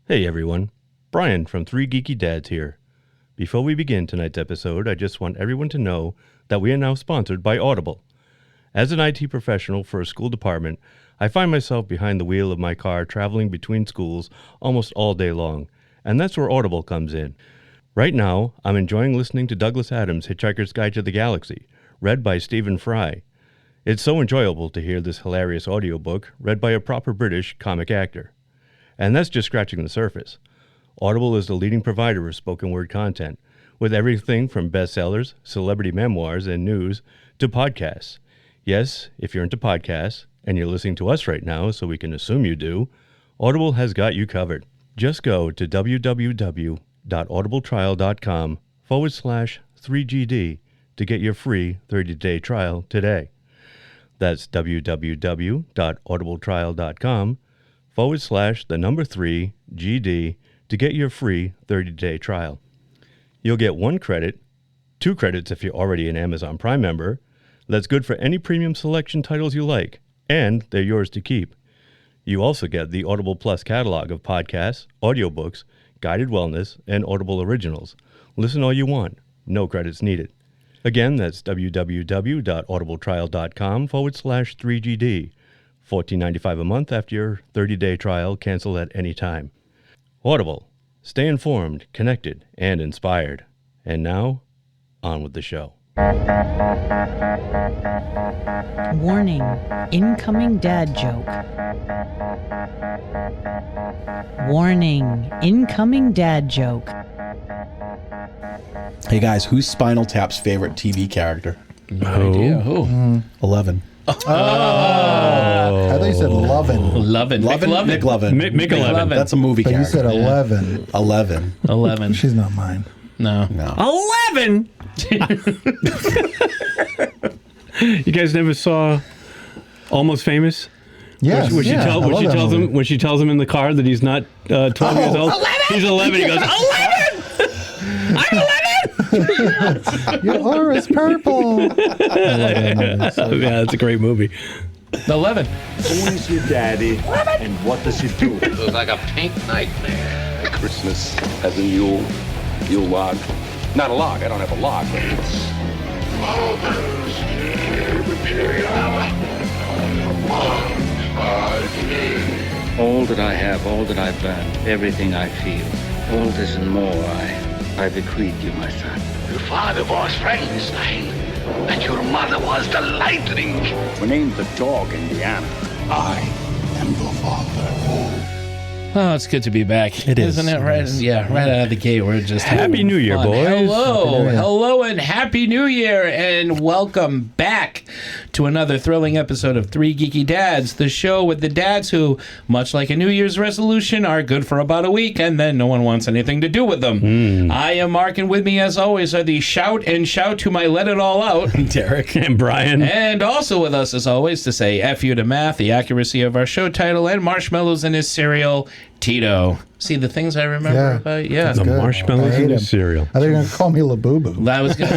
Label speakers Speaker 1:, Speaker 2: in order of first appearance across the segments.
Speaker 1: Hey everyone, Brian from Three Geeky Dads here. Before we begin tonight's episode, I just want everyone to know that we are now sponsored by Audible. As an IT professional for a school department, I find myself behind the wheel of my car traveling between schools almost all day long, and that's where Audible comes in. Right now, I'm enjoying listening to Douglas Adams' Hitchhiker's Guide to the Galaxy, read by Stephen Fry. It's so enjoyable to hear this hilarious audiobook read by a proper British comic actor. And that's just scratching the surface. Audible is the leading provider of spoken word content, with everything from bestsellers, celebrity memoirs, and news to podcasts. Yes, if you're into podcasts, and you're listening to us right now, so we can assume you do, Audible has got you covered. Just go to www.audibletrial.com/3GD to get your free 30-day trial today. That's www.audibletrial.com/3GD to get your free 30-day trial. You'll get 1 credit, 2 credits if you're already an Amazon Prime member. That's good for any premium selection titles you like, and they're yours to keep. You also get the Audible Plus catalog of podcasts, audiobooks, guided wellness, and Audible originals. Listen all you want. No credits needed. Again, that's www.audibletrial.com/3GD. $14.95 a month after your 30-day trial. Cancel at any time. Audible. Stay informed, connected, and inspired. And now, on with the show.
Speaker 2: Warning, incoming dad joke. Warning, incoming dad joke.
Speaker 3: Hey guys, who's Spinal Tap's favorite TV character?
Speaker 4: No idea. Who?
Speaker 3: 11.
Speaker 5: I thought you said Lovin'.
Speaker 4: Lovin'.
Speaker 3: Nick Lovin.
Speaker 1: Mick 11.
Speaker 3: That's a movie
Speaker 5: But you
Speaker 3: character.
Speaker 5: said 11.
Speaker 3: 11.
Speaker 4: 11.
Speaker 5: She's not mine.
Speaker 4: No.
Speaker 1: 11! You guys never saw Almost Famous?
Speaker 5: Yes.
Speaker 1: When she
Speaker 5: I love that
Speaker 1: tells
Speaker 5: movie.
Speaker 1: him when she tells him in the car that he's not 12 years old.
Speaker 4: 11!
Speaker 1: He's 11. He goes, 11! I'm 11!
Speaker 5: Your aura is purple. I love that movie. So
Speaker 1: Yeah, it's a great movie.
Speaker 4: 11.
Speaker 6: Who is your daddy and what does he do?
Speaker 7: It was like a pink nightmare.
Speaker 8: Christmas has a Yule log. Not a log, I don't have a log, but it's...
Speaker 7: All that I have, all that I've learned, everything I feel, all this and more I bequeath you, my son.
Speaker 9: Your father was Frankenstein, and your mother was the lightning.
Speaker 6: We named the dog Indiana.
Speaker 9: I am your father.
Speaker 4: Oh, it's good to be back.
Speaker 3: It is.
Speaker 4: Isn't it? Right? Yeah, right out of the gate. We're just
Speaker 1: Happy
Speaker 4: having
Speaker 1: New Year,
Speaker 4: fun.
Speaker 1: boys.
Speaker 4: Hello, and Happy New Year, and welcome back to another thrilling episode of Three Geeky Dads, the show with the dads who, much like a New Year's resolution, are good for about a week, and then no one wants anything to do with them. I am Mark, and with me, as always, are the shout to my let it all out,
Speaker 3: Derek.
Speaker 1: And Brian.
Speaker 4: and also with us, as always, to say F you to math, the accuracy of our show title, and marshmallows in his cereal, Tito. See the things I remember about? Yeah.
Speaker 1: The
Speaker 5: good. I
Speaker 1: marshmallows
Speaker 5: hate
Speaker 1: in the
Speaker 5: him.
Speaker 1: cereal.
Speaker 5: I think you're going to call me Labubu.
Speaker 4: That was good.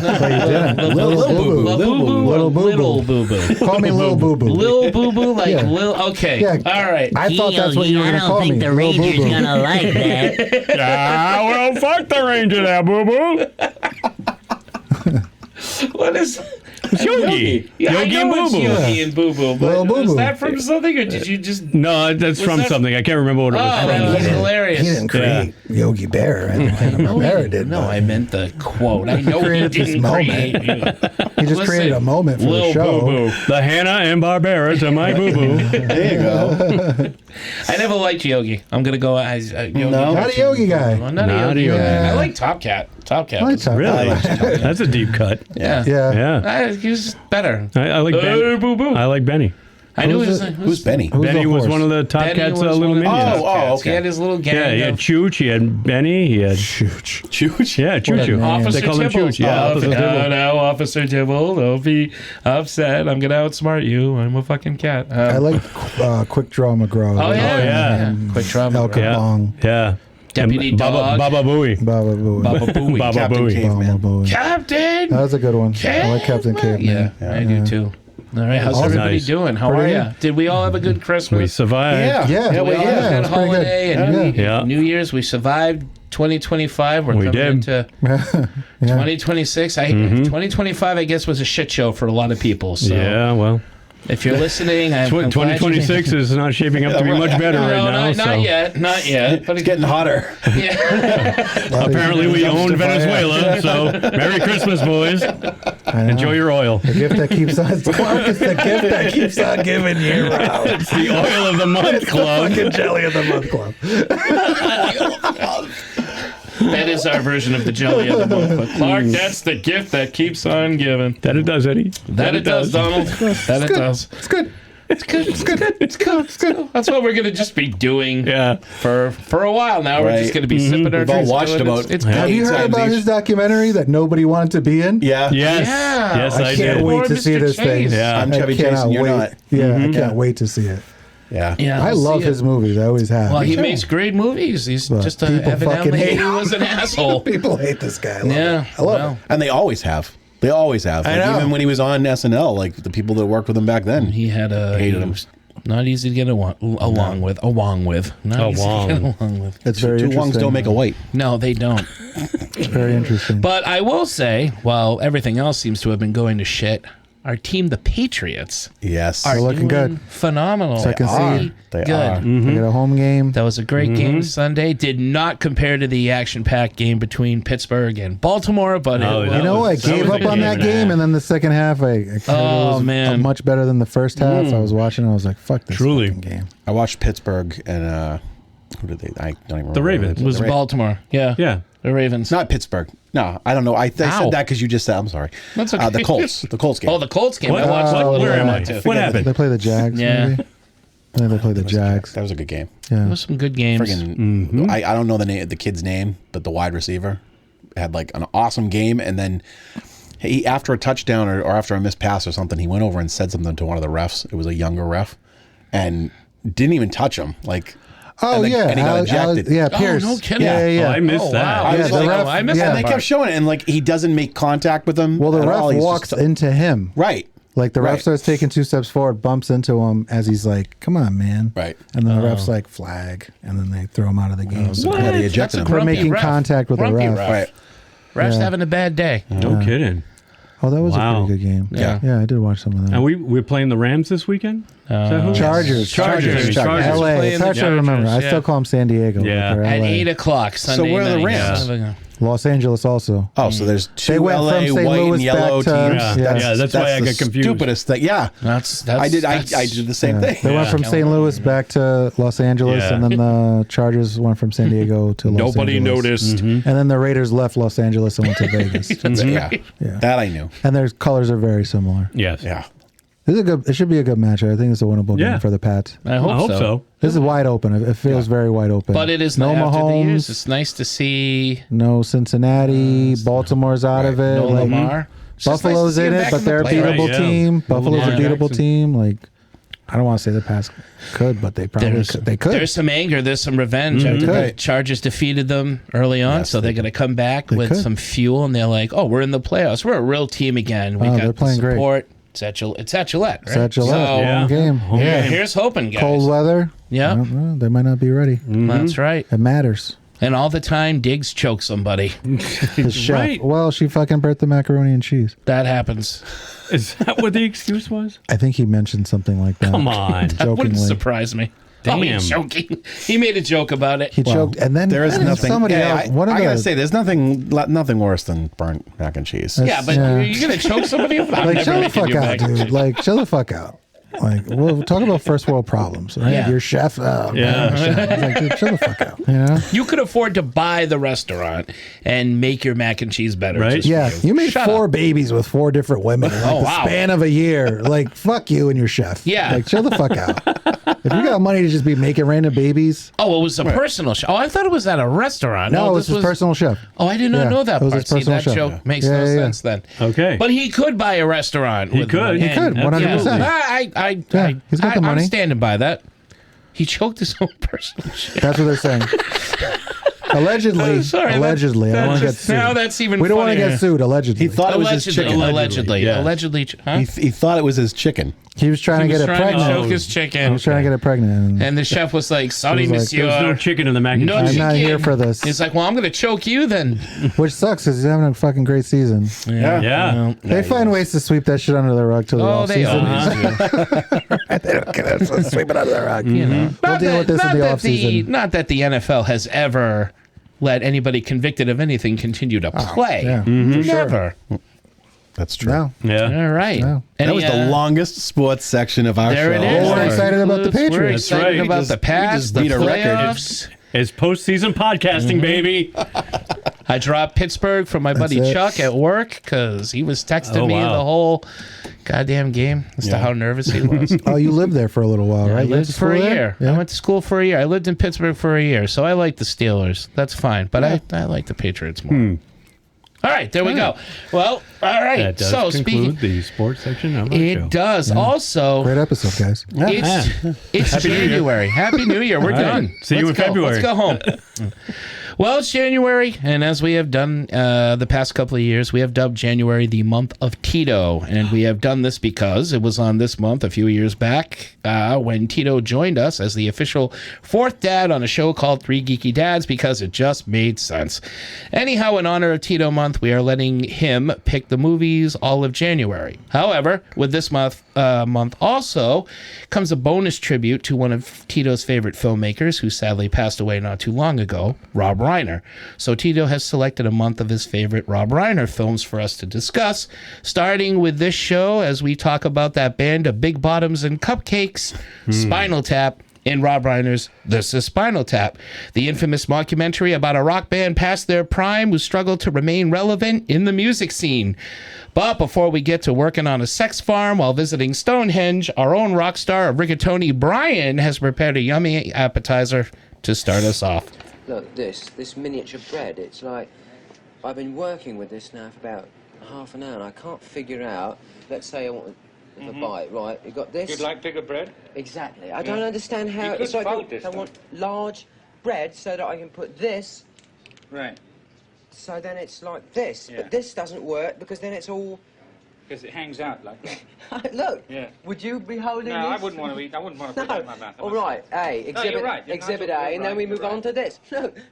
Speaker 5: Little Boo-Boo.
Speaker 4: Little Boo-Boo.
Speaker 5: Call me Lil Boo Boo.
Speaker 4: Lil Boo-Boo, like
Speaker 5: Yeah.
Speaker 4: Lil... Okay.
Speaker 5: Yeah.
Speaker 4: All right.
Speaker 5: I thought that's what you were going to call me.
Speaker 10: I don't think the
Speaker 5: Lil
Speaker 10: Rangers
Speaker 5: Boo Boo.
Speaker 10: gonna like that.
Speaker 1: Well, fuck the Ranger there, boo-boo.
Speaker 4: What is...
Speaker 1: Yogi.
Speaker 4: Yeah,
Speaker 1: Yogi
Speaker 4: I
Speaker 1: and
Speaker 4: know it's
Speaker 1: Boo-Boo.
Speaker 4: Yogi and Boo-Boo,
Speaker 5: Lil
Speaker 4: but was
Speaker 5: Boo-Boo.
Speaker 4: that from something, or did you just...
Speaker 1: No, that's from
Speaker 4: that-
Speaker 1: something. I can't remember what it was
Speaker 4: Oh,
Speaker 1: from.
Speaker 4: that was
Speaker 5: He
Speaker 4: hilarious.
Speaker 5: didn't create Yogi Bear. I think Hanna-Barbera did.
Speaker 4: No,
Speaker 5: but
Speaker 4: I meant the quote. I know he
Speaker 5: created this
Speaker 4: didn't
Speaker 5: moment.
Speaker 4: create you.
Speaker 5: He just created a moment for
Speaker 4: Lil
Speaker 5: the show.
Speaker 4: Boo-Boo.
Speaker 1: The Hannah and Barbera to my boo-boo.
Speaker 3: There you go.
Speaker 4: I never liked Yogi. I'm going to go... Yogi.
Speaker 5: Not a Yogi guy.
Speaker 4: I'm not
Speaker 1: Not
Speaker 4: a
Speaker 1: a
Speaker 4: Yogi
Speaker 1: Yogi
Speaker 4: guy.
Speaker 5: guy.
Speaker 4: I like Top Cat. Top Cat.
Speaker 5: I like Top
Speaker 1: Really?
Speaker 5: Cat.
Speaker 1: That's a deep cut.
Speaker 4: Yeah.
Speaker 5: Yeah.
Speaker 1: Yeah.
Speaker 4: He's better.
Speaker 1: I like Benny.
Speaker 4: Boo-boo.
Speaker 1: I like Benny.
Speaker 4: I knew
Speaker 5: Who's
Speaker 3: Who's Benny?
Speaker 5: Who's
Speaker 1: Benny
Speaker 5: the
Speaker 1: was
Speaker 5: horse?
Speaker 1: one of the Top
Speaker 4: Benny
Speaker 1: Cat's
Speaker 4: was
Speaker 1: little
Speaker 4: one of the
Speaker 1: minions.
Speaker 4: Top Cats.
Speaker 3: okay.
Speaker 4: He had his little gang.
Speaker 1: Yeah, he had
Speaker 4: of-
Speaker 1: Chooch, he had Benny, he had...
Speaker 5: Chooch.
Speaker 3: Chooch?
Speaker 1: Yeah, Choo Choo.
Speaker 5: name.
Speaker 4: Officer
Speaker 1: They call him
Speaker 4: Tibble.
Speaker 1: Chooch. Yeah, Officer
Speaker 4: no,
Speaker 1: Tibble.
Speaker 4: no, Officer Tibble. Don't be upset. I'm going to outsmart you. I'm a fucking cat.
Speaker 5: I like Quick Draw McGraw.
Speaker 4: Oh, yeah.
Speaker 1: yeah.
Speaker 4: Quick Trauma.
Speaker 5: El Capone.
Speaker 1: Yeah.
Speaker 4: Deputy
Speaker 1: And
Speaker 4: Dog.
Speaker 1: Baba Booey.
Speaker 5: Baba Booey.
Speaker 4: Baba Booey.
Speaker 1: Baba
Speaker 3: Captain
Speaker 1: Booey.
Speaker 3: Caveman.
Speaker 5: Baba Booey.
Speaker 4: Captain.
Speaker 5: That was a good one. I like Captain Caveman.
Speaker 4: Yeah, I do too. All right, how's everybody
Speaker 1: nice.
Speaker 4: doing? How are you? Did we all have a good Christmas?
Speaker 1: We survived.
Speaker 5: Yeah,
Speaker 4: we all had a good
Speaker 5: it was pretty good.
Speaker 4: holiday and
Speaker 1: Yeah.
Speaker 4: New Year's. We survived 2025. We're
Speaker 1: We
Speaker 4: coming
Speaker 1: did.
Speaker 4: into 2026. 2025, I guess, was a shit show for a lot of people. So
Speaker 1: Yeah, well,
Speaker 4: if you're listening, I'm glad you-
Speaker 1: 2026 is not shaping up to be much better right
Speaker 4: No,
Speaker 1: now.
Speaker 4: not
Speaker 1: so
Speaker 4: yet. Not yet. But
Speaker 3: It's getting hotter.
Speaker 4: yeah.
Speaker 1: apparently we own Venezuela. So Merry Christmas, boys. Enjoy your oil.
Speaker 5: The gift that keeps on. Clark is the gift that keeps on giving year round.
Speaker 1: It's the oil of the month club.
Speaker 5: Fucking jelly of the month club.
Speaker 4: That is our version of the jelly of the month. But Clark, that's the gift that keeps on giving.
Speaker 1: That it does, Eddie.
Speaker 4: That it does, Donald. That it does.
Speaker 5: It's good.
Speaker 4: It's good. It's good. It's good. It's good. That's what we're gonna just be doing.
Speaker 1: Yeah.
Speaker 4: For a while now. We're just
Speaker 3: Right.
Speaker 4: gonna be sipping our
Speaker 3: We've all
Speaker 4: drinks.
Speaker 3: watched
Speaker 4: doing
Speaker 3: about-
Speaker 4: it. It's
Speaker 5: Have
Speaker 4: good.
Speaker 5: you heard about his documentary that nobody wanted to be in?
Speaker 3: Yeah.
Speaker 1: Yes.
Speaker 4: Yeah.
Speaker 1: Yes, I
Speaker 5: I
Speaker 1: did.
Speaker 5: can't wait
Speaker 4: Or
Speaker 5: to see
Speaker 4: Mr.
Speaker 5: this thing.
Speaker 4: Chase.
Speaker 1: Yeah.
Speaker 3: I'm Chevy
Speaker 5: I
Speaker 3: Chase
Speaker 5: cannot
Speaker 3: and you're
Speaker 5: wait.
Speaker 3: not.
Speaker 5: Yeah, I can't wait to see it.
Speaker 3: Yeah.
Speaker 4: Yeah,
Speaker 5: I
Speaker 4: we'll
Speaker 5: love
Speaker 4: see
Speaker 5: his
Speaker 4: it.
Speaker 5: movies. I always have.
Speaker 4: Well, he
Speaker 5: Me
Speaker 4: makes
Speaker 5: too.
Speaker 4: great movies. He's
Speaker 5: But
Speaker 4: just
Speaker 5: people fucking
Speaker 4: evidently
Speaker 5: hate
Speaker 4: he
Speaker 5: him.
Speaker 4: was an asshole.
Speaker 5: People hate this guy. I love
Speaker 4: Yeah.
Speaker 5: it. I love
Speaker 4: well,
Speaker 5: it.
Speaker 3: And they always have. They always have.
Speaker 5: I
Speaker 3: Like,
Speaker 5: know.
Speaker 3: even when he was on SNL, like the people that worked with him back then.
Speaker 4: He had a
Speaker 3: Hated him.
Speaker 4: Not easy to get along with. Not easy to get along with.
Speaker 5: It's very
Speaker 3: Two
Speaker 5: interesting.
Speaker 3: wongs don't make a white.
Speaker 4: No, they don't.
Speaker 5: It's very interesting.
Speaker 4: But I will say, while everything else seems to have been going to shit, our team, the Patriots,
Speaker 3: Yes.
Speaker 4: are
Speaker 5: They're looking
Speaker 4: doing
Speaker 5: good.
Speaker 4: phenomenal.
Speaker 5: Second seed.
Speaker 3: They
Speaker 4: good.
Speaker 3: are.
Speaker 5: They got a home game.
Speaker 4: That was a great game Sunday. Did not compare to the action-packed game between Pittsburgh and Baltimore, but
Speaker 1: Oh,
Speaker 4: it
Speaker 1: that
Speaker 5: You know, I
Speaker 1: was- that
Speaker 5: gave
Speaker 1: was a
Speaker 5: up on
Speaker 1: game
Speaker 5: that
Speaker 1: and a
Speaker 5: game,
Speaker 1: half.
Speaker 5: and then the second half, I it was
Speaker 4: man.
Speaker 5: much better than the first half. I was watching, I was like, "Fuck this
Speaker 1: Truly.
Speaker 5: fucking game."
Speaker 3: I watched Pittsburgh and who did they? I don't even remember.
Speaker 1: The Ravens.
Speaker 4: it was
Speaker 3: The Ra-
Speaker 4: Baltimore. Yeah.
Speaker 1: Yeah.
Speaker 4: The Ravens.
Speaker 3: Not Pittsburgh. No, I don't know. I
Speaker 4: Ow.
Speaker 3: said that because you just said. I'm sorry.
Speaker 4: That's okay.
Speaker 3: The Colts. The Colts game.
Speaker 4: Oh, the Colts game.
Speaker 1: What?
Speaker 4: I watched
Speaker 1: What?
Speaker 4: that.
Speaker 1: Where am I?
Speaker 4: too.
Speaker 1: What happened?
Speaker 5: They play the Jags.
Speaker 4: Yeah.
Speaker 5: Maybe? I think they play the Jags.
Speaker 3: That was a good game.
Speaker 5: Yeah.
Speaker 4: There was some good games.
Speaker 3: Friggin', I don't know the kid's name, but the wide receiver had like an awesome game. And then he, after a touchdown or after a missed pass or something, he went over and said something to one of the refs. It was a younger ref, and didn't even touch him. Like,
Speaker 5: Oh
Speaker 3: and then-
Speaker 5: yeah,
Speaker 3: and he got ejected.
Speaker 5: yeah,
Speaker 4: Oh,
Speaker 5: Pierce.
Speaker 4: no kidding.
Speaker 5: Yeah, yeah.
Speaker 1: Oh, I missed that.
Speaker 4: Wow.
Speaker 3: I was
Speaker 5: Yeah, the
Speaker 3: like,
Speaker 5: ref-
Speaker 4: I missed
Speaker 5: yeah.
Speaker 3: and
Speaker 4: that
Speaker 3: they
Speaker 4: part.
Speaker 3: kept showing it, and like he doesn't make contact with them.
Speaker 5: Well, the
Speaker 3: at all.
Speaker 5: ref
Speaker 3: He's
Speaker 5: walks
Speaker 3: just-
Speaker 5: into him.
Speaker 3: right.
Speaker 5: Like the ref
Speaker 3: Right.
Speaker 5: starts taking 2 steps forward, bumps into him as he's like, "Come on, man!"
Speaker 3: Right.
Speaker 5: And then the ref's like, "Flag," and then they throw him out of the game
Speaker 3: Yeah, they
Speaker 4: That's
Speaker 3: ejected
Speaker 4: a
Speaker 3: him.
Speaker 5: for
Speaker 4: grumpy
Speaker 5: making
Speaker 4: ref.
Speaker 5: contact with the
Speaker 4: Grumpy
Speaker 5: ref.
Speaker 3: Right.
Speaker 4: Ref's
Speaker 5: Yeah.
Speaker 4: having a bad day.
Speaker 1: No kidding.
Speaker 5: Oh, that was
Speaker 1: Wow.
Speaker 5: a pretty good game.
Speaker 3: Yeah.
Speaker 5: yeah, I did watch some of that.
Speaker 1: And we're playing the Rams this weekend? Is that who?
Speaker 5: Chargers.
Speaker 1: Chargers.
Speaker 5: LA.
Speaker 4: Playing
Speaker 5: It's
Speaker 4: the
Speaker 5: hard to remember. I
Speaker 4: Chargers,
Speaker 5: still call them San Diego. but
Speaker 1: Yeah.
Speaker 5: they're
Speaker 4: At
Speaker 5: LA.
Speaker 4: 8 o'clock Sunday
Speaker 3: where are the
Speaker 4: night.
Speaker 3: Rams?
Speaker 4: Yeah.
Speaker 5: Los Angeles also.
Speaker 3: Oh, so there's two
Speaker 5: They went
Speaker 3: LA
Speaker 5: from St.
Speaker 3: white
Speaker 5: Louis
Speaker 3: and yellow
Speaker 5: back to-
Speaker 3: teams.
Speaker 5: Yeah.
Speaker 1: That's why I
Speaker 3: the
Speaker 1: got confused.
Speaker 3: Stupidest thing. Yeah,
Speaker 4: That's
Speaker 3: I did. I did the same thing.
Speaker 5: They went from St. Louis back to Los Angeles,
Speaker 1: Yeah.
Speaker 5: and then the Chargers went from San Diego to Los
Speaker 4: Nobody
Speaker 5: Angeles.
Speaker 4: noticed.
Speaker 5: And then the Raiders left Los Angeles and went to Vegas.
Speaker 3: Yeah.
Speaker 5: Yeah.
Speaker 3: That I knew.
Speaker 5: And their colors are very similar.
Speaker 1: Yes.
Speaker 3: Yeah,
Speaker 5: This is a good. It should be a good match. I think it's a winnable
Speaker 1: Yeah.
Speaker 5: game for the Pats.
Speaker 4: I
Speaker 1: I
Speaker 4: hope,
Speaker 1: hope so.
Speaker 5: This is wide open. It feels very wide open.
Speaker 4: But it is
Speaker 5: no
Speaker 4: after the years.
Speaker 5: Mahomes,
Speaker 4: It's nice to see
Speaker 5: no Cincinnati. Baltimore's out of it.
Speaker 4: no
Speaker 5: Like,
Speaker 4: Lamar. It's just nice
Speaker 5: Buffalo's
Speaker 4: to see
Speaker 5: in
Speaker 4: him
Speaker 5: it,
Speaker 4: back
Speaker 5: but
Speaker 4: in the
Speaker 5: they're a
Speaker 4: playoffs.
Speaker 5: beatable
Speaker 1: Right, yeah.
Speaker 5: team. Buffalo's a
Speaker 1: Lamar
Speaker 5: beatable
Speaker 1: Jackson.
Speaker 5: team. Like, I don't want to say the Pats could, but they probably could. They could.
Speaker 4: There's some anger. There's some revenge. After the
Speaker 5: Could.
Speaker 4: Chargers defeated them early on,
Speaker 3: Yes,
Speaker 4: so they're going to come back with
Speaker 5: could.
Speaker 4: some fuel, and they're like, "Oh, we're in the playoffs. We're a real team again. We
Speaker 5: Oh,
Speaker 4: got
Speaker 5: they're
Speaker 4: the
Speaker 5: playing great.
Speaker 4: support." It's at Gillette, right?
Speaker 5: It's at Gillette.
Speaker 4: So,
Speaker 1: Yeah.
Speaker 5: Home game.
Speaker 1: Home
Speaker 4: yeah,
Speaker 1: game.
Speaker 4: here's hoping, guys.
Speaker 5: Cold weather.
Speaker 4: Yeah.
Speaker 5: I don't know. They might not be ready.
Speaker 4: That's right.
Speaker 5: It matters.
Speaker 4: And all the time, Diggs chokes somebody.
Speaker 5: The chef.
Speaker 1: Right.
Speaker 5: Well, she fucking burnt the macaroni and cheese.
Speaker 4: That happens.
Speaker 1: Is that what the excuse was?
Speaker 5: I think he mentioned something like that.
Speaker 1: Come on.
Speaker 4: That wouldn't
Speaker 5: Jokingly.
Speaker 4: surprise me. Oh,
Speaker 1: Damn.
Speaker 4: he's joking. He made a joke about it.
Speaker 5: He choked, and then
Speaker 3: there is
Speaker 5: then
Speaker 3: nothing.
Speaker 5: Somebody
Speaker 3: yeah,
Speaker 5: else. One of
Speaker 3: I
Speaker 5: the,
Speaker 3: gotta say, there's nothing worse than burnt mac and cheese.
Speaker 4: Yeah, but
Speaker 5: Yeah.
Speaker 4: you're going to choke somebody? I'm
Speaker 5: like,
Speaker 4: never
Speaker 5: chill the
Speaker 4: making
Speaker 5: fuck
Speaker 4: you
Speaker 5: out,
Speaker 4: back.
Speaker 5: dude. Like, chill the fuck out. Like, we'll talk about first world problems, right?
Speaker 4: Yeah.
Speaker 5: Your chef. Oh,
Speaker 1: Yeah.
Speaker 5: man, chef. It's like, dude, chill the fuck out. You know?
Speaker 4: You could afford to buy the restaurant and make your mac and cheese better.
Speaker 1: Right?
Speaker 4: just for
Speaker 5: Yeah, you made
Speaker 4: Shut
Speaker 5: 4
Speaker 4: up.
Speaker 5: babies with 4 different women in like
Speaker 4: Oh,
Speaker 5: the
Speaker 4: wow.
Speaker 5: span of a year. Like, fuck you and your chef.
Speaker 4: Yeah.
Speaker 5: Like, chill the fuck out. If you got money to just be making random babies,
Speaker 4: Oh, it was a personal chef. Oh, I thought it was at a restaurant.
Speaker 5: no,
Speaker 4: this
Speaker 5: it's his personal chef.
Speaker 4: Oh, I did not
Speaker 5: Yeah,
Speaker 4: know that
Speaker 5: it was
Speaker 4: part.
Speaker 5: his
Speaker 4: See,
Speaker 5: personal
Speaker 4: that
Speaker 5: chef.
Speaker 4: joke makes
Speaker 5: Yeah,
Speaker 4: no
Speaker 5: yeah, yeah.
Speaker 4: sense then.
Speaker 1: Okay.
Speaker 4: But he could buy a restaurant.
Speaker 1: He
Speaker 4: with
Speaker 1: could.
Speaker 4: one
Speaker 1: He
Speaker 4: hand.
Speaker 5: could, 100%. He's got the money.
Speaker 4: I'm standing by that. He choked his own personal chef.
Speaker 5: That's what they're saying. Allegedly.
Speaker 4: Sorry,
Speaker 5: Allegedly. I don't want to get sued.
Speaker 4: Now that's even
Speaker 5: We don't want to
Speaker 4: funnier.
Speaker 5: get sued, allegedly.
Speaker 3: He thought it was his chicken.
Speaker 4: Allegedly.
Speaker 1: Yeah.
Speaker 4: Allegedly. Huh?
Speaker 3: He thought it was his chicken.
Speaker 5: He was trying to get it
Speaker 4: trying to
Speaker 5: pregnant.
Speaker 4: choke his
Speaker 5: He
Speaker 4: chicken.
Speaker 5: was trying to get it pregnant.
Speaker 4: And the chef was like, sorry,
Speaker 5: He was like,
Speaker 4: monsieur.
Speaker 1: There's no chicken in the mac and
Speaker 4: No
Speaker 1: cheese.
Speaker 5: I'm not
Speaker 4: chicken.
Speaker 5: here for this.
Speaker 4: He's like, well, I'm going to choke you then.
Speaker 5: Which sucks because he's having a fucking great season.
Speaker 1: Yeah.
Speaker 4: Well,
Speaker 5: They find ways to sweep that shit under the rug till the
Speaker 4: oh,
Speaker 5: off
Speaker 4: they
Speaker 5: season.
Speaker 4: always do.
Speaker 5: They don't get it. So sweep it under the rug.
Speaker 4: You know,
Speaker 5: We'll deal with this in the off
Speaker 4: the
Speaker 5: season.
Speaker 4: not that the NFL has ever let anybody convicted of anything continue to play.
Speaker 5: Yeah,
Speaker 4: Never.
Speaker 3: That's true.
Speaker 5: No.
Speaker 1: Yeah.
Speaker 4: All right.
Speaker 5: No.
Speaker 3: That was the longest sports section of our
Speaker 4: There
Speaker 3: show.
Speaker 4: it is.
Speaker 5: We're excited about the
Speaker 4: We're
Speaker 5: Patriots.
Speaker 4: excited
Speaker 1: That's right.
Speaker 4: about
Speaker 3: We
Speaker 4: the
Speaker 3: just
Speaker 4: Pats, the
Speaker 3: beat a record.
Speaker 4: playoffs.
Speaker 1: It's postseason podcasting, baby.
Speaker 4: I dropped Pittsburgh from my buddy
Speaker 5: it.
Speaker 4: Chuck at work because he was texting
Speaker 1: Oh,
Speaker 4: me
Speaker 1: wow.
Speaker 4: the whole goddamn game as to how nervous he was.
Speaker 5: Oh, you lived there for a little while,
Speaker 4: I
Speaker 5: right? You went
Speaker 4: lived
Speaker 5: to
Speaker 4: for a
Speaker 5: school there?
Speaker 4: year.
Speaker 5: Yeah.
Speaker 4: I went to school for a year. I lived in Pittsburgh for a year, so I like the Steelers. That's fine, but I like the Patriots more. All right, there we go. Well, all right.
Speaker 1: That does
Speaker 4: So
Speaker 1: conclude
Speaker 4: speaking,
Speaker 1: the sports section of our show.
Speaker 4: it does. Also,
Speaker 5: Great episode, guys.
Speaker 4: it's
Speaker 1: Happy New Year.
Speaker 4: January. Happy New Year. We're
Speaker 1: All right.
Speaker 4: done.
Speaker 1: See you
Speaker 4: Let's
Speaker 1: in
Speaker 4: go.
Speaker 1: February.
Speaker 4: Let's go home. Well, it's January, and as we have done the past couple of years, we have dubbed January the month of Tito, and we have done this because it was on this month a few years back when Tito joined us as the official fourth dad on a show called Three Geeky Dads because it just made sense. Anyhow, in honor of Tito month, we are letting him pick the movies all of January. However, with this month also comes a bonus tribute to one of Tito's favorite filmmakers who sadly passed away not too long ago, Rob Reiner. So Tito has selected a month of his favorite Rob Reiner films for us to discuss, starting with this show as we talk about that band of big bottoms and cupcakes, Spinal Tap, in Rob Reiner's This Is Spinal Tap, the infamous mockumentary about a rock band past their prime who struggled to remain relevant in the music scene. But before we get to working on a sex farm while visiting Stonehenge, our own rock star of rigatoni, Brian, has prepared a yummy appetizer to start us off.
Speaker 10: Look, this miniature bread, it's like, I've been working with this now for about half an hour and I can't figure out, let's say I want a bite, right? You got this?
Speaker 7: You'd like bigger bread?
Speaker 10: Exactly. I don't understand how,
Speaker 7: You could
Speaker 10: it's like
Speaker 7: fold this,
Speaker 10: I
Speaker 7: though.
Speaker 10: want large bread so that I can put this,
Speaker 7: Right.
Speaker 10: so then it's like this.
Speaker 7: Yeah.
Speaker 10: But this doesn't work because then it's all,
Speaker 7: Because it hangs out like that.
Speaker 10: look,
Speaker 7: Yeah.
Speaker 10: would you be holding
Speaker 7: No, I
Speaker 10: this?
Speaker 7: wouldn't want to eat. I wouldn't want to put
Speaker 10: No.
Speaker 7: that in my mouth. I
Speaker 10: All
Speaker 7: must
Speaker 10: right,
Speaker 7: say.
Speaker 10: hey,
Speaker 7: No,
Speaker 10: exhibit,
Speaker 7: you're right. You're
Speaker 10: exhibit
Speaker 7: not-
Speaker 10: A,
Speaker 7: you're
Speaker 10: and then
Speaker 7: right,
Speaker 10: we
Speaker 7: you're
Speaker 10: move
Speaker 7: right.
Speaker 10: on to this.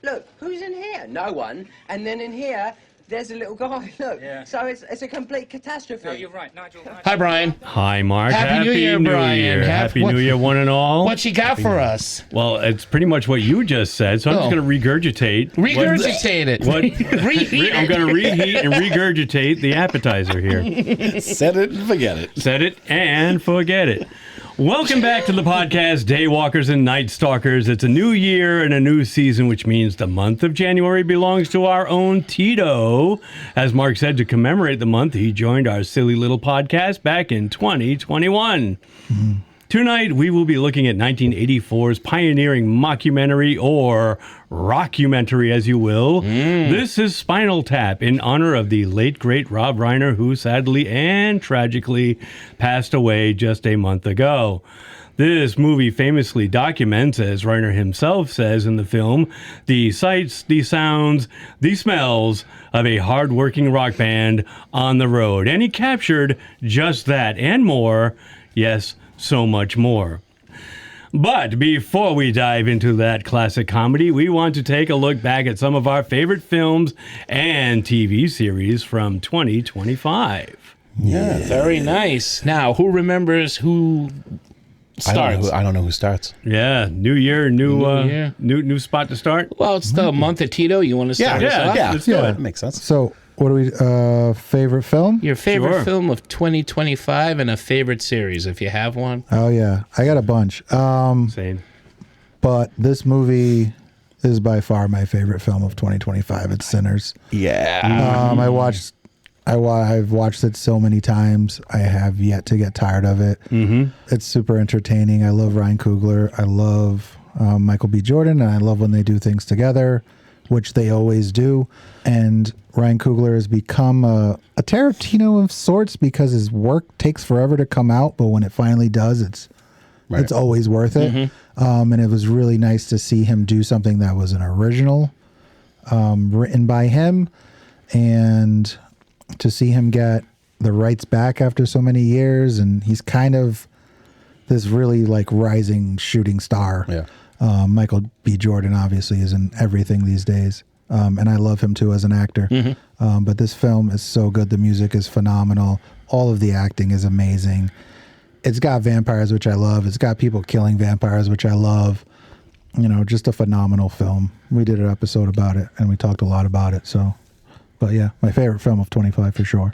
Speaker 10: Look, who's in here? No one. And then in here, there's a little guy. Look,
Speaker 7: Yeah.
Speaker 10: so it's a complete catastrophe.
Speaker 7: No, you're right, Nigel.
Speaker 4: Hi, Brian.
Speaker 1: Hi, Mark.
Speaker 4: Happy New Year, Brian.
Speaker 1: Happy New Year, one and all.
Speaker 4: What you got for us?
Speaker 1: Well, it's pretty much what you just said, so I'm just
Speaker 4: Oh.
Speaker 1: going to regurgitate.
Speaker 4: Regurgitate it.
Speaker 1: What?
Speaker 4: Reheat
Speaker 1: I'm
Speaker 4: it.
Speaker 1: going to reheat and regurgitate the appetizer here.
Speaker 3: Set it and forget it.
Speaker 1: Set it and forget it. Welcome back to the podcast, Daywalkers and Night Stalkers. It's a new year and a new season, which means the month of January belongs to our own Tito. As Mark said, to commemorate the month, he joined our silly little podcast back in 2021. Tonight, we will be looking at 1984's pioneering mockumentary, or rockumentary, as you will. This is Spinal Tap, in honor of the late, great Rob Reiner, who sadly and tragically passed away just a month ago. This movie famously documents, as Reiner himself says in the film, the sights, the sounds, the smells of a hard-working rock band on the road. And he captured just that and more. Yes, so much more. But before we dive into that classic comedy, we want to take a look back at some of our favorite films and TV series from 2025.
Speaker 4: Yeah, very nice. Now, who remembers who starts?
Speaker 3: I don't know who starts.
Speaker 1: Yeah, new year, new
Speaker 4: year.
Speaker 1: new spot to start.
Speaker 4: Well, it's the month of Tito. You want to start us off?
Speaker 1: let's do it.
Speaker 3: That makes sense.
Speaker 5: So, what do we, favorite film?
Speaker 4: Your favorite
Speaker 1: Sure.
Speaker 4: film of 2025 and a favorite series, if you have one.
Speaker 5: Oh, yeah. I got a bunch.
Speaker 1: Same.
Speaker 5: But this movie is by far my favorite film of 2025. It's Sinners.
Speaker 3: Yeah.
Speaker 5: I've watched it so many times. I have yet to get tired of it. Mm-hmm. It's super entertaining. I love Ryan Coogler. I love Michael B. Jordan, and I love when they do things together, which they always do. And Ryan Coogler has become a Tarantino of sorts because his work takes forever to come out, but when it finally does, it's always worth it. And it was really nice to see him do something that was an original written by him, and to see him get the rights back after so many years, and he's kind of this really like rising shooting star.
Speaker 3: Yeah.
Speaker 5: Michael B. Jordan obviously is in everything these days, and I love him too as an actor. But this film is so good. The music is phenomenal. All of the acting is amazing. It's got vampires, which I love. It's got people killing vampires, which I love. You know, just a phenomenal film. We did an episode about it, and we talked a lot about it. So, but yeah, my favorite film of 25 for sure.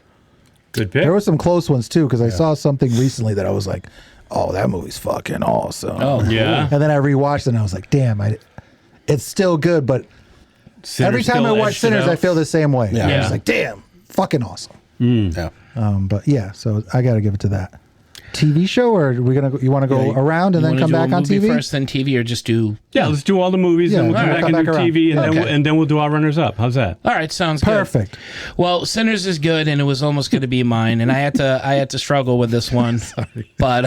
Speaker 1: Good pick.
Speaker 5: There were some close ones too, because I saw something recently that I was like, "Oh, that movie's fucking awesome."
Speaker 4: Oh, cool.
Speaker 1: Yeah.
Speaker 5: And then I rewatched it, and I was like, "Damn, it's still good." But every time I watch Sinners, I feel the same way.
Speaker 3: Yeah.
Speaker 5: I was like, "Damn, fucking awesome."
Speaker 3: Yeah.
Speaker 5: But yeah, so I got to give it to that. TV show, or are we gonna? You want to go around and then come back on TV?
Speaker 4: First, then TV, or just do?
Speaker 1: Yeah, let's do all the movies,
Speaker 5: Yeah,
Speaker 1: and we'll come
Speaker 5: all right,
Speaker 1: back and do
Speaker 5: come back
Speaker 1: TV, and,
Speaker 4: Okay.
Speaker 1: then we'll do our runners-up. How's that?
Speaker 4: All right, sounds
Speaker 5: Perfect.
Speaker 4: good. Well, Sinners is good, and it was almost going to be mine, and I had to struggle with this one. But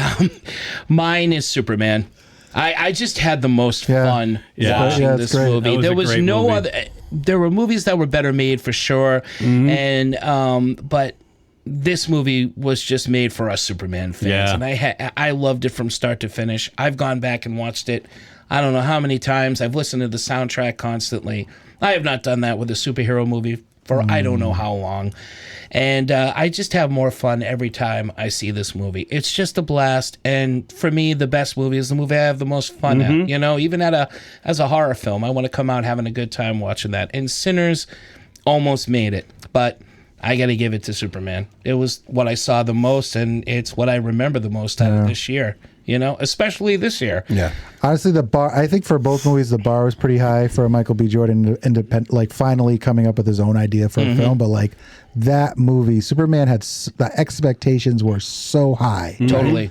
Speaker 4: mine is Superman. I just had the most fun watching
Speaker 5: Yeah,
Speaker 4: this
Speaker 5: it's great.
Speaker 4: movie.
Speaker 1: That was
Speaker 4: There
Speaker 1: a
Speaker 4: was
Speaker 1: great
Speaker 4: no
Speaker 1: movie.
Speaker 4: other. There were movies that were better made for sure, and but this movie was just made for us Superman fans,
Speaker 1: Yeah.
Speaker 4: and I loved it from start to finish. I've gone back and watched it. I don't know how many times. I've listened to the soundtrack constantly. I have not done that with a superhero movie for I don't know how long. And I just have more fun every time I see this movie. It's just a blast. And for me, the best movie is the movie I have the most fun at. You know, even as a horror film, I want to come out having a good time watching that. And Sinners almost made it. But I got to give it to Superman. It was what I saw the most, and it's what I remember the most out of this year. You know, especially this year.
Speaker 3: Yeah.
Speaker 5: Honestly, the bar. I think for both movies, the bar was pretty high for Michael B. Jordan, independent, like finally coming up with his own idea for a film. But like that movie, Superman had the expectations were so high.
Speaker 4: Totally.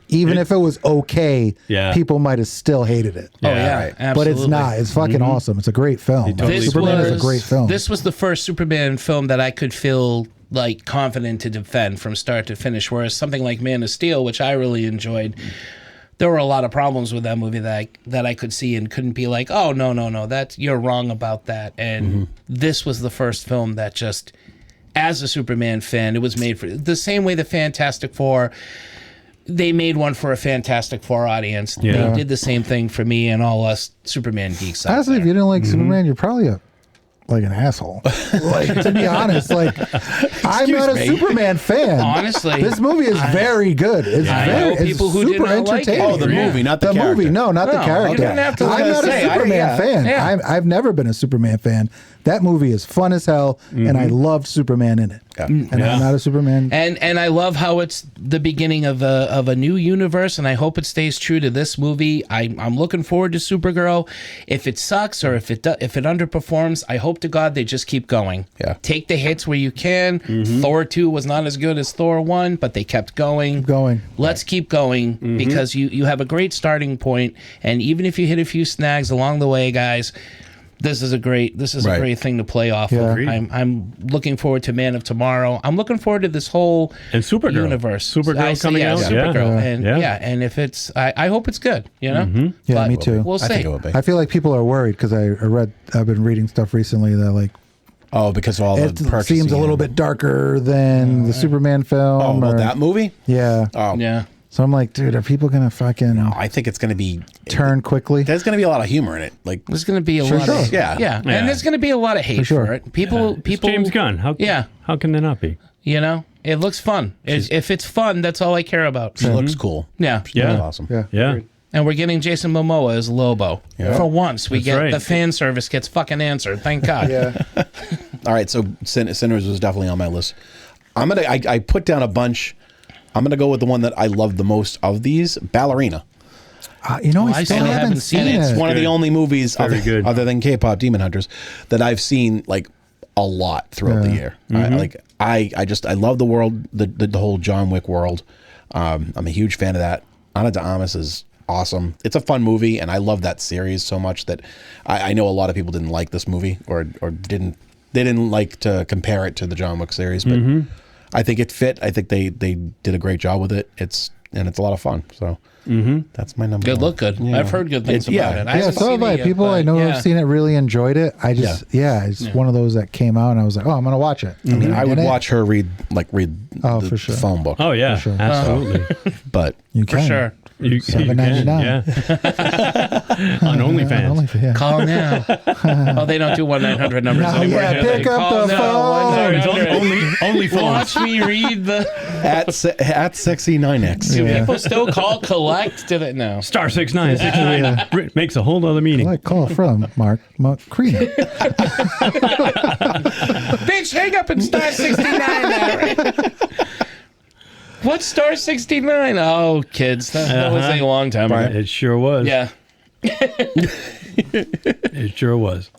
Speaker 5: Even if it was okay,
Speaker 1: Yeah.
Speaker 5: people might have still hated it.
Speaker 4: Oh yeah,
Speaker 3: right.
Speaker 5: But
Speaker 4: absolutely.
Speaker 5: it's not. It's fucking awesome. It's a great film.
Speaker 1: totally
Speaker 5: Superman is a great film.
Speaker 4: This was the first Superman film that I could feel like confident to defend from start to finish. Whereas something like Man of Steel, which I really enjoyed, there were a lot of problems with that movie that I could see and couldn't be like, oh no, that's you're wrong about that. And this was the first film that just, as a Superman fan, it was made for the same way the Fantastic Four. They made one for a Fantastic Four audience.
Speaker 1: Yeah.
Speaker 4: They did the same thing for me and all us Superman geeks out
Speaker 5: Honestly,
Speaker 4: there.
Speaker 5: if you didn't like Superman, you're probably like an asshole. Like, to be honest, like I'm not a Superman fan.
Speaker 4: Honestly,
Speaker 5: this movie is very good. It's
Speaker 4: I
Speaker 5: very
Speaker 4: know people
Speaker 5: it's
Speaker 4: who did
Speaker 5: super
Speaker 4: not like it.
Speaker 5: entertaining.
Speaker 3: Oh, the movie, not the
Speaker 5: The
Speaker 3: character.
Speaker 5: movie, no, not the
Speaker 4: No,
Speaker 5: character.
Speaker 4: you didn't have to
Speaker 5: I'm not
Speaker 4: say,
Speaker 5: a Superman fan.
Speaker 4: yeah.
Speaker 5: I've never been a Superman fan. That movie is fun as hell, and I loved Superman in it. And I'm not a Superman.
Speaker 4: And I love how it's the beginning of a new universe, and I hope it stays true to this movie. I'm looking forward to Supergirl. If it sucks or if it underperforms, I hope to God they just keep going.
Speaker 3: Yeah.
Speaker 4: Take the hits where you can. Thor 2 was not as good as Thor 1, but they kept going. Let's keep going because you have a great starting point, and even if you hit a few snags along the way, guys, this is a great thing to play off of. I'm looking forward to Man of Tomorrow. I'm looking forward to this whole
Speaker 1: And Supergirl.
Speaker 4: universe.
Speaker 1: Supergirl coming out.
Speaker 4: Supergirl.
Speaker 1: Yeah.
Speaker 4: And
Speaker 1: Yeah.
Speaker 4: and if it's I hope it's good, you know?
Speaker 5: Yeah,
Speaker 4: But
Speaker 5: me too.
Speaker 4: We'll
Speaker 3: I think
Speaker 4: see.
Speaker 3: it would be.
Speaker 5: I feel like people are worried because I've been reading stuff recently that like
Speaker 3: Oh, because of all
Speaker 5: it
Speaker 3: the purchasing.
Speaker 5: seems a little bit darker than the Superman film.
Speaker 3: Oh, well,
Speaker 5: or-
Speaker 3: that movie?
Speaker 5: Yeah.
Speaker 3: Oh,
Speaker 4: Yeah.
Speaker 5: So I'm like, dude, are people gonna fucking
Speaker 3: I think it's going to be.
Speaker 5: turn quickly?
Speaker 3: There's going to be a lot of humor in it. Like,
Speaker 4: There's going to be a
Speaker 5: For
Speaker 4: lot
Speaker 5: sure.
Speaker 4: of
Speaker 3: Yeah.
Speaker 4: and
Speaker 1: Yeah.
Speaker 4: there's going to be a lot of hate
Speaker 5: sure.
Speaker 4: for it. People
Speaker 1: It's James Gunn. How can there not be?
Speaker 4: You know, it looks fun. If it's fun, that's all I care about.
Speaker 3: she looks cool.
Speaker 4: Yeah.
Speaker 3: She looks awesome.
Speaker 5: Yeah.
Speaker 1: Yeah.
Speaker 4: And we're getting Jason Momoa as Lobo.
Speaker 3: Yeah.
Speaker 4: For once, we
Speaker 1: That's
Speaker 4: get
Speaker 1: right.
Speaker 4: the fan service gets fucking answered. Thank God.
Speaker 5: Yeah.
Speaker 3: All right, so Sinners was definitely on my list. I put down a bunch. I'm gonna go with the one that I love the most of these, Ballerina.
Speaker 5: You know, I
Speaker 4: I
Speaker 5: still
Speaker 4: still
Speaker 5: haven't
Speaker 4: haven't
Speaker 5: seen
Speaker 4: seen it.
Speaker 5: it.
Speaker 3: It's one of the only movies
Speaker 1: Very good.
Speaker 3: other than K-pop Demon Hunters that I've seen like a lot throughout the year. I love the world, the whole John Wick world. I'm a huge fan of that. Ana de Armas is awesome. It's a fun movie, and I love that series so much that I know a lot of people didn't like this movie or didn't like to compare it to the John Wick series, but I think it fit. I think they did a great job with it. It's and it's a lot of fun. So that's my number.
Speaker 4: Good
Speaker 3: one.
Speaker 4: look good.
Speaker 3: Yeah.
Speaker 4: I've heard good things about it. I
Speaker 5: Yeah,
Speaker 4: haven't
Speaker 5: so have
Speaker 4: seen
Speaker 5: I.
Speaker 4: it yet,
Speaker 5: People I
Speaker 4: but
Speaker 5: know
Speaker 4: yeah.
Speaker 5: have seen it really enjoyed it. It's one of those that came out and I was like, oh, I'm going to watch it.
Speaker 3: I mean, I would watch her read the
Speaker 5: for sure.
Speaker 3: phone book.
Speaker 1: Oh yeah,
Speaker 5: For sure.
Speaker 1: absolutely.
Speaker 3: But
Speaker 5: You can.
Speaker 4: For sure.
Speaker 1: You can,
Speaker 5: $7.99.
Speaker 1: yeah. On OnlyFans.
Speaker 5: Yeah.
Speaker 4: Call now. Oh, they don't do 1-900 numbers
Speaker 5: No,
Speaker 4: anymore.
Speaker 5: yeah,
Speaker 4: do they?
Speaker 5: pick up
Speaker 4: Call
Speaker 5: the
Speaker 4: now,
Speaker 5: phone.
Speaker 4: 1-900.
Speaker 1: Only phones.
Speaker 4: Watch me read the.
Speaker 3: at sexy 9X.
Speaker 4: Do
Speaker 5: Yeah.
Speaker 4: people still call collect? Do they no?
Speaker 1: Star 696 makes a whole other meaning.
Speaker 5: Like call from Mark McCready.
Speaker 4: Bitch, hang up and star 69 now. Right? What's star 69? Oh, kids, that was a long time ago.
Speaker 1: It sure was.
Speaker 4: Yeah.
Speaker 1: It sure was.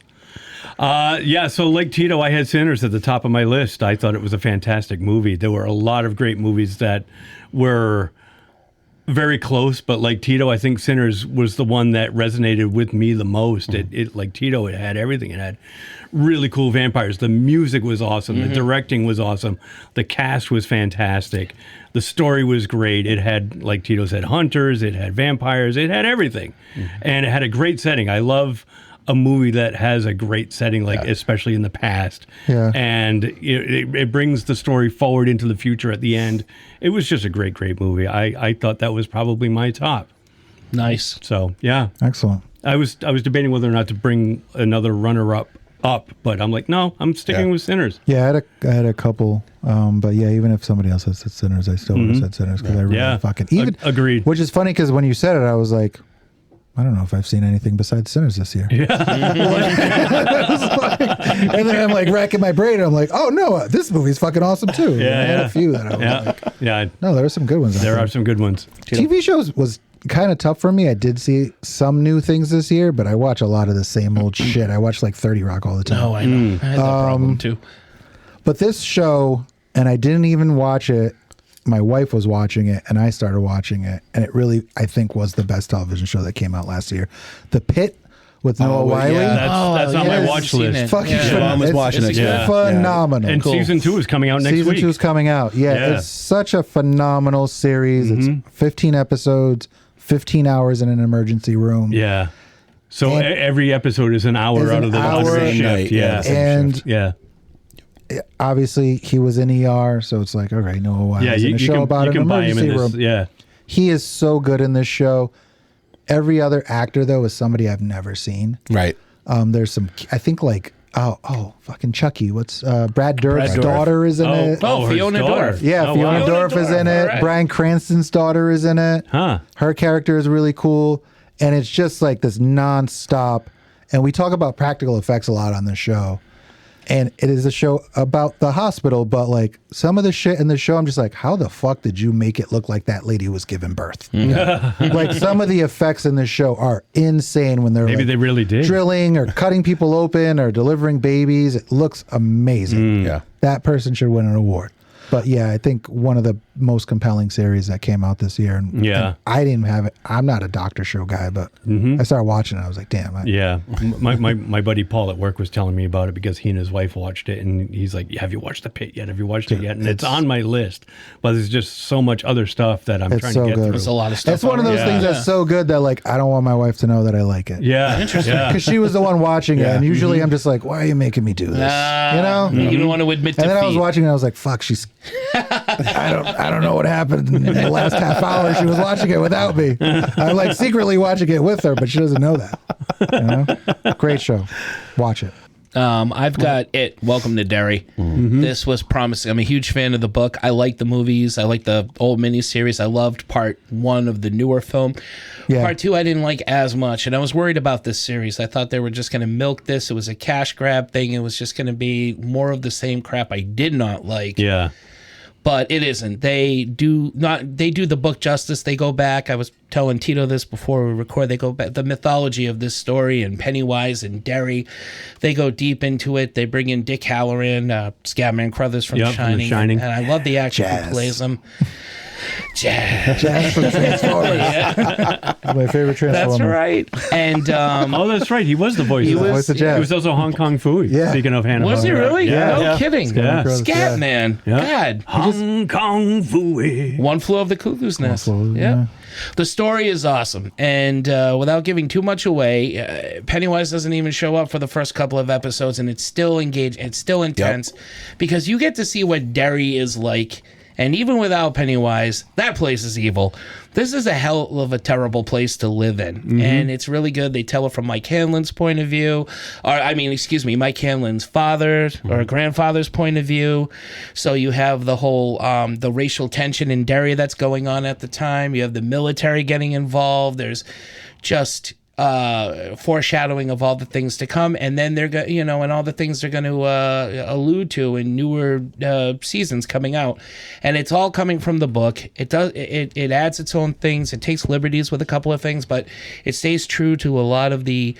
Speaker 1: So like Tito, I had Sinners at the top of my list. I thought it was a fantastic movie. There were a lot of great movies that were very close, but like Tito, I think Sinners was the one that resonated with me the most. It like Tito, it had everything. It had really cool vampires. The music was awesome. The directing was awesome. The cast was fantastic. The story was great. It had, like Tito said, hunters. It had vampires. It had everything. And it had a great setting. I love a movie that has a great setting, like especially in the past.
Speaker 5: Yeah.
Speaker 1: And it brings the story forward into the future at the end. It was just a great, great movie. I thought that was probably my top.
Speaker 4: Nice.
Speaker 1: So, yeah.
Speaker 5: Excellent.
Speaker 1: I was debating whether or not to bring another runner-up, but I'm like, no, I'm sticking with Sinners.
Speaker 5: Yeah, I had a couple, but yeah, even if somebody else had said Sinners, I still would have said Sinners because I really fucking
Speaker 1: agreed.
Speaker 5: Which is funny because when you said it, I was like, I don't know if I've seen anything besides Sinners this year. Yeah. And then I'm like racking my brain. And I'm like, oh no, this movie's fucking awesome too.
Speaker 1: Yeah,
Speaker 5: I had a few that I was like, no, there are some good ones.
Speaker 1: There are some good ones.
Speaker 5: TV shows was kind of tough for me. I did see some new things this year, but I watch a lot of the same old shit. I watch like 30 Rock all the time.
Speaker 4: No, I know. I had that problem too.
Speaker 5: But this show, and I didn't even watch it. My wife was watching it, and I started watching it, and it really, I think, was the best television show that came out last year. The Pit with Noah Wiley.
Speaker 1: Yeah, that's on my watch list.
Speaker 5: It's fucking phenomenal.
Speaker 1: And season 2 is coming out next week.
Speaker 5: Season 2 is coming out. Yeah, it's such a phenomenal series. It's 15 episodes, 15 hours in an emergency room.
Speaker 1: Yeah. So every episode is an hour out of the shift. Yeah.
Speaker 5: And obviously he was in ER, so it's like, okay, Noah Wiley's in a show about an emergency room.
Speaker 1: Yeah.
Speaker 5: He is so good in this show. Every other actor, though, is somebody I've never seen.
Speaker 3: Right.
Speaker 5: There's some, I think, like, fucking Chucky. What's Brad Dourif's daughter is in it.
Speaker 4: Oh, Fiona Dourif.
Speaker 5: Yeah, Fiona Dourif is in it.
Speaker 4: Right.
Speaker 5: Bryan Cranston's daughter is in it. Her character is really cool. And it's just like this nonstop. And we talk about practical effects a lot on this show. And it is a show about the hospital, but like some of the shit in the show, I'm just like, how the fuck did you make it look like that lady was giving birth? Like some of the effects in this show are insane when they're
Speaker 1: maybe they really did
Speaker 5: drilling or cutting people open or delivering babies. It looks amazing.
Speaker 3: Yeah,
Speaker 5: that person should win an award. But yeah, I think one of the most compelling series that came out this year. And I didn't have it. I'm not a doctor show guy, but I started watching it. I was like, damn.
Speaker 1: My buddy Paul at work was telling me about it because he and his wife watched it. And he's like, have you watched The Pit yet? Have you watched it yet? And it's on my list. But there's just so much other stuff that I'm trying to get through.
Speaker 4: There's a lot of stuff.
Speaker 5: It's one of those things that's so good that like I don't want my wife to know that I like it.
Speaker 1: Yeah.
Speaker 4: Interesting.
Speaker 5: Because she was the one watching it. And usually I'm just like, why are you making me do this? You know?
Speaker 4: You don't want to admit defeat.
Speaker 5: And then I was watching it and I was like, fuck, she's... I don't know what happened in the last half hour. She was watching it without me. I'm like secretly watching it with her, but she doesn't know that. You know? Great show. Watch it.
Speaker 4: I've got it. Welcome to Derry. This was promising. I'm a huge fan of the book. I like the movies. I like the old miniseries. I loved part 1 of the newer film.
Speaker 5: Yeah.
Speaker 4: Part 2 I didn't like as much, and I was worried about this series. I thought they were just going to milk this. It was a cash grab thing. It was just going to be more of the same crap I did not like.
Speaker 1: Yeah.
Speaker 4: But it isn't. They do the book justice. They go back. I was telling Tito this before we record. They go back the mythology of this story and Pennywise and Derry. They go deep into it. They bring in Dick Halloran, Scatman Crothers from Shining.
Speaker 1: Shining.
Speaker 4: And I love the actor who plays him.
Speaker 5: Jazz from Transformers. My favorite Transformer.
Speaker 4: That's right. And
Speaker 1: Oh, that's right. He was the voice.
Speaker 5: He was the voice of Jazz.
Speaker 1: He was also Hong Kong Fooey.
Speaker 5: Yeah.
Speaker 1: Speaking of Hannah.
Speaker 4: was he really? No kidding.
Speaker 1: Yeah.
Speaker 4: Scat man. God.
Speaker 1: Hong Kong Fooey.
Speaker 4: One Flew Over the Cuckoo's Nest.
Speaker 5: Flew,
Speaker 4: Yep.
Speaker 5: yeah.
Speaker 4: The story is awesome. And without giving too much away, Pennywise doesn't even show up for the first couple of episodes, and it's still engaged. It's still intense because you get to see what Derry is like. And even without Pennywise, that place is evil. This is a hell of a terrible place to live in. And it's really good. They tell it from Mike Hanlon's point of view. Mike Hanlon's father or grandfather's point of view. So you have the whole, the racial tension in Derry that's going on at the time. You have the military getting involved. There's just foreshadowing of all the things to come, and then they're and all the things they're going to allude to in newer seasons coming out, and it's all coming from the book. It adds its own things. It takes liberties with a couple of things, but it stays true to a lot of the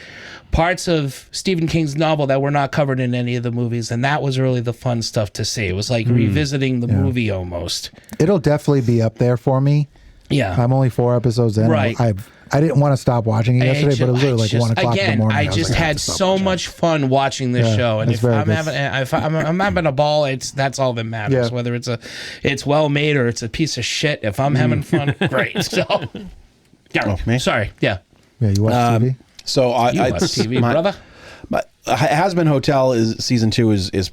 Speaker 4: parts of Stephen King's novel that were not covered in any of the movies, and that was really the fun stuff to see. It was like revisiting the movie almost.
Speaker 5: It'll definitely be up there for me.
Speaker 4: Yeah,
Speaker 5: I'm only 4 episodes in.
Speaker 4: Right.
Speaker 5: I didn't want to stop watching it yesterday, but it was really like 1 o'clock in the morning.
Speaker 4: I just had so much fun watching this show, and if I'm having a ball, that's all that matters.
Speaker 5: Yeah.
Speaker 4: Whether it's well made or it's a piece of shit. If I'm having fun, great. So, sorry,
Speaker 5: yeah, you watch TV.
Speaker 3: So
Speaker 4: you watch TV, brother.
Speaker 3: Has Been Hotel is season 2 is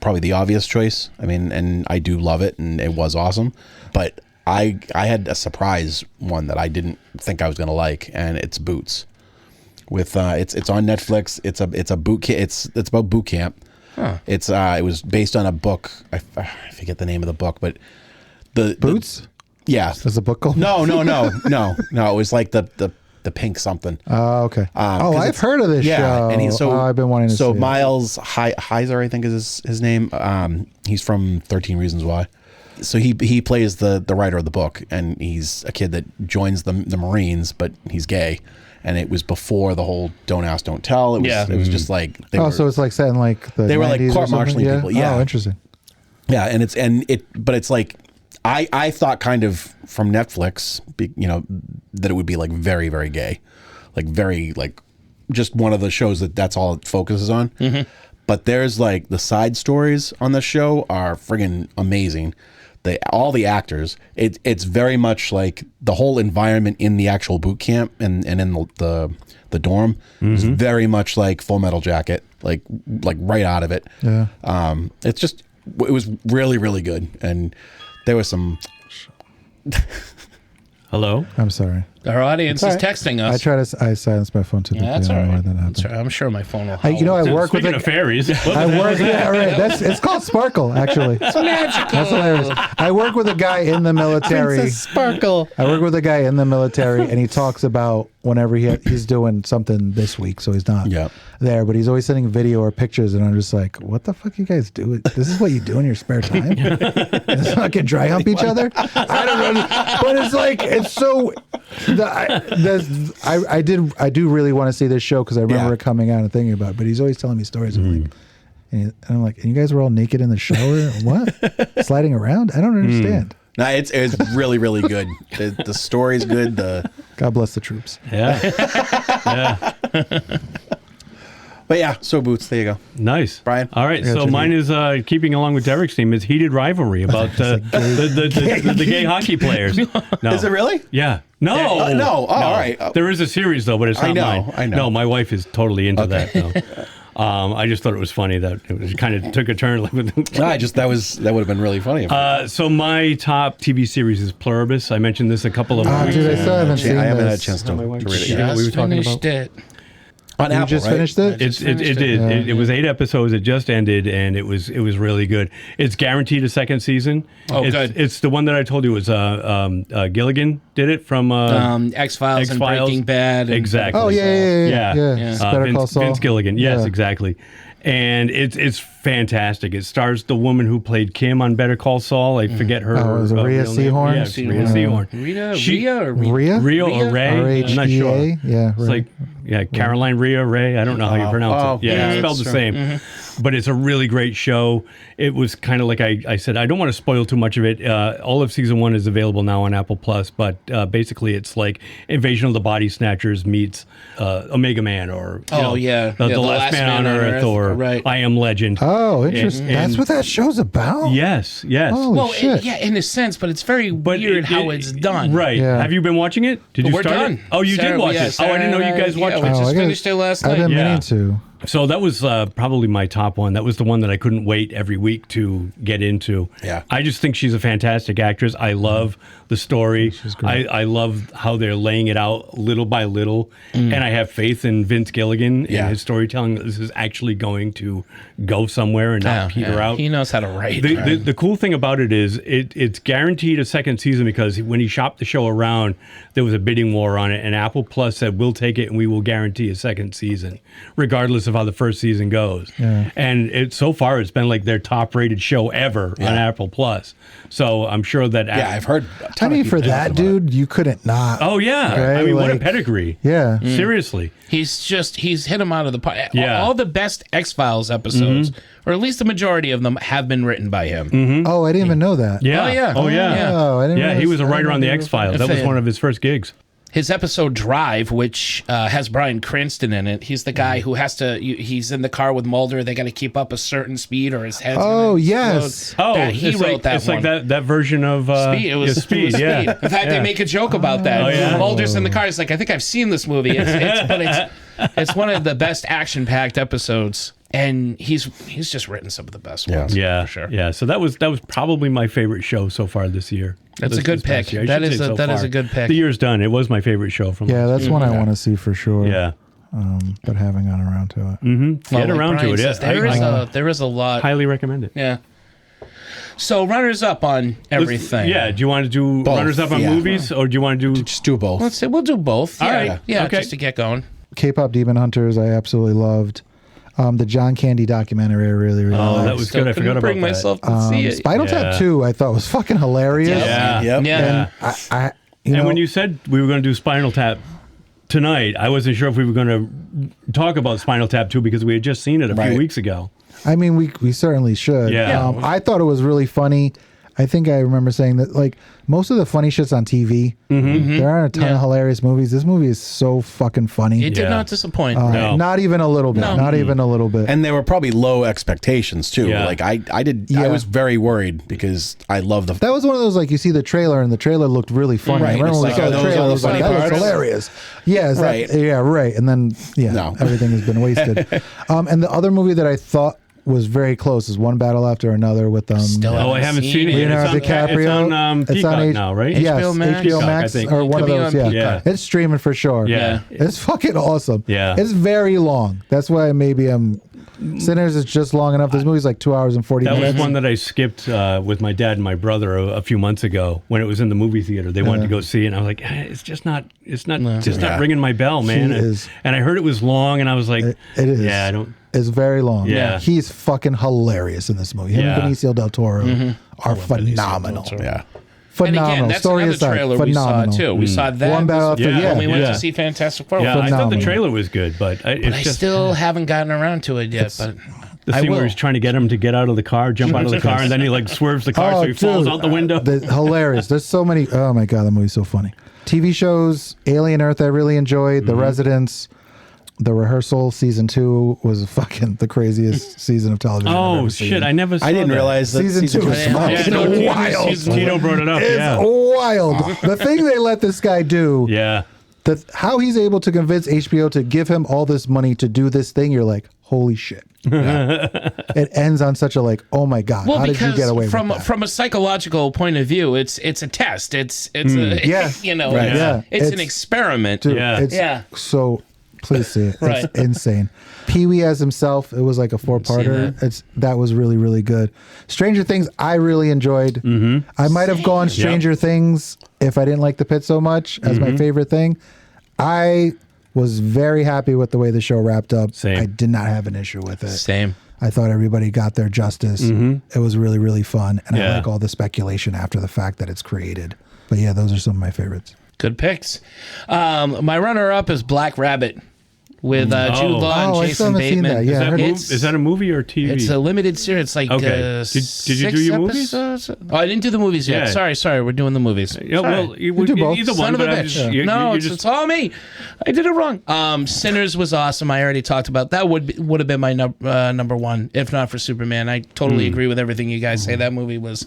Speaker 3: probably the obvious choice. I mean, and I do love it, and it was awesome, but I had a surprise one that I didn't think I was gonna like, and it's Boots. With it's on Netflix. It's a boot camp. It's about boot camp. Huh. It was based on a book. I forget the name of the book, but the
Speaker 5: Boots.
Speaker 3: Yeah,
Speaker 5: there's a book called.
Speaker 3: No. It was like the pink something.
Speaker 5: Oh, okay. I've heard of this show.
Speaker 3: And
Speaker 5: I've been wanting to.
Speaker 3: So
Speaker 5: see
Speaker 3: Miles Heiser, I think is his name. He's from 13 Reasons Why. So he plays the writer of the book, and he's a kid that joins the Marines, but he's gay, and it was before the whole "Don't Ask, Don't Tell." It was just like
Speaker 5: so it's like set in like the
Speaker 3: they were like
Speaker 5: 90s
Speaker 3: court-martialing people. Yeah.
Speaker 5: Oh, interesting.
Speaker 3: Yeah, but it's like I thought kind of from Netflix, that it would be like very, very gay, like very like just one of the shows that's all it focuses on. Mm-hmm. But there's like the side stories on the show are friggin' amazing. All the actors, it's very much like the whole environment in the actual boot camp and in the dorm is very much like Full Metal Jacket, like right out of it.
Speaker 5: Yeah.
Speaker 3: It was really, really good, and there was some.
Speaker 1: Hello.
Speaker 5: I'm sorry.
Speaker 4: Our audience is texting us.
Speaker 5: I silenced my phone too.
Speaker 4: That's all right. I'm sure my phone will.
Speaker 5: I work
Speaker 1: Speaking
Speaker 5: with
Speaker 1: of fairies.
Speaker 5: I work. Yeah, right. It's called Sparkle, actually.
Speaker 4: It's magical.
Speaker 5: That's hilarious. I work with a guy in the military.
Speaker 3: Princess Sparkle.
Speaker 5: I work with a guy in the military, and he talks about whenever he's doing something this week, so he's not there, but he's always sending video or pictures, and I'm just like, what the fuck you guys do? This is what you do in your spare time? Just fucking dry hump each other? I don't know, but it's like it's so. I do really want to see this show because I remember it coming out and thinking about it, but he's always telling me stories of like, and I'm like, and you guys were all naked in the shower? What? Sliding around? I don't understand.
Speaker 3: No, it's really, really good. The story's good.
Speaker 5: God bless the troops.
Speaker 1: Yeah. Yeah.
Speaker 3: But yeah, so Boots, there you go.
Speaker 1: Nice.
Speaker 3: Brian?
Speaker 1: All right, so mine is keeping along with Derek's theme is heated rivalry about the gay hockey players. No.
Speaker 3: Is it really?
Speaker 1: Yeah. No.
Speaker 3: No. Oh, all right.
Speaker 1: There is a series though, but it's not mine.
Speaker 3: I know.
Speaker 1: No, my wife is totally into that. No. I just thought it was funny that it kind of took a turn. That
Speaker 3: would have been really funny.
Speaker 1: So my top TV series is Pluribus. I mentioned this a couple of weeks.
Speaker 5: Dude, I still haven't seen this.
Speaker 3: I haven't had a chance to read it yet.
Speaker 4: We were talking about it.
Speaker 3: On Apple,
Speaker 5: just finished it?
Speaker 1: It did. It was 8 episodes. It just ended, and it was really good. It's guaranteed a second season.
Speaker 4: Oh, good.
Speaker 1: It's the one that I told you was Gilligan did it from
Speaker 4: X-Files and Breaking Bad.
Speaker 1: Exactly.
Speaker 5: Oh yeah. Better Call Saul.
Speaker 1: Vince Gilligan. Yes, exactly. And it's fantastic. It stars the woman who played Kim on Better Call Saul. I forget her.
Speaker 5: Oh, was it Rhea
Speaker 1: Yeah,
Speaker 5: Seehorn?
Speaker 1: Rhea Seehorn. Rhea or Ray? I'm not sure.
Speaker 5: Yeah,
Speaker 1: it's like Caroline Rhea Ray. I don't know how you pronounce it. Yeah, it's spelled the same. but it's a really great show. It was kind of like I said, I don't want to spoil too much of it. All of season 1 is available now on Apple Plus, but basically it's like Invasion of the Body Snatchers meets Omega Man, or
Speaker 4: The
Speaker 1: the Last Man on Earth, or I Am Legend.
Speaker 5: Oh, interesting. That's what that show's about?
Speaker 1: Yes.
Speaker 5: Holy shit.
Speaker 4: in a sense, but it's very weird how it's done.
Speaker 1: Right.
Speaker 5: Yeah.
Speaker 1: Have you been watching it? Did you
Speaker 4: We're
Speaker 1: start
Speaker 4: done.
Speaker 1: it? Oh, you did watch it. I didn't know you guys watched
Speaker 4: We
Speaker 1: it.
Speaker 4: just finished it last night.
Speaker 5: I've been meaning to.
Speaker 1: So that was probably my top one. That was the one that I couldn't wait every week to get into.
Speaker 3: Yeah.
Speaker 1: I just think she's a fantastic actress. I love the story.
Speaker 5: She's great.
Speaker 1: I love how they're laying it out little by little. And I have faith in Vince Gilligan and his storytelling that this is actually going to go somewhere and not peter out.
Speaker 4: He knows how to write.
Speaker 1: The cool thing about it is it's guaranteed a second season, because when he shopped the show around, there was a bidding war on it, and Apple Plus said, we'll take it and we will guarantee a second season, regardless of how the first season goes.
Speaker 5: Yeah.
Speaker 1: And so far it's been like their top rated show ever on Apple Plus. So I'm sure that
Speaker 3: I've heard.
Speaker 5: I mean, for that dude, you couldn't not.
Speaker 1: Oh yeah.
Speaker 5: Right?
Speaker 1: I mean, what a
Speaker 5: Like,
Speaker 1: pedgree.
Speaker 5: Yeah.
Speaker 1: Seriously.
Speaker 4: He's hit him out of the park.
Speaker 1: Yeah.
Speaker 4: All the best X-Files episodes, or at least the majority of them, have been written by him.
Speaker 5: Oh, I didn't even know that.
Speaker 1: Yeah.
Speaker 4: Oh, yeah.
Speaker 1: Oh yeah.
Speaker 5: Oh, I didn't
Speaker 1: Yeah, he
Speaker 5: realize-
Speaker 1: was a
Speaker 5: I
Speaker 1: writer
Speaker 5: didn't
Speaker 1: on the
Speaker 5: know
Speaker 1: X-Files. That was one of his first gigs.
Speaker 4: His episode Drive, which has Bryan Cranston in it, he's the guy who has to. He's in the car with Mulder. They got to keep up a certain speed, or his head's
Speaker 5: Oh,
Speaker 4: gonna
Speaker 5: yes.
Speaker 4: explode. He
Speaker 1: it's
Speaker 4: wrote
Speaker 1: like,
Speaker 4: that
Speaker 1: it's
Speaker 4: one.
Speaker 1: like that version of
Speaker 4: Speed. It was
Speaker 1: Speed.
Speaker 4: Speed.
Speaker 1: Yeah.
Speaker 4: In fact, they make a joke about that.
Speaker 1: Oh, yeah?
Speaker 4: Mulder's in the car. He's like, I think I've seen this movie. It's one of the best action-packed episodes, and he's just written some of the best ones.
Speaker 1: Yeah,
Speaker 4: for sure.
Speaker 1: Yeah, so that was probably my favorite show so far this year.
Speaker 4: That's a good pick.
Speaker 1: Year. I
Speaker 4: That
Speaker 1: should
Speaker 4: is
Speaker 1: say
Speaker 4: a-
Speaker 1: so
Speaker 4: that is
Speaker 1: far.
Speaker 4: a good pick.
Speaker 1: The year's done. It was my favorite show from.
Speaker 5: Yeah,
Speaker 1: last
Speaker 5: that's one I want to see for sure.
Speaker 1: Yeah.
Speaker 5: But haven't gotten around to it.
Speaker 1: Get
Speaker 4: like
Speaker 1: around
Speaker 4: Brian
Speaker 1: to it.
Speaker 4: says,
Speaker 1: Yeah,
Speaker 4: there is a lot.
Speaker 1: highly recommend it.
Speaker 4: Yeah. So runners up on everything.
Speaker 1: Yeah. Do you want to do
Speaker 3: Both,
Speaker 1: runners up on
Speaker 3: yeah.
Speaker 1: movies, or do you want to do?
Speaker 3: Just do both.
Speaker 4: Let's say we'll do both.
Speaker 1: All
Speaker 4: Yeah.
Speaker 1: right.
Speaker 4: Yeah.
Speaker 1: Okay.
Speaker 4: Just to get going.
Speaker 5: K-pop Demon Hunters, I absolutely loved. The John Candy documentary, I really, really
Speaker 1: Oh,
Speaker 5: liked.
Speaker 1: that was
Speaker 4: Still
Speaker 1: good. I
Speaker 4: couldn't
Speaker 1: forgot
Speaker 4: bring
Speaker 1: about that.
Speaker 4: myself to see it.
Speaker 5: Spinal
Speaker 1: Yeah.
Speaker 5: Tap 2, I thought was fucking hilarious.
Speaker 1: Yeah.
Speaker 3: Yep.
Speaker 4: Yeah.
Speaker 5: I you
Speaker 1: And
Speaker 5: know,
Speaker 1: when you said we were going to do Spinal Tap tonight, I wasn't sure if we were going to talk about Spinal Tap 2 because we had just seen it a few
Speaker 3: Right.
Speaker 1: weeks ago.
Speaker 5: I mean, we certainly should.
Speaker 1: Yeah.
Speaker 5: I thought it was really funny. I think I remember saying that, like, most of the funny shit's on TV. There aren't a ton of hilarious movies. This movie is so fucking funny.
Speaker 4: It did
Speaker 1: Yeah.
Speaker 4: not disappoint.
Speaker 1: No.
Speaker 5: Not even a little bit.
Speaker 4: No.
Speaker 5: Not even a little bit.
Speaker 3: And they were probably low expectations too.
Speaker 1: Yeah.
Speaker 3: Like I
Speaker 5: Yeah.
Speaker 3: was very worried because I love the.
Speaker 5: That was one of those, like, you see the trailer and the trailer looked really funny.
Speaker 3: Right.
Speaker 5: I remember
Speaker 3: It's
Speaker 5: when we
Speaker 3: like,
Speaker 5: saw
Speaker 3: oh,
Speaker 5: the
Speaker 3: those are
Speaker 5: trailer,
Speaker 3: the
Speaker 5: I was like,
Speaker 3: funny
Speaker 5: that looks
Speaker 3: parts?
Speaker 5: hilarious. Yeah, is
Speaker 3: Right.
Speaker 5: that, yeah, right. And then,
Speaker 3: No.
Speaker 5: everything has been wasted. And the other movie that I thought was very close is One Battle After Another with
Speaker 4: Still
Speaker 1: Oh, I haven't seen it yet.
Speaker 5: Leonardo
Speaker 1: It's on
Speaker 5: DiCaprio.
Speaker 1: Peacock now, right?
Speaker 5: Yes,
Speaker 4: HBO Max?
Speaker 5: HBO
Speaker 1: Peacock,
Speaker 5: Max
Speaker 1: I think.
Speaker 5: or one
Speaker 4: Could
Speaker 5: of
Speaker 4: be
Speaker 5: those.
Speaker 4: on
Speaker 5: Yeah.
Speaker 1: Peacock.
Speaker 5: It's streaming for sure.
Speaker 1: Yeah.
Speaker 5: It's fucking awesome.
Speaker 1: Yeah.
Speaker 5: It's very long. That's why maybe I'm. Sinners is just long enough. This movie's like 2 hours and 40
Speaker 1: That was
Speaker 5: minutes.
Speaker 1: one that I skipped with my dad and my brother a few months ago when it was in the movie theater. They wanted to go see it, and I was like, it's just not not ringing my bell, man. And I heard it was long, and I was like,
Speaker 5: It is.
Speaker 1: Yeah, I don't.
Speaker 5: It's very long.
Speaker 1: Yeah.
Speaker 5: He's fucking hilarious in this movie. Him
Speaker 1: Yeah.
Speaker 5: and Benicio del Toro are phenomenal.
Speaker 3: Yeah.
Speaker 4: And
Speaker 5: Phenomenal.
Speaker 4: again, that's
Speaker 5: Story
Speaker 4: another
Speaker 5: aside,
Speaker 4: trailer
Speaker 5: phenomenal.
Speaker 4: we saw too. We saw that
Speaker 5: One Battle After,
Speaker 1: Yeah.
Speaker 4: when we went
Speaker 1: Yeah.
Speaker 4: to see Fantastic Four.
Speaker 1: Yeah, I thought the
Speaker 5: Phenomenal.
Speaker 1: trailer was good, but
Speaker 4: But I
Speaker 1: it's just
Speaker 4: still haven't gotten around to it yet. But
Speaker 1: the
Speaker 4: I
Speaker 1: scene where
Speaker 4: will.
Speaker 1: he's trying to get him to get out of the car, jump out of the car, and then he like swerves the car so he falls out the window.
Speaker 5: Hilarious. There's so many. Oh my God, that movie's so funny. TV shows, Alien Earth, I really enjoyed. The Residence, The Rehearsal, season 2 was fucking the craziest season of television. I've
Speaker 1: Oh
Speaker 5: ever
Speaker 1: shit!
Speaker 5: seen.
Speaker 1: I never. Saw
Speaker 3: I didn't
Speaker 1: that.
Speaker 3: realize that
Speaker 5: Season 2 is
Speaker 4: Yeah,
Speaker 5: fucking
Speaker 1: no, Tito-
Speaker 5: wild.
Speaker 1: Tito brought it up.
Speaker 5: It's
Speaker 1: Yeah,
Speaker 5: wild. The thing they let this guy do.
Speaker 1: yeah.
Speaker 5: How he's able to convince HBO to give him all this money to do this thing, you're like, holy shit. It ends on such a like, oh my God,
Speaker 4: well,
Speaker 5: how did you get away
Speaker 4: from
Speaker 5: with that?
Speaker 4: from a psychological point of view, it's a test. It's a
Speaker 5: Yeah.
Speaker 4: you know
Speaker 5: Right.
Speaker 4: it's,
Speaker 5: Yeah.
Speaker 4: it's an experiment.
Speaker 5: Dude,
Speaker 1: Yeah.
Speaker 5: it's
Speaker 4: Yeah.
Speaker 5: so please see it.
Speaker 4: Right.
Speaker 5: It's insane. Pee-wee as himself, it was like a 4-parter. That was really, really good. Stranger Things, I really enjoyed. I might have gone Stranger Things if I didn't like The Pit so much as my favorite thing. I was very happy with the way the show wrapped up.
Speaker 1: Same.
Speaker 5: I did not have an issue with it.
Speaker 4: Same.
Speaker 5: I thought everybody got their justice. It was really, really fun. And I
Speaker 1: Yeah.
Speaker 5: like all the speculation after the fact that it's created. But yeah, those are some of my favorites.
Speaker 4: Good picks. My runner-up is Black Rabbit. with Jude Law and
Speaker 5: I still
Speaker 4: Jason
Speaker 5: haven't seen
Speaker 4: Bateman.
Speaker 5: that. Yeah, I heard-
Speaker 1: Is that a movie or TV?
Speaker 4: It's a limited series. It's like
Speaker 1: Okay. Did you do your movies?
Speaker 4: movies? Oh, I didn't do the movies yet.
Speaker 1: Yeah.
Speaker 4: Sorry. We're doing the movies.
Speaker 1: Yeah, well,
Speaker 5: do both.
Speaker 1: either one.
Speaker 4: Son of a
Speaker 1: but I'm
Speaker 4: bitch.
Speaker 1: just-
Speaker 4: No,
Speaker 1: you
Speaker 4: it's all me. I did it wrong. Sinners was awesome. I already talked about that. Would have been my number one if not for Superman. I totally agree with everything you guys say. That movie was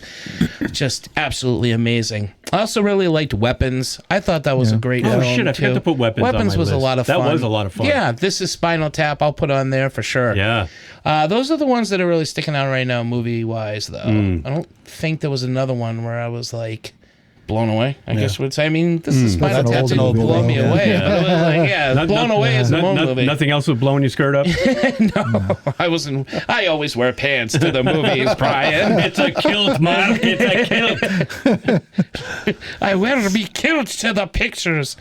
Speaker 4: just absolutely amazing. I also really liked Weapons. I thought that was a great film.
Speaker 1: Oh shit! I
Speaker 4: too.
Speaker 1: forgot to put Weapons on
Speaker 4: Weapons
Speaker 1: my
Speaker 4: was a
Speaker 1: list.
Speaker 4: lot of fun.
Speaker 1: That was a lot of fun.
Speaker 4: Yeah, This Is Spinal Tap. I'll put on there for sure.
Speaker 1: Yeah.
Speaker 4: Those are the ones that are really sticking out right now, movie wise. Though I don't think there was another one where I was like blown away. I guess would say. I mean, This Is Spinal
Speaker 5: That's an
Speaker 4: Tap
Speaker 5: old
Speaker 4: didn't
Speaker 5: movie,
Speaker 4: blow me
Speaker 5: though.
Speaker 4: away.
Speaker 5: Yeah.
Speaker 4: But it was like, blown away is a movie.
Speaker 1: Nothing else was blowing your skirt up.
Speaker 4: No, I wasn't. I always wear pants to the movies, Brian.
Speaker 1: It's a kilt, man. It's a kilt.
Speaker 4: I wear me kilt to the pictures.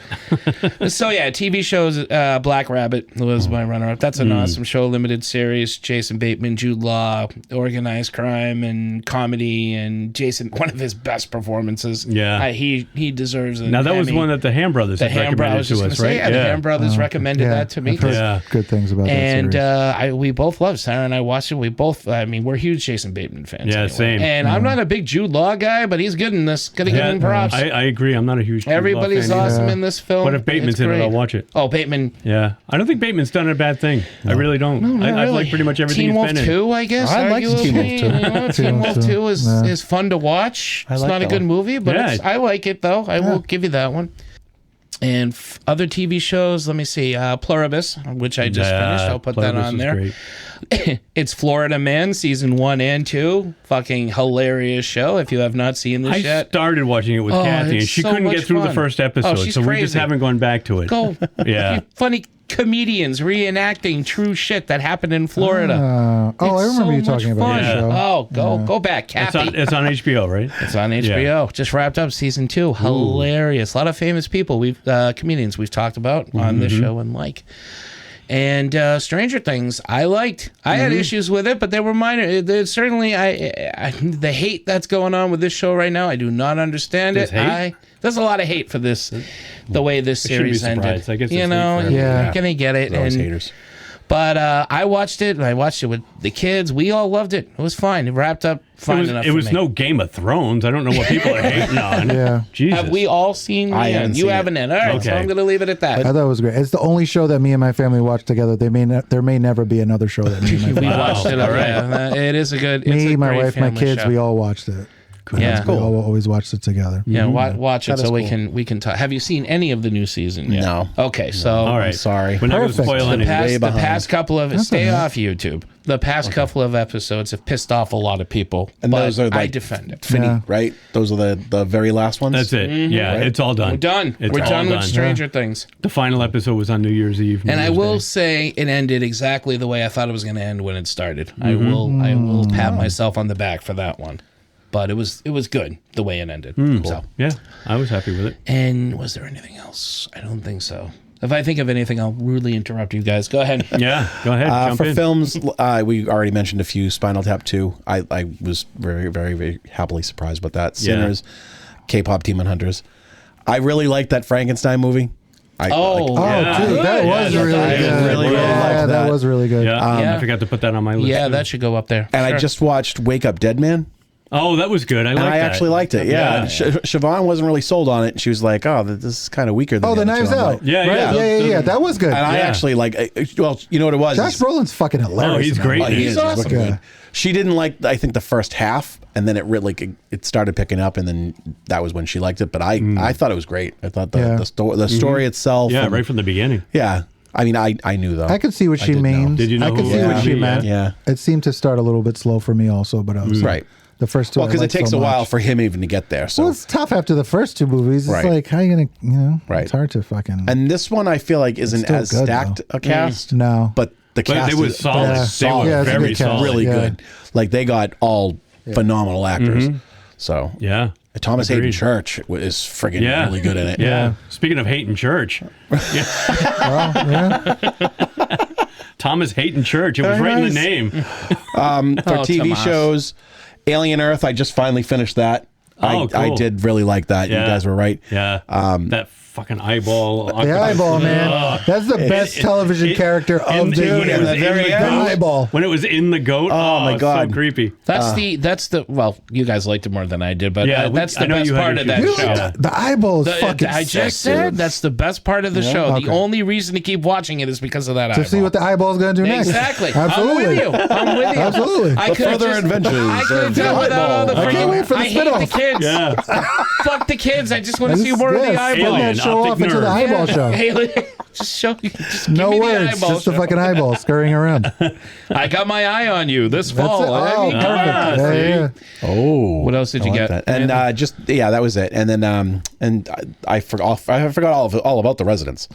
Speaker 4: So yeah, TV shows. Black Rabbit was my runner-up. That's an awesome show, limited series. Jason Bateman, Jude Law, organized crime and comedy, and Jason, one of his best performances.
Speaker 1: Yeah.
Speaker 4: He deserves an
Speaker 1: Now that was
Speaker 4: Emmy.
Speaker 1: one that the Ham Brothers had recommended to us, right?
Speaker 4: The Ham Brothers recommended that to me.
Speaker 5: I've heard good things about
Speaker 4: And
Speaker 5: that series.
Speaker 4: we both love Sarah and I watched it. We both, I mean, we're huge Jason Bateman fans.
Speaker 1: Yeah,
Speaker 4: anyway.
Speaker 1: same.
Speaker 4: And I'm not a big Jude Law guy, but he's good in this. Gotta give him props.
Speaker 1: I agree. I'm not a huge Jude Law
Speaker 4: Everybody's
Speaker 1: fan either.
Speaker 4: awesome in this film.
Speaker 1: But if Bateman's
Speaker 4: It's
Speaker 1: in it,
Speaker 4: great.
Speaker 1: I'll watch it.
Speaker 4: Oh, Bateman.
Speaker 1: Yeah, I don't think Bateman's done a bad thing. I really don't.
Speaker 4: No, not
Speaker 1: I've
Speaker 4: really.
Speaker 1: liked pretty much everything
Speaker 4: Teen
Speaker 1: he's
Speaker 4: Wolf
Speaker 1: been in.
Speaker 4: 2, I guess.
Speaker 3: I like
Speaker 4: arguably.
Speaker 3: Teen Wolf 2.
Speaker 4: You know, Teen Wolf 2 is fun to watch. It's
Speaker 3: like
Speaker 4: not a
Speaker 3: that
Speaker 4: good
Speaker 3: one.
Speaker 4: movie, but
Speaker 1: Yeah.
Speaker 4: I like it, though. I will give you that one. And other TV shows, let me see. Pluribus, which I just finished. I'll put that
Speaker 1: Pluribus
Speaker 4: on
Speaker 1: was
Speaker 4: there.
Speaker 1: great.
Speaker 4: It's Florida Man, season 1 and 2. Fucking hilarious show if you have not seen this
Speaker 1: I
Speaker 4: yet.
Speaker 1: started watching it with Kathy, and
Speaker 4: it's
Speaker 1: she
Speaker 4: so
Speaker 1: couldn't
Speaker 4: much
Speaker 1: get through the
Speaker 4: fun.
Speaker 1: first episode,
Speaker 4: Oh, she's
Speaker 1: so we just
Speaker 4: crazy.
Speaker 1: haven't gone back to it.
Speaker 4: Go.
Speaker 1: Yeah.
Speaker 4: You funny comedians reenacting true shit that happened in Florida.
Speaker 5: I
Speaker 4: It's
Speaker 5: remember
Speaker 4: so
Speaker 5: you talking
Speaker 4: much
Speaker 5: about
Speaker 4: fun.
Speaker 5: that show.
Speaker 4: Oh, go back,
Speaker 1: It's
Speaker 4: Kathy.
Speaker 1: on HBO, right?
Speaker 4: It's on HBO. Just wrapped up season 2. Hilarious. A lot of famous people comedians we've talked about on this show and like. And Stranger Things, I liked. I had issues with it, but they were minor. Certainly, the hate that's going on with this show right now, I do not understand
Speaker 1: There's
Speaker 4: it.
Speaker 1: hate?
Speaker 4: There's a lot of hate for this, the way this
Speaker 1: shouldn't be
Speaker 4: series ended.
Speaker 1: surprised. I guess
Speaker 4: you
Speaker 1: there's hate
Speaker 4: know,
Speaker 1: for
Speaker 4: you're gonna get it.
Speaker 3: Those
Speaker 4: And
Speaker 3: haters.
Speaker 4: But I watched it, and I watched it with the kids. We all loved it. It was fine. It wrapped up fine enough.
Speaker 1: It was
Speaker 4: for me.
Speaker 1: no Game of Thrones. I don't know what people are hating on.
Speaker 5: Yeah.
Speaker 1: Jesus.
Speaker 4: Have we all seen?
Speaker 3: I
Speaker 4: the
Speaker 3: haven't
Speaker 4: end? You
Speaker 3: seen
Speaker 4: haven't
Speaker 3: it.
Speaker 4: yet. All right, so
Speaker 1: Okay.
Speaker 4: I'm going to leave it at that.
Speaker 5: I thought it was great. It's the only show that me and my family watch together. There may never be another show that me and my
Speaker 4: We
Speaker 5: family
Speaker 4: watched it.
Speaker 1: all right.
Speaker 4: Yeah, it is a good. It's
Speaker 5: Me,
Speaker 4: a
Speaker 5: my
Speaker 4: great
Speaker 5: wife, my
Speaker 4: family
Speaker 5: kids,
Speaker 4: show.
Speaker 5: we all watched it.
Speaker 4: Yeah.
Speaker 5: We all always watched it together.
Speaker 4: Yeah, watch it
Speaker 3: That
Speaker 4: so
Speaker 3: is
Speaker 4: we
Speaker 3: cool.
Speaker 4: can talk. Have you seen any of the new season yet?
Speaker 3: No.
Speaker 4: Okay, so
Speaker 1: All right.
Speaker 3: I'm sorry.
Speaker 1: We're not going to
Speaker 5: Perfect.
Speaker 1: spoil
Speaker 5: The
Speaker 1: anything.
Speaker 4: the past couple of stay
Speaker 5: all right.
Speaker 4: off YouTube. The past couple of episodes have pissed off a lot of people,
Speaker 3: And
Speaker 4: but
Speaker 3: those are
Speaker 4: I
Speaker 3: like
Speaker 4: defend it.
Speaker 3: Finny,
Speaker 5: Yeah.
Speaker 3: right? Those are the very last ones.
Speaker 1: That's it. Yeah,
Speaker 3: Right?
Speaker 1: it's all done.
Speaker 4: We're done.
Speaker 1: It's
Speaker 4: We're
Speaker 1: all
Speaker 4: done with Stranger Things.
Speaker 1: The final episode was on New Year's Eve.
Speaker 4: And
Speaker 1: New
Speaker 4: I
Speaker 1: Year's
Speaker 4: will
Speaker 1: Day.
Speaker 4: say it ended exactly the way I thought it was going to end when it started. I will pat myself on the back for that one. But it was good the way it ended. So,
Speaker 1: Yeah, I was happy with it.
Speaker 4: and was there anything else? I don't think so. If I think of anything, I'll rudely interrupt you guys. Go ahead.
Speaker 1: Yeah, go ahead. Jump
Speaker 3: For
Speaker 1: in.
Speaker 3: films, we already mentioned a few. Spinal Tap 2. I was very, very, very happily surprised with that. Sinners, K-pop Demon Hunters. I really liked that Frankenstein movie.
Speaker 5: Oh, dude, that was really good.
Speaker 3: really liked
Speaker 5: that
Speaker 3: that.
Speaker 5: was really good.
Speaker 1: Yeah,
Speaker 4: Yeah.
Speaker 1: I forgot to put that on my list.
Speaker 4: Yeah,
Speaker 1: too.
Speaker 4: that should go up there.
Speaker 3: And
Speaker 4: Sure.
Speaker 3: I just watched Wake Up Dead Man.
Speaker 1: Oh, that was good. I
Speaker 3: And
Speaker 1: liked
Speaker 3: I
Speaker 1: that.
Speaker 3: actually liked it. Yeah. Siobhan wasn't really sold on it. She was like, oh, this is kind of weaker than
Speaker 5: Oh, the
Speaker 3: other two.
Speaker 5: Knives
Speaker 3: I'm
Speaker 5: Out.
Speaker 3: like-
Speaker 1: Yeah,
Speaker 5: Right? Yeah. That was good.
Speaker 3: And I actually well, you know what it was?
Speaker 5: Josh Brolin's fucking hilarious.
Speaker 1: Oh, he's
Speaker 5: in that
Speaker 1: great.
Speaker 5: one.
Speaker 3: He is
Speaker 4: awesome.
Speaker 3: fucking good. She didn't like, I think, the first half, and then it really it started picking up, and then that was when she liked it. But I thought it was great. I thought the story itself.
Speaker 1: Yeah,
Speaker 3: and-
Speaker 1: right from the beginning.
Speaker 3: Yeah. I mean, I knew though.
Speaker 5: I could see what she
Speaker 3: did know.
Speaker 5: means.
Speaker 1: Did you know
Speaker 5: I could
Speaker 1: who
Speaker 5: see
Speaker 1: it
Speaker 5: what
Speaker 1: would
Speaker 5: she
Speaker 1: be?
Speaker 5: meant.
Speaker 3: Yeah.
Speaker 5: It seemed to start a little bit slow for me also, but I was
Speaker 3: Right.
Speaker 5: the first two.
Speaker 3: Well, because
Speaker 5: I
Speaker 3: it
Speaker 5: liked
Speaker 3: takes
Speaker 5: so
Speaker 3: a while
Speaker 5: much.
Speaker 3: for him even to get there. So
Speaker 5: Well, it's tough after the first two movies. It's
Speaker 3: Right.
Speaker 5: like, how you gonna,
Speaker 3: Right.
Speaker 5: It's hard to fucking.
Speaker 3: and this one I feel like isn't
Speaker 5: still
Speaker 3: as
Speaker 5: good,
Speaker 3: stacked
Speaker 5: though.
Speaker 3: a cast.
Speaker 5: No.
Speaker 3: But the
Speaker 1: But
Speaker 3: cast
Speaker 1: it was
Speaker 3: is
Speaker 1: solid.
Speaker 5: Yeah.
Speaker 1: They
Speaker 3: solid.
Speaker 1: were
Speaker 5: Yeah, it's a
Speaker 1: very
Speaker 5: good cast.
Speaker 1: solid.
Speaker 3: really
Speaker 5: Yeah.
Speaker 3: good. Like they got all phenomenal actors. So
Speaker 1: Yeah.
Speaker 3: Thomas Hayden
Speaker 1: Agreed.
Speaker 3: Church is friggin'
Speaker 1: Yeah.
Speaker 3: really good in it.
Speaker 1: Yeah. Speaking of Hayden Church, Thomas Hayden Church. It was
Speaker 3: Very
Speaker 1: right in the
Speaker 3: nice.
Speaker 1: name.
Speaker 3: For TV
Speaker 4: Tomas.
Speaker 3: shows, Alien Earth, I just finally finished that.
Speaker 1: Oh, cool.
Speaker 3: I did really like that.
Speaker 1: Yeah.
Speaker 3: You guys were right.
Speaker 1: Yeah. That fucking eyeball.
Speaker 5: The eyeball, man. That's the best television character of the year. The eyeball.
Speaker 1: When it was in the goat.
Speaker 3: Oh, my God.
Speaker 1: So creepy.
Speaker 4: That's the well, you guys liked it more than I did, but that's the best part of that show.
Speaker 5: The eyeball is fucking
Speaker 4: I just
Speaker 5: sick,
Speaker 4: said
Speaker 5: dude.
Speaker 4: that's the best part of the show.
Speaker 5: Okay.
Speaker 4: The only reason to keep watching it is because of that eyeball.
Speaker 5: To see what the eyeball is going to do next.
Speaker 4: Exactly.
Speaker 5: Absolutely.
Speaker 4: I'm with you.
Speaker 5: Absolutely.
Speaker 4: I could
Speaker 3: further adventures
Speaker 4: I could
Speaker 3: of
Speaker 4: tell
Speaker 3: the
Speaker 4: without all the
Speaker 3: eyeball.
Speaker 5: I can't wait for the
Speaker 4: I hate the
Speaker 5: spinoff.
Speaker 4: kids.
Speaker 1: Yeah.
Speaker 4: Fuck the kids. I just want to see more of the eyeball.
Speaker 5: Spin that show
Speaker 1: optic
Speaker 5: off into the
Speaker 1: nerve.
Speaker 5: eyeball show.
Speaker 4: Haley, just show you. Just give
Speaker 5: No
Speaker 4: me the
Speaker 5: words,
Speaker 4: eyeball
Speaker 5: just the
Speaker 4: show.
Speaker 5: fucking eyeball scurrying around.
Speaker 4: I got my eye on you this
Speaker 5: That's
Speaker 4: fall.
Speaker 5: it.
Speaker 4: I
Speaker 5: Oh,
Speaker 4: mean, come
Speaker 5: perfect.
Speaker 4: on.
Speaker 5: Yeah.
Speaker 3: Oh,
Speaker 4: What else did you
Speaker 3: I like
Speaker 4: get?
Speaker 3: that. And that was it. And then I forgot all about The Residents.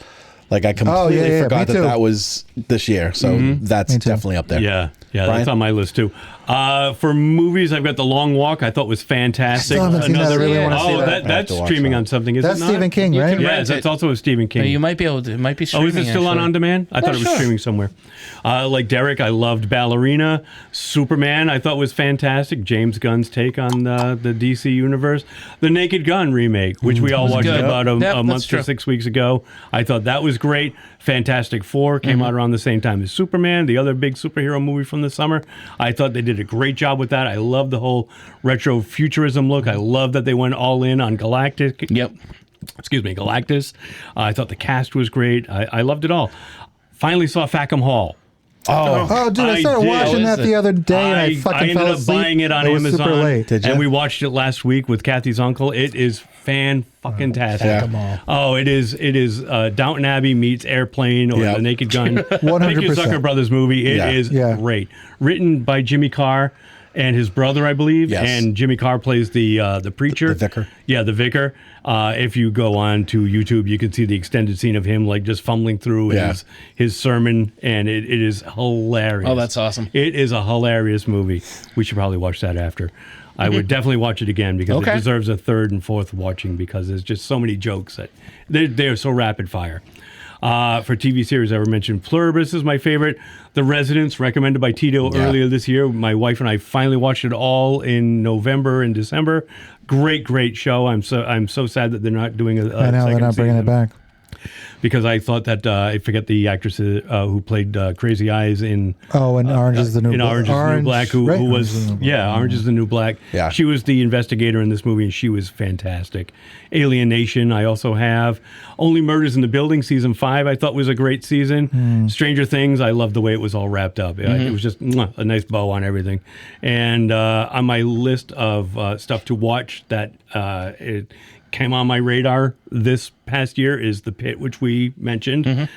Speaker 3: Like I completely forgot
Speaker 5: me too.
Speaker 3: that was this year. So that's definitely up there.
Speaker 1: Yeah,
Speaker 3: Brian?
Speaker 1: that's on my list too. For movies, I've got The Long Walk. I thought was fantastic.
Speaker 5: Still haven't seen that. I really wanna see that.
Speaker 1: That's
Speaker 3: I have to watch
Speaker 1: streaming
Speaker 3: that.
Speaker 1: on something. Is
Speaker 5: That's
Speaker 1: it not?
Speaker 5: Stephen King,
Speaker 4: You
Speaker 5: right?
Speaker 4: can
Speaker 1: Yeah,
Speaker 4: rent
Speaker 1: that's
Speaker 4: it.
Speaker 1: also a Stephen King.
Speaker 4: You might be able to. It might be
Speaker 1: Oh,
Speaker 4: streaming.
Speaker 1: is it still on demand? I thought it was
Speaker 4: sure.
Speaker 1: streaming somewhere. Like Derek, I loved Ballerina. Superman, I thought was fantastic. James Gunn's take on the DC universe. The Naked Gun remake, which we all watched
Speaker 4: good.
Speaker 1: about a
Speaker 4: Yep,
Speaker 1: month
Speaker 4: that's
Speaker 1: to
Speaker 4: true.
Speaker 1: 6 weeks ago. I thought that was great. Fantastic Four came out around the same time as Superman, the other big superhero movie from the summer. I thought they did a great job with that. I love the whole retro futurism look. I love that they went all in on Galactic.
Speaker 4: Yep.
Speaker 1: Galactus. I thought the cast was great. I loved it all. Finally saw Fackham Hall.
Speaker 5: Oh, dude, I started
Speaker 1: did.
Speaker 5: watching that the other day and I fucking
Speaker 1: ended
Speaker 5: fell
Speaker 1: up
Speaker 5: asleep.
Speaker 1: buying it on
Speaker 5: was
Speaker 1: Amazon,
Speaker 5: super late. Did you?
Speaker 1: and we watched it last week with Kathy's uncle. It is fan-fucking-tastic. Oh, it is Downton Abbey meets Airplane or The Naked Gun.
Speaker 5: 100%.
Speaker 1: Pick Zucker Brothers movie. It is great. Written by Jimmy Carr and his brother, I believe.
Speaker 3: Yes.
Speaker 1: And Jimmy Carr plays the preacher.
Speaker 3: The vicar.
Speaker 1: Yeah, the vicar. If you go on to YouTube, you can see the extended scene of him like just fumbling through his sermon, and it is hilarious.
Speaker 4: Oh, that's awesome.
Speaker 1: It is a hilarious movie. We should probably watch that after. I would definitely watch it again because it deserves a third and fourth watching because there's just so many jokes that they're so rapid fire. For TV series, I mentioned Pluribus is my favorite. The Residents, recommended by Tito earlier this year. My wife and I finally watched it all in November and December. Great show. I'm so sad that they're not doing a
Speaker 5: I know,
Speaker 1: second
Speaker 5: they're not bringing it
Speaker 1: season.
Speaker 5: back.
Speaker 1: Because I thought that I forget the actress who played Crazy Eyes in
Speaker 5: Orange is the New
Speaker 1: in
Speaker 5: Black.
Speaker 1: Orange is the New Black, who was
Speaker 5: Orange is the New Black.
Speaker 1: Orange is the New Black.
Speaker 3: Yeah.
Speaker 1: She was the investigator in this movie, and she was fantastic. Alien Nation, I also have. Only Murders in the Building, season 5, I thought was a great season. Stranger Things, I loved the way it was all wrapped up. It was just a nice bow on everything. And on my list of stuff to watch that it came on my radar this past year is The Pit, which we mentioned.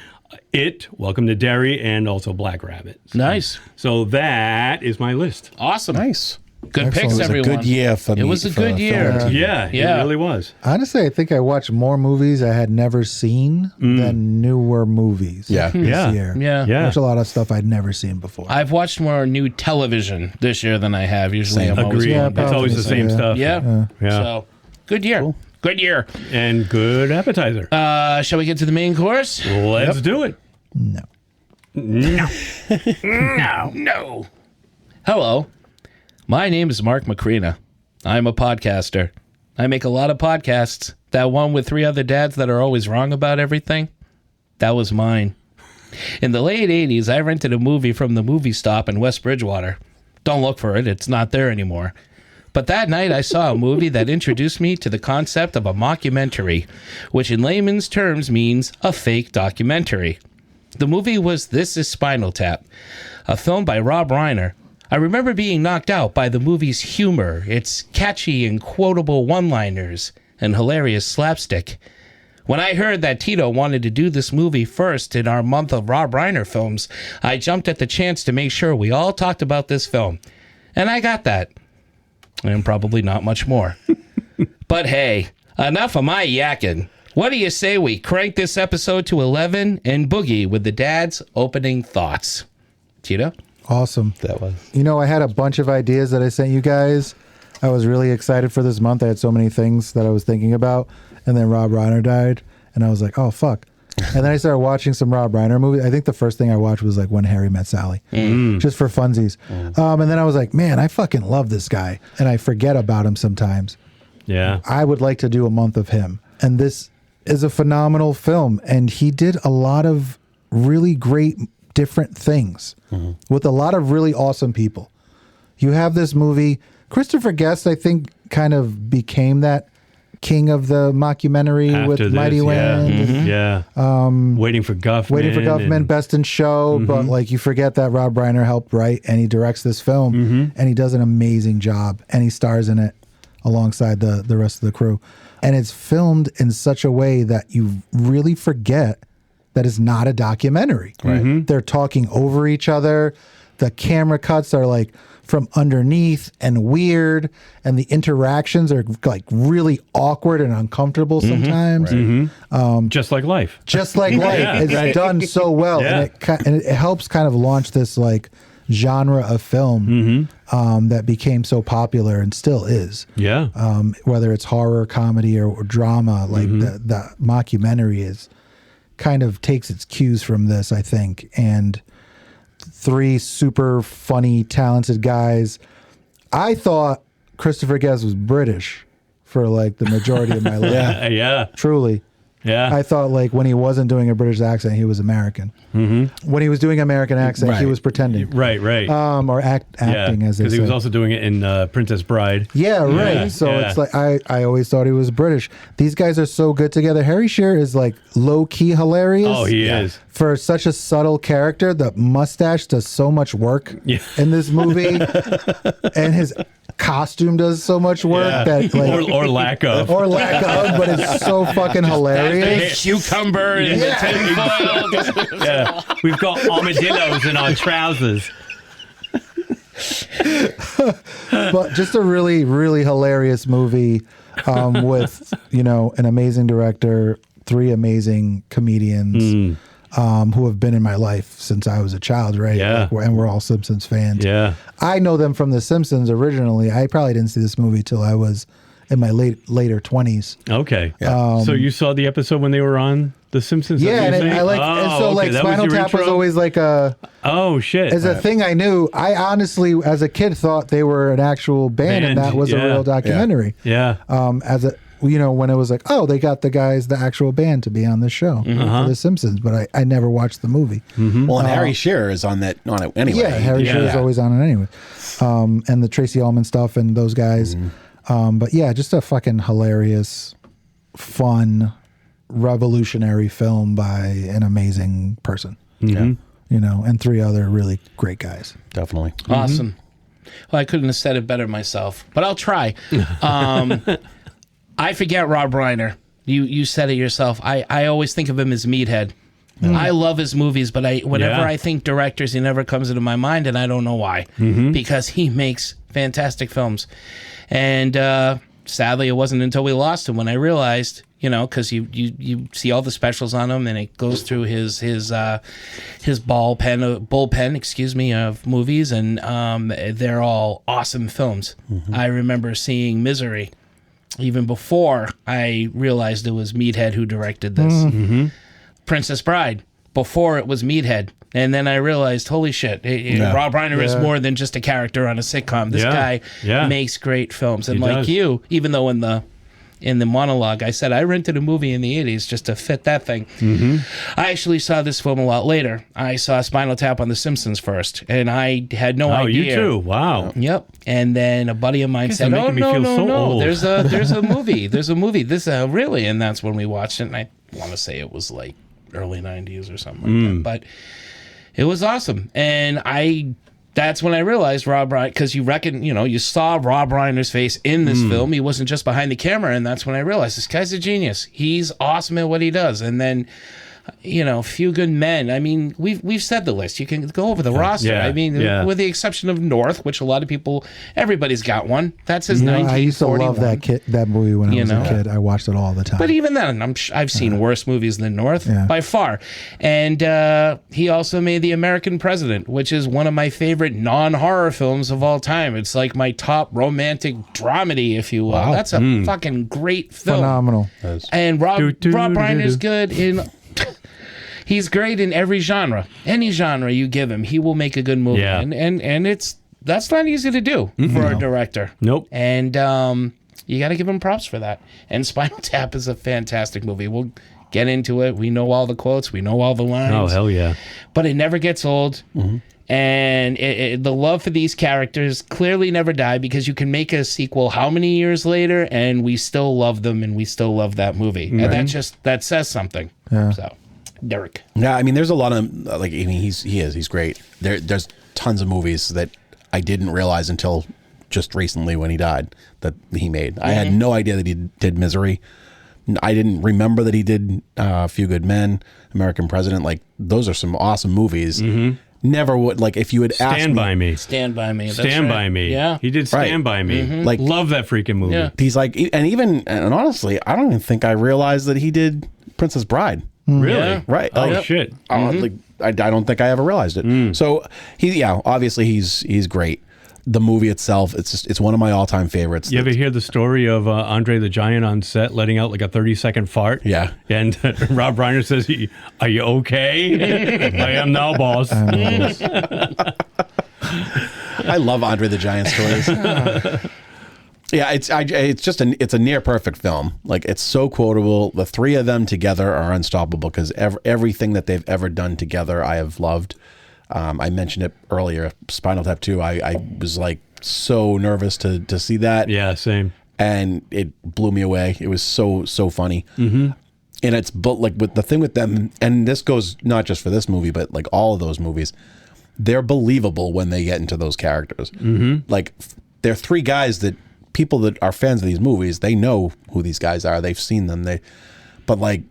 Speaker 1: It, Welcome to Derry, and also Black Rabbit.
Speaker 4: Nice.
Speaker 1: So that is my list.
Speaker 4: Awesome.
Speaker 3: Nice.
Speaker 4: Good picks,
Speaker 3: It was
Speaker 4: everyone.
Speaker 3: a good year for me.
Speaker 4: It was a
Speaker 3: for
Speaker 4: good
Speaker 3: film
Speaker 4: year.
Speaker 3: and TV.
Speaker 1: Yeah, it really was.
Speaker 5: Honestly, I think I watched more movies I had never seen than newer movies.
Speaker 3: Yeah.
Speaker 5: This year.
Speaker 4: Yeah.
Speaker 1: Yeah.
Speaker 5: I watched a lot of stuff I'd never seen before.
Speaker 4: I've watched more new television this year than I have. Usually
Speaker 3: Same.
Speaker 4: I'm always
Speaker 1: Agreed.
Speaker 4: going back
Speaker 1: It's
Speaker 4: to
Speaker 1: always the same stuff.
Speaker 4: Yeah.
Speaker 1: Yeah.
Speaker 4: So, good year.
Speaker 3: Cool.
Speaker 4: Good year.
Speaker 1: And good appetizer.
Speaker 4: Shall we get to the main course?
Speaker 1: Let's do it.
Speaker 5: No.
Speaker 4: No. Hello. My name is Mark Macrina. I'm a podcaster. I make a lot of podcasts. That one with 3 other dads that are always wrong about everything, that was mine. In the late 80s, I rented a movie from the movie stop in West Bridgewater. Don't look for it. It's not there anymore. But that night, I saw a movie that introduced me to the concept of a mockumentary, which in layman's terms means a fake documentary. The movie was This Is Spinal Tap, a film by Rob Reiner. I remember being knocked out by the movie's humor, its catchy and quotable one-liners, and hilarious slapstick. When I heard that Tito wanted to do this movie first in our month of Rob Reiner films, I jumped at the chance to make sure we all talked about this film. And I got that. And probably not much more. But hey, enough of my yakking. What do you say we crank this episode to 11 and boogie with the dad's opening thoughts? Tito?
Speaker 5: Awesome.
Speaker 3: That was.
Speaker 5: You know, I had a bunch of ideas that I sent you guys. I was really excited for this month. I had so many things that I was thinking about. And then Rob Reiner died. And I was like, oh, fuck. And then I started watching some Rob Reiner movies. I think the first thing I watched was like When Harry Met Sally, just for funsies. And then I was like, man, I fucking love this guy. And I forget about him sometimes.
Speaker 1: Yeah.
Speaker 5: I would like to do a month of him. And this is a phenomenal film, and he did a lot of really great different things with a lot of really awesome people. You have this movie, Christopher Guest, I think, kind of became that king of the mockumentary
Speaker 1: After
Speaker 5: with
Speaker 1: this,
Speaker 5: Mighty Wind.
Speaker 1: Yeah. Waiting for Guffman.
Speaker 5: Waiting for Guffman, Best in Show, but like you forget that Rob Reiner helped write and he directs this film and he does an amazing job and he stars in it alongside the rest of the crew. And it's filmed in such a way that you really forget that it's not a documentary. Right. They're talking over each other. The camera cuts are like from underneath and weird, and the interactions are like really awkward and uncomfortable sometimes.
Speaker 1: Just like life.
Speaker 5: Just like life. It's done so well, and it helps kind of launch this like genre of film that became so popular and still is.
Speaker 1: Yeah.
Speaker 5: Whether it's horror, comedy, or drama, like the mockumentary is kind of takes its cues from this, I think. And three super funny, talented guys. I thought Christopher Guest was British for like the majority of my life.
Speaker 1: Yeah.
Speaker 5: Truly.
Speaker 1: Yeah.
Speaker 5: I thought like when he wasn't doing a British accent, he was American. When he was doing American accent, he was pretending.
Speaker 1: Right.
Speaker 5: Or acting, as they say.
Speaker 1: Because he was also doing it in Princess Bride.
Speaker 5: Yeah, right.
Speaker 1: Yeah,
Speaker 5: So
Speaker 1: yeah.
Speaker 5: it's like I always thought he was British. These guys are so good together. Harry Shearer is like low key hilarious.
Speaker 1: Oh, he is.
Speaker 5: For such a subtle character. The mustache does so much work in this movie, and his costume does so much work that like
Speaker 1: or lack of,
Speaker 5: but it's so fucking hilarious.
Speaker 4: The cucumber and the tinfoil.
Speaker 1: Yeah, we've got armadillos in our trousers.
Speaker 5: But just a really, really hilarious movie with, an amazing director, three amazing comedians who have been in my life since I was a child, right?
Speaker 1: Yeah.
Speaker 5: And we're all Simpsons fans.
Speaker 1: Yeah.
Speaker 5: I know them from The Simpsons originally. I probably didn't see this movie till I was in my later 20s.
Speaker 1: Okay. So you saw the episode when they were on The Simpsons?
Speaker 5: Yeah, and
Speaker 1: that
Speaker 5: Spinal
Speaker 1: was your
Speaker 5: Tap was
Speaker 1: intro?
Speaker 5: always like a...
Speaker 1: Oh, shit.
Speaker 5: As a thing I knew, I honestly, as a kid, thought they were an actual band and that was a real documentary.
Speaker 1: Yeah.
Speaker 5: When it was like, oh, they got the actual band to be on this show for The Simpsons, but I never watched the movie.
Speaker 3: Well, and Harry Shearer is on it anyway.
Speaker 5: Yeah, Harry Shearer is always on it anyway. And the Tracy Ullman stuff and those guys. But yeah, just a fucking hilarious, fun, revolutionary film by an amazing person. And three other really great guys.
Speaker 3: Definitely.
Speaker 4: Awesome. Well, I couldn't have said it better myself, but I'll try. I forget Rob Reiner. You said it yourself. I always think of him as Meathead. I love his movies, but whenever I think directors, he never comes into my mind, and I don't know why. Because he makes fantastic films. And sadly, it wasn't until we lost him when I realized, because you see all the specials on him, and it goes through his bullpen of movies, and they're all awesome films. I remember seeing Misery even before I realized it was Meathead who directed this. Princess Bride, before it was Meathead. And then I realized, holy shit, Rob Reiner is more than just a character on a sitcom. This guy makes great films. And you, even though in the monologue I said I rented a movie in the 80s just to fit that thing, I actually saw this film a lot later. I saw Spinal Tap on The Simpsons first, and I had no idea.
Speaker 1: Oh, you too? Wow.
Speaker 4: Yep. And then a buddy of mine said,
Speaker 1: "Oh no,
Speaker 4: there's a movie. There's a movie. This really," and that's when we watched it. And I want to say it was like early 90s or something like that, but it was awesome. And that's when I realized Rob Reiner, because you saw Rob Reiner's face in this film. He wasn't just behind the camera, and that's when I realized this guy's a genius. He's awesome at what he does. And then, Few Good Men. I mean, we've said the list. You can go over the roster.
Speaker 1: Yeah,
Speaker 4: I mean, with the exception of North, which a lot of people, everybody's got one. That's his 1941.
Speaker 5: I used to love that movie when I was a kid. I watched it all the time.
Speaker 4: But even then, I've seen worse movies than North by far. And he also made The American President, which is one of my favorite non-horror films of all time. It's like my top romantic dramedy, if you will. Wow. That's a fucking great film.
Speaker 5: Phenomenal.
Speaker 4: And Rob Reiner's good in... He's great in every genre. Any genre you give him, he will make a good movie. Yeah. And that's not easy to do for a director.
Speaker 1: Nope.
Speaker 4: And you got to give him props for that. And Spinal Tap is a fantastic movie. We'll get into it. We know all the quotes. We know all the lines.
Speaker 1: Oh, hell yeah.
Speaker 4: But it never gets old. And the love for these characters clearly never die, because you can make a sequel how many years later and we still love them and we still love that movie. And that says something.
Speaker 5: Yeah.
Speaker 4: So, Derek.
Speaker 3: Yeah, I mean, there's a lot of like. I mean, he's great. There's tons of movies that I didn't realize until just recently when he died that he made. I had no idea that he did Misery. I didn't remember that he did A Few Good Men, American President. Like, those are some awesome movies. Never would, like, if you had asked
Speaker 1: Stand By Me.
Speaker 4: Stand By Me. That's
Speaker 1: Stand
Speaker 4: right.
Speaker 1: By Me.
Speaker 4: Yeah.
Speaker 1: He did Stand By Me.
Speaker 3: Like,
Speaker 1: love that freaking movie.
Speaker 4: Yeah.
Speaker 3: he's like, and honestly, I don't even think I realized that he did Princess Bride.
Speaker 1: Really?
Speaker 4: Yeah.
Speaker 3: Right?
Speaker 1: Oh,
Speaker 3: Like,
Speaker 1: shit.
Speaker 3: like, I don't think I ever realized it. So obviously he's great. The movie itself, it's one of my all-time favorites.
Speaker 1: You ever hear the story of Andre the Giant on set letting out like a 30-second fart?
Speaker 3: Yeah.
Speaker 1: And Rob Reiner says, "Are you okay?" "I am now, boss."
Speaker 3: I love Andre the Giant stories. Yeah, it's a near perfect film. Like, it's so quotable. The three of them together are unstoppable because everything that they've ever done together, I have loved. I mentioned it earlier, Spinal Tap 2. I was like so nervous to see that.
Speaker 1: Yeah, same.
Speaker 3: And it blew me away. It was so funny. And it's like with the thing with them, and this goes not just for this movie, but like all of those movies, they're believable when they get into those characters. Like, they're three guys that people that are fans of these movies, they know who these guys are. They've seen them. But like,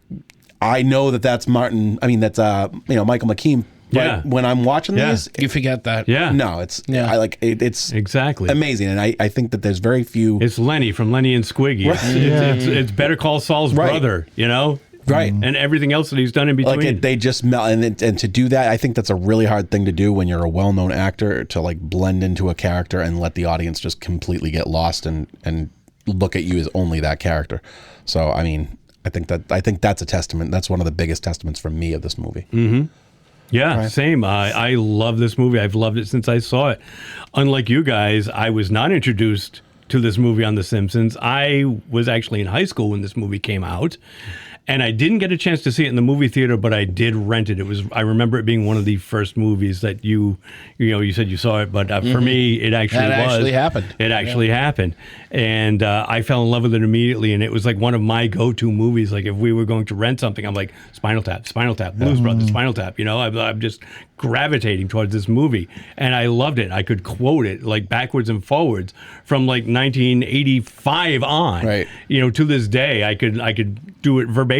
Speaker 3: I know that's Martin. I mean, that's Michael McKean. But when I'm watching these,
Speaker 4: You forget that.
Speaker 1: Yeah.
Speaker 3: no, it's it's
Speaker 1: Exactly.
Speaker 3: amazing, and I think that there's very few.
Speaker 1: It's Lenny from Lenny and Squiggy. It's Better Call Saul's brother, you know?
Speaker 3: Right.
Speaker 1: And everything else that he's done in between.
Speaker 3: They just melt, and to do that, I think that's a really hard thing to do when you're a well-known actor, to like blend into a character and let the audience just completely get lost and look at you as only that character. So, I mean, I think that's a testament. That's one of the biggest testaments for me of this movie.
Speaker 1: Yeah, same. I love this movie. I've loved it since I saw it. Unlike you guys, I was not introduced to this movie on The Simpsons. I was actually in high school when this movie came out. And I didn't get a chance to see it in the movie theater, but I did rent it. I remember it being one of the first movies that you said you saw it, but for me, it actually
Speaker 4: happened.
Speaker 1: It actually happened. And I fell in love with it immediately, and it was like one of my go-to movies. Like, if we were going to rent something, I'm like, Spinal Tap, Blues Brothers, Spinal Tap. You know, I'm just gravitating towards this movie, and I loved it. I could quote it like backwards and forwards from like 1985 on.
Speaker 3: Right.
Speaker 1: You know, to this day, I could do it verbatim.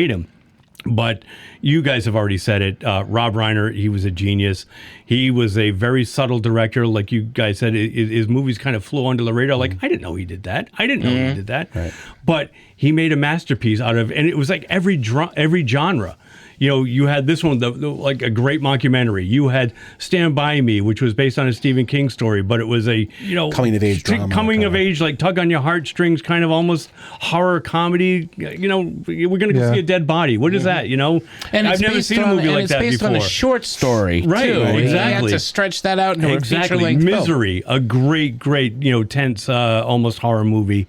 Speaker 1: But you guys have already said it. Rob Reiner, he was a genius. He was a very subtle director. Like you guys said, his movies kind of flew under the radar. Like, I didn't know he did that. I didn't know he did that.
Speaker 3: Right.
Speaker 1: But he made a masterpiece out of, and it was like every genre. You know, you had this one, like a great mockumentary. You had Stand By Me, which was based on a Stephen King story, but it was a,
Speaker 3: coming of age drama.
Speaker 1: Coming of age, like tug on your heartstrings, kind of almost horror comedy. You know, we're going to go see a dead body. What is that? You know,
Speaker 4: and
Speaker 1: I've never seen a movie like that before.
Speaker 4: It's based on a short story,
Speaker 1: right?
Speaker 4: Too.
Speaker 1: Exactly.
Speaker 4: He had to stretch that out into a feature-length
Speaker 1: Misery, a great, tense, almost horror movie.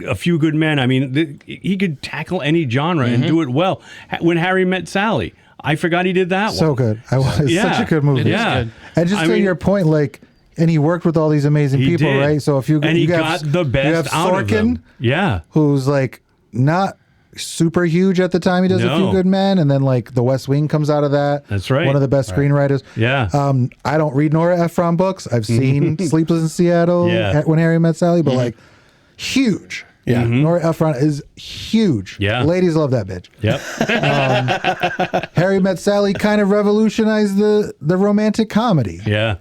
Speaker 1: A Few Good Men. I mean, he could tackle any genre and do it well. When Harry Met Sally, I forgot he did that one.
Speaker 5: So good. It's such a good movie.
Speaker 1: Good.
Speaker 5: And just to your point, like, and he worked with all these amazing people,
Speaker 1: did.
Speaker 5: right? So if you
Speaker 1: and he got the best out of them. Yeah,
Speaker 5: who's like not super huge at the time he does A Few Good Men, and then like The West Wing comes out of that.
Speaker 1: That's right.
Speaker 5: One of the best screenwriters.
Speaker 1: Yeah.
Speaker 5: I don't read Nora Ephron books. I've seen Sleepless in Seattle, When Harry Met Sally, but like huge. Yeah, Nora Ephron is huge.
Speaker 1: Yeah,
Speaker 5: ladies love that bitch.
Speaker 1: Yep.
Speaker 5: Harry Met Sally kind of revolutionized the romantic comedy.
Speaker 1: Yeah,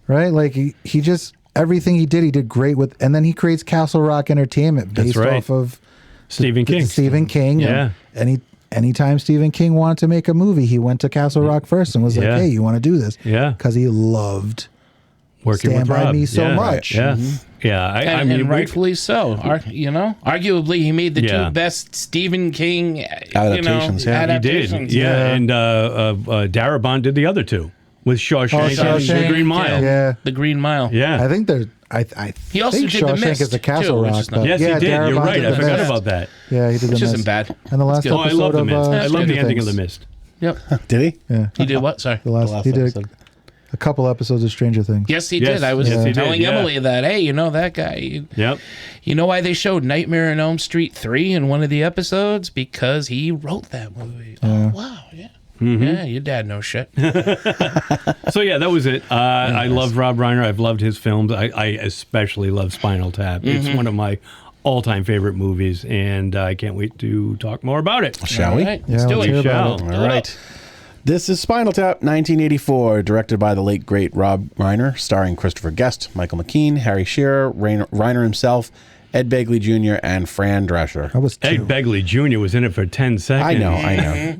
Speaker 5: right. Like he just everything he did great with, and then he creates Castle Rock Entertainment based off of
Speaker 1: Stephen King.
Speaker 5: Stephen King.
Speaker 1: Yeah,
Speaker 5: anytime Stephen King wanted to make a movie, he went to Castle Rock first and was like, "Hey, you want to do this?"
Speaker 1: Yeah,
Speaker 5: because he loved
Speaker 1: working
Speaker 5: Stand
Speaker 1: with
Speaker 5: By
Speaker 1: Rob.
Speaker 5: Me so much.
Speaker 1: Yeah. Yeah, I mean,
Speaker 4: and rightfully so. Arguably, he made the two best Stephen King
Speaker 3: adaptations.
Speaker 1: He did. Yeah, and Darabont did the other two. with Shawshank,
Speaker 5: Shawshank.
Speaker 1: The Green Mile.
Speaker 5: Yeah.
Speaker 4: The Green Mile.
Speaker 1: Yeah.
Speaker 5: I think they're. I
Speaker 4: He also
Speaker 5: think
Speaker 4: did The
Speaker 5: Shawshank
Speaker 4: Mist,
Speaker 5: is the Castle
Speaker 4: too, which
Speaker 5: Rock.
Speaker 4: is not-
Speaker 5: but
Speaker 1: Yes,
Speaker 5: yeah,
Speaker 1: he did. You're
Speaker 5: Darabont
Speaker 1: right.
Speaker 5: did
Speaker 1: I
Speaker 5: The
Speaker 1: forgot
Speaker 5: Mist.
Speaker 1: about that.
Speaker 5: Yeah, he did The
Speaker 4: Which
Speaker 5: Mist.
Speaker 4: isn't bad.
Speaker 5: And the last
Speaker 4: good.
Speaker 1: Oh, I love
Speaker 5: episode
Speaker 1: The
Speaker 5: of
Speaker 1: Mist. I love
Speaker 5: Stranger
Speaker 1: the ending of
Speaker 5: Things.
Speaker 1: The Mist.
Speaker 4: Yep.
Speaker 3: Did he?
Speaker 5: Yeah,
Speaker 4: He did what? Sorry.
Speaker 5: the last. He did
Speaker 3: episode.
Speaker 5: a couple episodes of Stranger Things.
Speaker 4: Yes, he
Speaker 1: Yes,
Speaker 4: did. I was
Speaker 1: yes, he did,
Speaker 4: telling
Speaker 1: yeah.
Speaker 4: Emily that, hey, you know that guy.
Speaker 1: Yep.
Speaker 4: You know why they showed Nightmare on Elm Street 3 in one of the episodes? Because he wrote that movie. Oh, wow. Yeah. Yeah, your dad knows shit.
Speaker 1: So yeah, that was it. I loved Rob Reiner. I've loved his films. I especially love Spinal Tap. It's one of my all-time favorite movies, and I can't wait to talk more about it.
Speaker 3: Shall we?
Speaker 4: All right,
Speaker 5: Yeah,
Speaker 4: let's do
Speaker 5: let's
Speaker 4: it.
Speaker 5: hear about
Speaker 1: Shall.
Speaker 5: it.
Speaker 3: All right. This is Spinal Tap, 1984, directed by the late, great Rob Reiner, starring Christopher Guest, Michael McKean, Harry Shearer, Reiner himself, Ed Begley Jr., and Fran Drescher.
Speaker 5: I was
Speaker 1: Ed
Speaker 5: two.
Speaker 1: Begley Jr. was in it for 10 seconds.
Speaker 3: I know.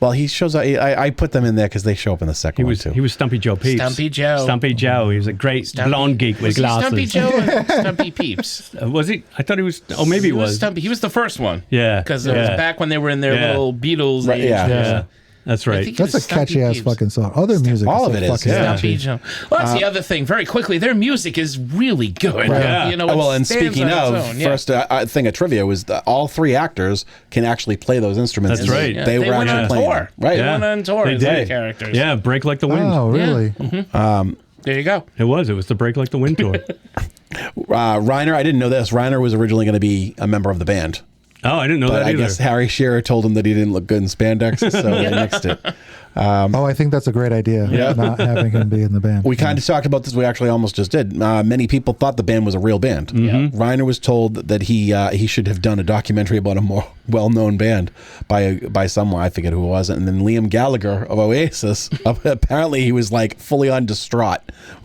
Speaker 3: Well, he shows up. I put them in there because they show up in the second one, too.
Speaker 1: He was Stumpy Joe Peeps.
Speaker 4: Stumpy Joe.
Speaker 1: Stumpy Joe. He was a great blonde geek with
Speaker 4: Was he
Speaker 1: glasses.
Speaker 4: Stumpy Joe or Stumpy Peeps?
Speaker 1: Was he? I thought he was. Oh, maybe he was.
Speaker 4: Stumpy. He was the first one.
Speaker 1: Yeah.
Speaker 4: Because it was back when they were in their
Speaker 1: Yeah.
Speaker 4: little Beatles
Speaker 3: Right,
Speaker 4: age.
Speaker 3: yeah.
Speaker 1: Yeah. That's
Speaker 4: I
Speaker 1: right.
Speaker 4: think
Speaker 5: That's a
Speaker 4: Stumpy
Speaker 5: catchy ass
Speaker 4: Peeps.
Speaker 5: fucking song. Other music.
Speaker 3: all
Speaker 5: so
Speaker 3: of it is,
Speaker 5: fucking
Speaker 3: yeah.
Speaker 5: catchy.
Speaker 4: Stumpy Joe. Well, that's the other thing. Very quickly, their music is really good.
Speaker 1: Yeah.
Speaker 4: You know,
Speaker 3: Well,
Speaker 4: it
Speaker 3: and
Speaker 4: stands
Speaker 3: speaking
Speaker 4: on
Speaker 3: of,
Speaker 4: its own. Yeah.
Speaker 3: first thing of trivia was that all three actors can actually play those instruments.
Speaker 1: That's right.
Speaker 4: Yeah,
Speaker 3: They were
Speaker 4: went
Speaker 3: actually
Speaker 4: on
Speaker 3: playing
Speaker 4: tour.
Speaker 3: them. Right.
Speaker 4: They went on tour
Speaker 1: They
Speaker 4: as their
Speaker 1: did.
Speaker 4: characters.
Speaker 1: Yeah, Break Like the Wind.
Speaker 5: Oh, really?
Speaker 4: There you go.
Speaker 1: It was the Break Like the Wind tour.
Speaker 3: Reiner, I didn't know this. Reiner was originally going to be a member of the band.
Speaker 1: Oh, I didn't know
Speaker 3: But
Speaker 1: that
Speaker 3: I
Speaker 1: either.
Speaker 3: guess Harry Shearer told him that he didn't look good in spandex, so they nixed it.
Speaker 5: Oh, I think that's a great idea.
Speaker 3: Yeah.
Speaker 5: Not having him be in the band.
Speaker 3: We kind of talked about this. We actually almost just did. Many people thought the band was a real band. Reiner was told that he should have done a documentary about a more well-known band by someone, I forget who it was. And then Liam Gallagher of Oasis, apparently he was like fully on distraught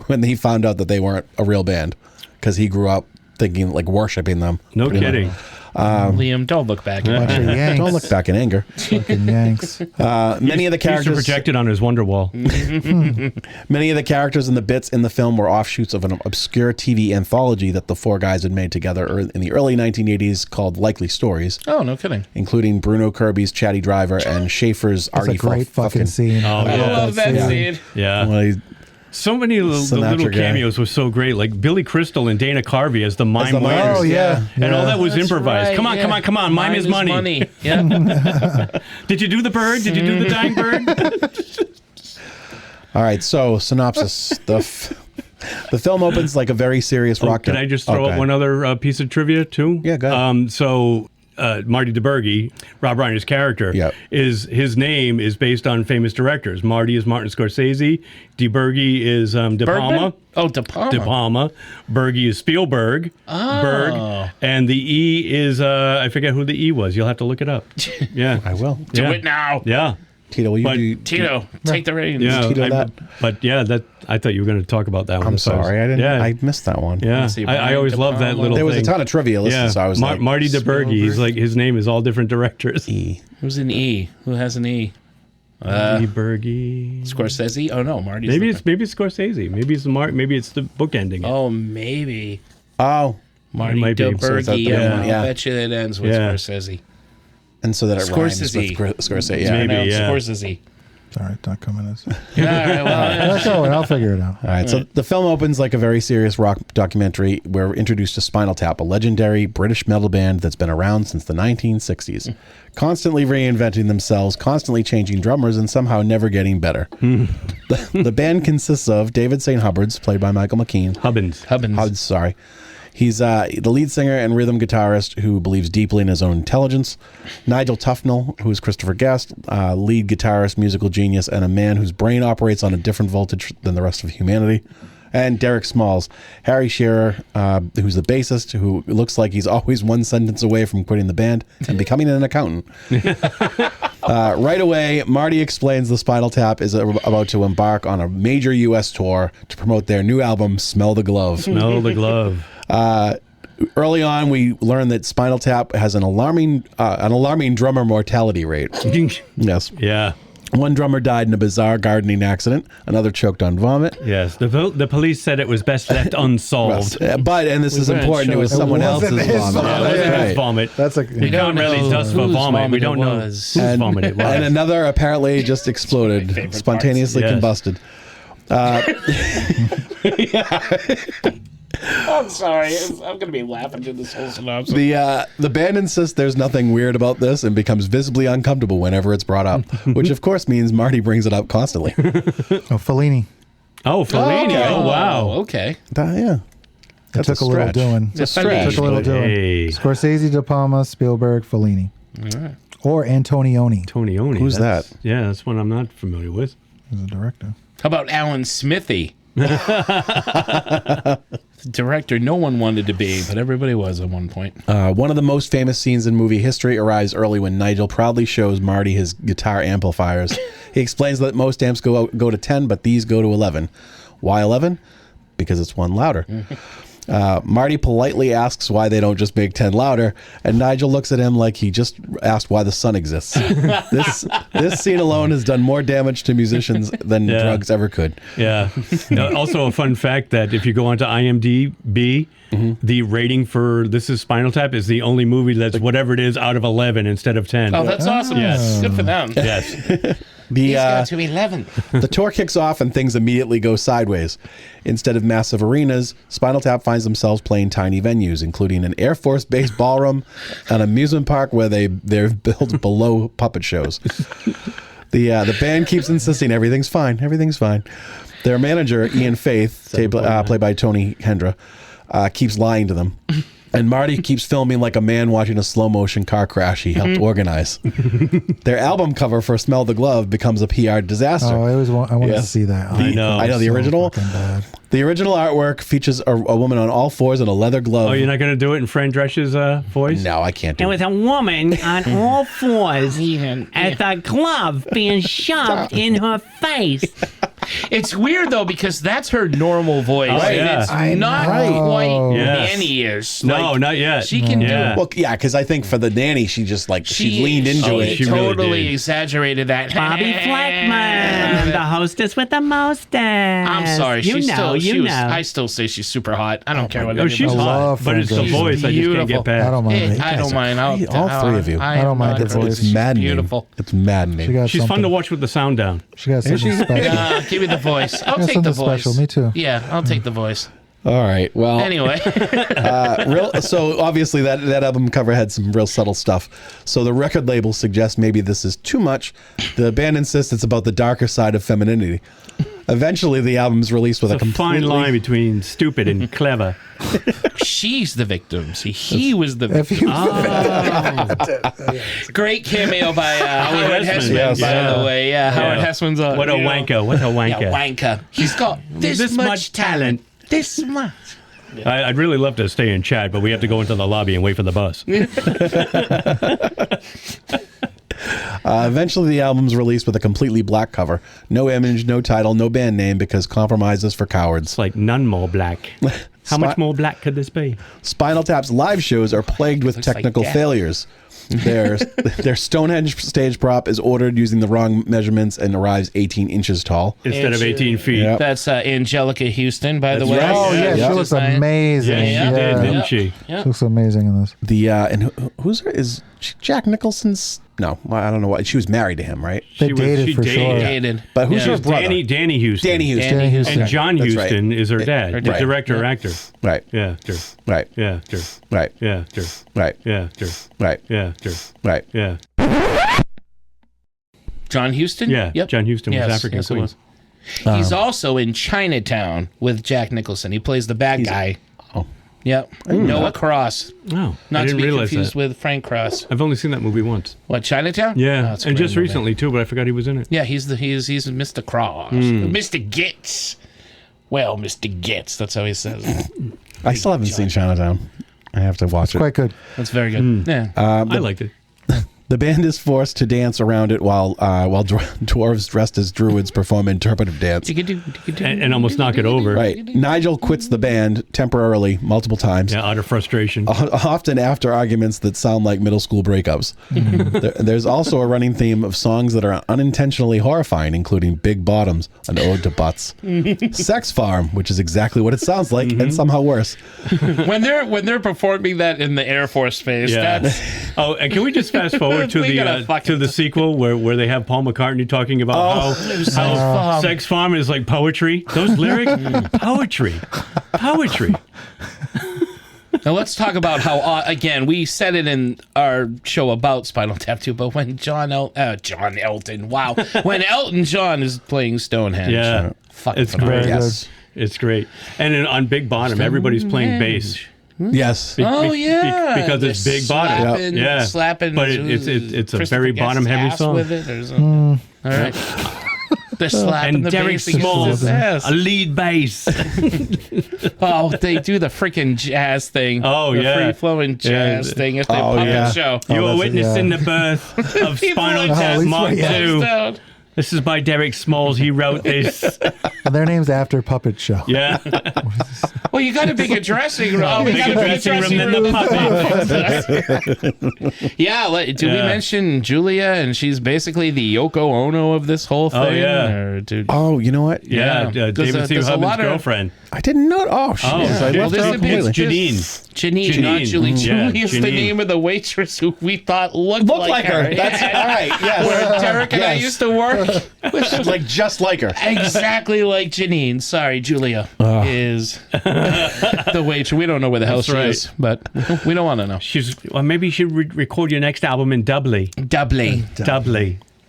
Speaker 3: when he found out that they weren't a real band because he grew up thinking like worshiping them.
Speaker 1: No
Speaker 3: pretty much.
Speaker 1: kidding.
Speaker 4: Liam, don't look back.
Speaker 5: Bunch of Yanks.
Speaker 3: Don't look back in anger.
Speaker 5: Fucking Yanks.
Speaker 3: Many of the
Speaker 1: He used to
Speaker 3: characters
Speaker 1: project it on his wonder wall.
Speaker 3: Many of the characters and the bits in the film were offshoots of an obscure TV anthology that the four guys had made together in the early 1980s called Likely Stories,
Speaker 4: Oh, no kidding.
Speaker 3: including Bruno Kirby's Chatty Driver and Schaefer's
Speaker 5: That's
Speaker 3: Artie
Speaker 5: a great fucking scene.
Speaker 1: Oh,
Speaker 4: I
Speaker 1: yeah.
Speaker 4: love that scene.
Speaker 1: Yeah.
Speaker 3: Well,
Speaker 1: So many of the
Speaker 3: Sinatra
Speaker 1: little
Speaker 3: guy.
Speaker 1: cameos were so great. Like Billy Crystal and Dana Carvey as the mime
Speaker 3: the mime.
Speaker 1: waiters.
Speaker 5: Oh, yeah.
Speaker 1: And all
Speaker 5: Yeah.
Speaker 1: that was
Speaker 4: That's
Speaker 1: improvised.
Speaker 4: right,
Speaker 1: Come on,
Speaker 4: yeah.
Speaker 1: come on, come on. Mime is money.
Speaker 4: Yeah.
Speaker 1: Did you do the bird? Did you do the dying bird?
Speaker 3: all right, so synopsis. The film opens like a very serious rock.
Speaker 1: Can I just throw
Speaker 3: Okay.
Speaker 1: out one other piece of trivia, too?
Speaker 3: Yeah, go ahead.
Speaker 1: So Marty DeBurgi, Rob Reiner's character,
Speaker 3: Yep.
Speaker 1: his name is based on famous directors. Marty is Martin Scorsese. DeBurgi is De Palma.
Speaker 4: Bergman? Oh, De Palma.
Speaker 1: De Palma. Bergie is Spielberg. Berg. And the E is, I forget who the E was. You'll have to look it up. Yeah.
Speaker 3: I will.
Speaker 4: Do
Speaker 1: Yeah.
Speaker 4: it now.
Speaker 1: Yeah.
Speaker 3: Tito, will you
Speaker 1: But-
Speaker 3: do?
Speaker 4: Tito, take the reins.
Speaker 1: Yeah.
Speaker 3: Tito that?
Speaker 1: But yeah, I thought you were going to talk about that one.
Speaker 3: I'm
Speaker 1: So
Speaker 3: sorry, I didn't.
Speaker 1: Yeah.
Speaker 3: I missed that one.
Speaker 1: yeah.
Speaker 4: Let's see,
Speaker 1: I
Speaker 4: Brian
Speaker 1: always
Speaker 4: De
Speaker 1: love that
Speaker 4: Palma.
Speaker 1: little
Speaker 3: There was
Speaker 1: thing.
Speaker 3: a ton of trivia listed,
Speaker 1: Yeah.
Speaker 3: so I was like,
Speaker 1: Marty DeBurgi. He's like, his name is all different directors.
Speaker 3: E.
Speaker 4: Who's an E? Who has an E?
Speaker 1: DeBurgi.
Speaker 4: Scorsese? Oh, no, Marty's
Speaker 1: Maybe
Speaker 4: the-
Speaker 1: it's Scorsese. Maybe it's the book ending.
Speaker 4: Oh, maybe.
Speaker 3: Oh,
Speaker 4: Marty
Speaker 1: might be. So
Speaker 3: is that
Speaker 4: DeBurgi.
Speaker 3: the
Speaker 4: Yeah,
Speaker 3: one? Yeah.
Speaker 4: I bet you that ends with
Speaker 1: Yeah.
Speaker 4: Scorsese.
Speaker 3: and so that it rhymes
Speaker 4: Scorsese.
Speaker 3: with Scorsese. Yeah.
Speaker 1: Maybe.
Speaker 4: No,
Speaker 1: yeah.
Speaker 4: Scorsese.
Speaker 5: Sorry, it's not coming as.
Speaker 4: All right, well,
Speaker 5: Let's go and I'll figure it out.
Speaker 3: All right, so the film opens like a very serious rock documentary. We're introduced to Spinal Tap, a legendary British metal band that's been around since the 1960s, constantly reinventing themselves, constantly changing drummers, and somehow never getting better. The band consists of David St. Hubbards, played by Michael McKean.
Speaker 1: Hubbins.
Speaker 3: Hubbards, sorry. He's the lead singer and rhythm guitarist who believes deeply in his own intelligence. Nigel Tufnell, who is Christopher Guest, lead guitarist, musical genius, and a man whose brain operates on a different voltage than the rest of humanity. And Derek Smalls, Harry Shearer, who's the bassist, who looks like he's always one sentence away from quitting the band and becoming an accountant. Right away, Marty explains the Spinal Tap is about to embark on a major U.S. tour to promote their new album, Smell the Glove.
Speaker 1: Smell the glove.
Speaker 3: Early on, we learn that Spinal Tap has an alarming drummer mortality rate. Yes.
Speaker 1: Yeah.
Speaker 3: One drummer died in a bizarre gardening accident. Another choked on vomit.
Speaker 1: Yes. The police said it was best left unsolved.
Speaker 3: But, and this is
Speaker 4: weren't
Speaker 3: important,
Speaker 4: sure
Speaker 3: it was
Speaker 4: it
Speaker 3: someone
Speaker 5: wasn't
Speaker 3: else's
Speaker 5: his
Speaker 3: vomit.
Speaker 5: vomit.
Speaker 1: Yeah, it wasn't
Speaker 3: That's
Speaker 1: his
Speaker 3: right.
Speaker 1: vomit.
Speaker 5: That's a.
Speaker 1: We don't really dust for
Speaker 4: whose
Speaker 1: vomit. We
Speaker 4: vomit
Speaker 1: don't
Speaker 4: it
Speaker 1: know
Speaker 4: was.
Speaker 1: whose vomit it was.
Speaker 3: And another apparently just exploded,
Speaker 4: favorite
Speaker 3: spontaneously
Speaker 1: parts. Yes.
Speaker 3: combusted.
Speaker 4: I'm sorry. I'm going to be laughing through this whole synopsis.
Speaker 3: The band insists there's nothing weird about this and becomes visibly uncomfortable whenever it's brought up, which of course means Marty brings it up constantly.
Speaker 5: Fellini.
Speaker 1: Oh, Fellini. Oh, wow.
Speaker 4: Okay.
Speaker 3: Yeah.
Speaker 5: It took a little doing.
Speaker 3: It's a stretch.
Speaker 5: Took a little doing.
Speaker 1: Hey.
Speaker 5: Scorsese, De Palma, Spielberg, Fellini.
Speaker 4: All right.
Speaker 5: Or Antonioni.
Speaker 1: Tonioni.
Speaker 3: Who's that?
Speaker 1: Yeah, that's one I'm not familiar with.
Speaker 5: He's a director.
Speaker 4: How about Alan Smithy? Director no one wanted to be, but everybody was at one point.
Speaker 3: One of the most famous scenes in movie history arrives early when Nigel proudly shows Marty his guitar amplifiers. He explains that most amps go to 10, but these go to 11. Why 11? Because it's one louder. Marty politely asks why they don't just make 10 louder, and Nigel looks at him like he just asked why the sun exists. This scene alone has done more damage to musicians than drugs ever could.
Speaker 1: Yeah. Also, a fun fact that if you go onto IMDb, the rating for This Is Spinal Tap is the only movie that's whatever it is out of 11 instead of 10.
Speaker 4: Oh, that's awesome.
Speaker 1: Yes.
Speaker 4: Good for them.
Speaker 1: Yes.
Speaker 4: He's got to 11.
Speaker 3: The tour kicks off and things immediately go sideways. Instead of massive arenas, Spinal Tap finds themselves playing tiny venues, including an Air Force Base ballroom, an amusement park where they're built below puppet shows. The band keeps insisting everything's fine. Their manager, Ian Faith, played by Tony Hendra, keeps lying to them. And Marty keeps filming like a man watching a slow-motion car crash he helped organize. Their album cover for Smell the Glove becomes a PR disaster.
Speaker 5: Oh, I wanted to see that.
Speaker 1: I know.
Speaker 3: The original. The original artwork features a woman on all fours in a leather glove.
Speaker 1: Oh, you're not going to do it in Fran Drescher's voice?
Speaker 3: No, I can't do
Speaker 2: It
Speaker 3: it.
Speaker 2: was a woman on all fours at the glove being shoved in her face.
Speaker 4: It's weird, though, because that's her normal voice.
Speaker 1: Oh, yeah.
Speaker 4: And it's not quite
Speaker 1: Yes.
Speaker 4: nanny-ish.
Speaker 1: No, not yet.
Speaker 4: She can do it.
Speaker 3: Well, yeah, because I think for the nanny, she just she leaned into it.
Speaker 4: She
Speaker 1: really
Speaker 4: totally
Speaker 1: did.
Speaker 4: exaggerated that.
Speaker 2: Bobby Fleckman, the hostess with the mostest.
Speaker 4: I'm sorry.
Speaker 2: You know.
Speaker 4: I still say she's super hot. I don't care what
Speaker 1: Oh, she's
Speaker 4: anybody
Speaker 1: hot,
Speaker 5: love
Speaker 1: but it's the
Speaker 5: Fran Drescher.
Speaker 1: voice I just can't get past.
Speaker 5: I don't mind it.
Speaker 4: I don't mind.
Speaker 3: All three of you.
Speaker 5: I don't mind her voice.
Speaker 3: It's maddening.
Speaker 4: Beautiful.
Speaker 3: It's maddening.
Speaker 1: She's fun to watch with the sound down.
Speaker 5: She got something special.
Speaker 4: Give me the voice. I'll
Speaker 5: She got
Speaker 4: take the
Speaker 5: something
Speaker 4: voice.
Speaker 5: special. Me too.
Speaker 4: Yeah, I'll take the voice.
Speaker 3: All right. Well,
Speaker 4: Anyway.
Speaker 3: so obviously that album cover had some real subtle stuff. So the record label suggests maybe this is too much. The band insists it's about the darker side of femininity. Eventually, the album's released with
Speaker 1: It's a fine line between stupid and clever.
Speaker 4: She's the victim. See, he was the victim. Great cameo by Howard Hessman,
Speaker 1: Yes.
Speaker 4: by the way. Yeah, Howard Hessman's on.
Speaker 1: What a wanker. What a wanker.
Speaker 4: Yeah, wanker. He's got this much talent. This much.
Speaker 1: I'd really love to stay and chat, but we have to go into the lobby and wait for the bus.
Speaker 3: Eventually, the album's released with a completely black cover. No image, no title, no band name, because compromise is for cowards.
Speaker 1: It's like none more black. How much more black could this be?
Speaker 3: Spinal Tap's live shows are plagued with technical failures. Their Stonehenge stage prop is ordered using the wrong measurements and arrives 18 inches tall.
Speaker 1: Instead of 18 feet.
Speaker 3: Yep.
Speaker 4: That's Angelica Houston, by the way.
Speaker 1: right.
Speaker 5: Oh, yeah, she looks amazing.
Speaker 1: Yeah, she did, didn't she?
Speaker 5: She looks amazing in this.
Speaker 3: And who's is Jack Nicholson's? No, I don't know why. She was married to him, right?
Speaker 5: They dated for sure.
Speaker 4: Dated.
Speaker 3: But who's her brother?
Speaker 1: Danny Houston.
Speaker 3: Danny Houston.
Speaker 4: Danny Houston.
Speaker 1: And John
Speaker 3: That's
Speaker 1: Houston
Speaker 3: right.
Speaker 1: is her dad, the
Speaker 3: Right.
Speaker 1: director, actor.
Speaker 3: Right.
Speaker 1: Yeah, sure.
Speaker 3: Right.
Speaker 1: Yeah, sure.
Speaker 3: Right.
Speaker 1: Yeah, sure.
Speaker 3: Right.
Speaker 1: Yeah, sure.
Speaker 3: Right.
Speaker 1: Yeah, sure.
Speaker 3: Right.
Speaker 1: Yeah.
Speaker 4: John Houston?
Speaker 1: Yeah,
Speaker 4: Yep.
Speaker 1: John Houston was
Speaker 4: Yes,
Speaker 1: African
Speaker 4: yes, it
Speaker 1: Queen.
Speaker 4: was. He's also in Chinatown with Jack Nicholson. He plays the bad guy.
Speaker 3: Oh.
Speaker 4: Yep. Noah Cross.
Speaker 1: Oh, I
Speaker 4: Not to
Speaker 1: didn't
Speaker 4: be
Speaker 1: realize
Speaker 4: confused
Speaker 1: that.
Speaker 4: with Frank Cross.
Speaker 1: I've only seen that movie once.
Speaker 4: What, Chinatown?
Speaker 1: Yeah,
Speaker 4: Oh, it's a
Speaker 1: and
Speaker 4: great
Speaker 1: just
Speaker 4: movie.
Speaker 1: recently too, but I forgot he was in it.
Speaker 4: Yeah, he's Mr. Cross. Mr. Gitz. Well, Mr. Gitz. That's how he says it.
Speaker 3: I still haven't seen Chinatown. I have to watch it.
Speaker 5: Quite good.
Speaker 4: That's very good. Yeah.
Speaker 1: I liked it.
Speaker 3: The band is forced to dance around it while dwarves dressed as druids perform interpretive dance.
Speaker 1: And almost knock it over.
Speaker 3: Right. Nigel quits the band temporarily multiple times.
Speaker 1: Yeah, out of frustration.
Speaker 3: Often after arguments that sound like middle school breakups. There's also a running theme of songs that are unintentionally horrifying, including Big Bottoms, an ode to butts. Sex Farm, which is exactly what it sounds like, and somehow worse.
Speaker 4: when they're performing that in the Air Force Base,
Speaker 1: Yeah.
Speaker 4: that's
Speaker 1: Oh, and can we just fast forward forward to the sequel where they have Paul McCartney talking about how Sex Farm is like poetry. Those lyrics, poetry.
Speaker 4: Now let's talk about how again we said it in our show about Spinal Tap 2, but when when Elton John is playing Stonehenge,
Speaker 1: it's great. Yes, it's great. And on Big Bottom, everybody's playing bass.
Speaker 3: Yes.
Speaker 1: Because it's Big Bottom.
Speaker 4: Slapping.
Speaker 1: But it's a very bottom-heavy song.
Speaker 4: With it or something. All right. They're slapping
Speaker 1: and
Speaker 4: the
Speaker 1: Derek
Speaker 4: bass
Speaker 1: Smalls, a lead bass.
Speaker 4: Oh, they do the freaking jazz thing.
Speaker 1: Oh,
Speaker 4: the free-flowing jazz thing at the puppet show.
Speaker 1: You are witnessing the birth of Spinal Tap Mark II. This is by Derek Smalls. He wrote this.
Speaker 5: And their name's after Puppet Show.
Speaker 1: Yeah.
Speaker 4: Well, you got a bigger dressing room.
Speaker 1: Oh, bigger dressing room than the
Speaker 4: puppet. Did we mention Julia? And she's basically the Yoko Ono of this whole thing.
Speaker 1: Oh, yeah.
Speaker 3: You know what?
Speaker 1: Yeah. David C. Hubbard's girlfriend.
Speaker 3: I didn't know. Oh, shit. I left her completely.
Speaker 4: Janine, not Julie. Julia's the name of the waitress who we thought looked like her.
Speaker 3: That's all right. Yes.
Speaker 4: Where Derek and I used to work.
Speaker 3: Like just like her.
Speaker 4: Exactly like Janine. Sorry, Julia is the waitress. We don't know where the hell she is, but we don't want to know.
Speaker 1: Maybe you should record your next album in doubly.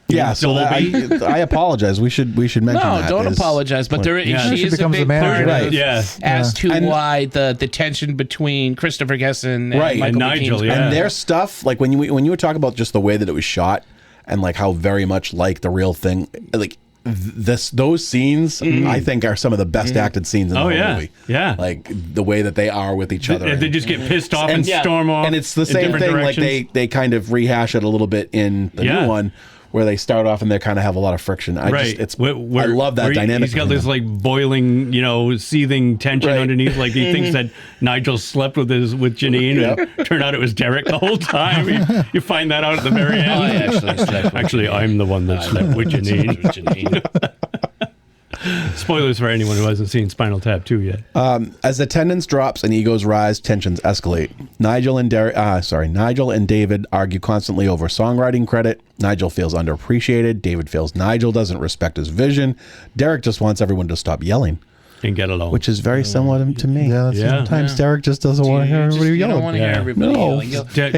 Speaker 3: Yeah, so I apologize. We should mention that.
Speaker 4: No, don't apologize. But she is a big part of as to why the tension between Christopher Guest and Michael
Speaker 1: Nigel.
Speaker 3: And their stuff, like when you were talking about just the way that it was shot and like how very much like the real thing, like those scenes, I think are some of the best acted scenes in the whole movie.
Speaker 1: Yeah,
Speaker 3: like the way that they are with each other.
Speaker 1: They just get pissed off and storm off.
Speaker 3: And it's the same thing.
Speaker 1: Directions.
Speaker 3: Like they kind of rehash it a little bit in the new one, where they start off and they kind of have a lot of friction. I love that dynamic.
Speaker 1: He's got this like boiling, seething tension underneath. Like he thinks that Nigel slept with Janine, and turned out it was Derek the whole time. You find that out at the very end. Actually, I'm the one that slept with Janine. Spoilers for anyone who hasn't seen Spinal Tap 2 yet.
Speaker 3: As attendance drops and egos rise, tensions escalate. Nigel and David argue constantly over songwriting credit. Nigel feels underappreciated. David feels Nigel doesn't respect his vision. Derek just wants everyone to stop yelling
Speaker 1: and get along,
Speaker 3: which is very similar to me.
Speaker 5: Yeah,
Speaker 3: sometimes Derek just doesn't want to hear everybody yelling.
Speaker 4: You don't want to hear everybody yelling.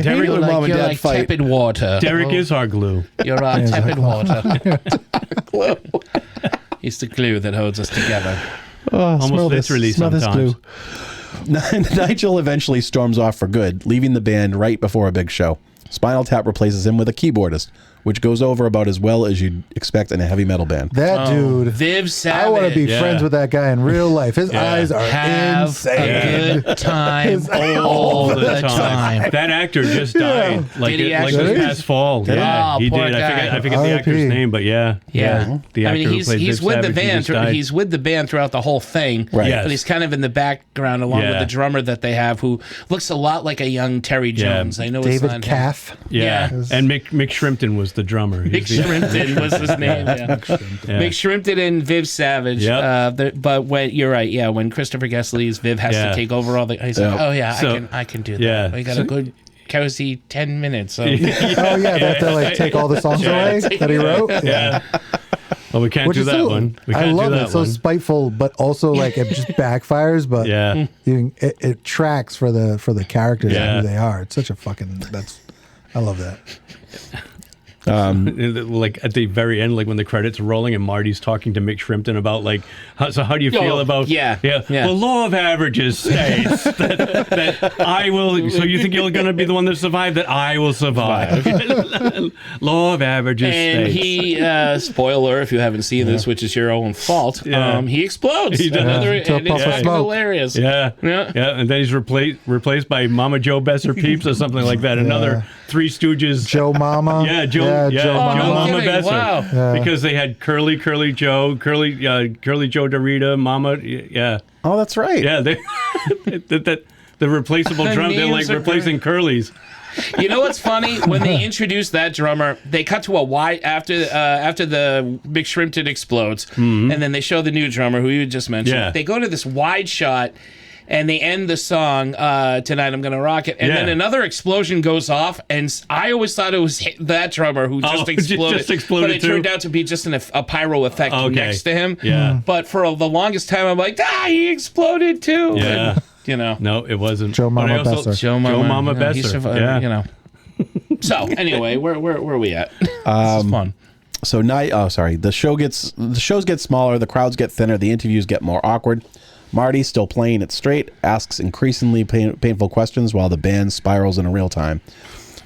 Speaker 1: Derek,
Speaker 3: when mom and dad fight.
Speaker 4: Tepid water.
Speaker 1: Derek is our glue.
Speaker 4: You're our tepid water. Glue. It's the glue that holds us together.
Speaker 1: Almost literally sometimes.
Speaker 3: Nigel eventually storms off for good, leaving the band right before a big show. Spinal Tap replaces him with a keyboardist, which goes over about as well as you'd expect in a heavy metal band.
Speaker 5: That dude,
Speaker 4: Viv Savage.
Speaker 5: I want to be friends with that guy in real life. His eyes are insane.
Speaker 4: A good time all the time.
Speaker 1: That actor just died like this past fall. Yeah, he did. I forget the actor's name, but yeah. The actor who played
Speaker 4: he's
Speaker 1: Viv
Speaker 4: with the
Speaker 1: Savage,
Speaker 4: band. He's with the band throughout the whole thing.
Speaker 3: Right.
Speaker 1: Yes.
Speaker 4: But he's kind of in the background along with the drummer that they have, who looks a lot like a young Terry Jones. I know
Speaker 5: David Caff.
Speaker 1: Yeah. And Mick Shrimpton was the drummer.
Speaker 4: Mick Shrimpton was his name. Mick Shrimpton and Viv Savage.
Speaker 1: Yep.
Speaker 4: But when you're right, when Christopher Guest leaves, Viv has to take over all the. He's like, I can do that.
Speaker 1: Yeah.
Speaker 4: We got a good cozy 10 minutes. So.
Speaker 5: They have to take all the songs away that he wrote.
Speaker 1: Yeah. Well, we can't do that one. We can't
Speaker 5: I love
Speaker 1: do
Speaker 5: it.
Speaker 1: that
Speaker 5: It's so spiteful, but also like it just backfires. But it tracks for the characters and who they are. It's such a I love that.
Speaker 1: Like at the very end, like when the credits are rolling and Marty's talking to Mick Shrimpton about like, how do you feel about? Well, law of averages states that I will. So you think you're going to be the one that survived? That I will survive. Law of averages
Speaker 4: and
Speaker 1: states.
Speaker 4: He spoiler if you haven't seen this, which is your own fault. He explodes.
Speaker 1: He does.
Speaker 4: And it's fucking hilarious.
Speaker 1: Yeah. And then he's replaced by Mama Joe Besser Peeps or something like that. Another Three Stooges.
Speaker 5: Joe Mama.
Speaker 1: Joe Mama Besser.
Speaker 4: Wow.
Speaker 1: Because they had Curly Joe, Curly Joe Dorita, Mama. Yeah.
Speaker 3: Oh, that's right.
Speaker 1: Yeah. The replaceable drum. They're like replacing Curly's.
Speaker 4: You know what's funny? When they introduced that drummer, they cut to a wide after the Mick Shrimpton explodes, and then they show the new drummer who you just mentioned.
Speaker 1: Yeah.
Speaker 4: They go to this wide shot. and they end the song, Tonight I'm Gonna Rock It, and then another explosion goes off, and I always thought it was that drummer who just exploded.
Speaker 1: Just exploded
Speaker 4: but it turned out to be just a pyro effect next to him.
Speaker 1: Yeah.
Speaker 4: But for the longest time, I'm like, he exploded too.
Speaker 1: Yeah.
Speaker 4: And,
Speaker 1: no, it wasn't.
Speaker 5: Joe Mama Besser.
Speaker 1: Joe Mama
Speaker 4: he
Speaker 1: Besser.
Speaker 4: survived, So anyway, where are we at? This is fun.
Speaker 3: So the shows get smaller, the crowds get thinner, the interviews get more awkward. Marty, still playing it straight, asks increasingly painful questions while the band spirals in real time.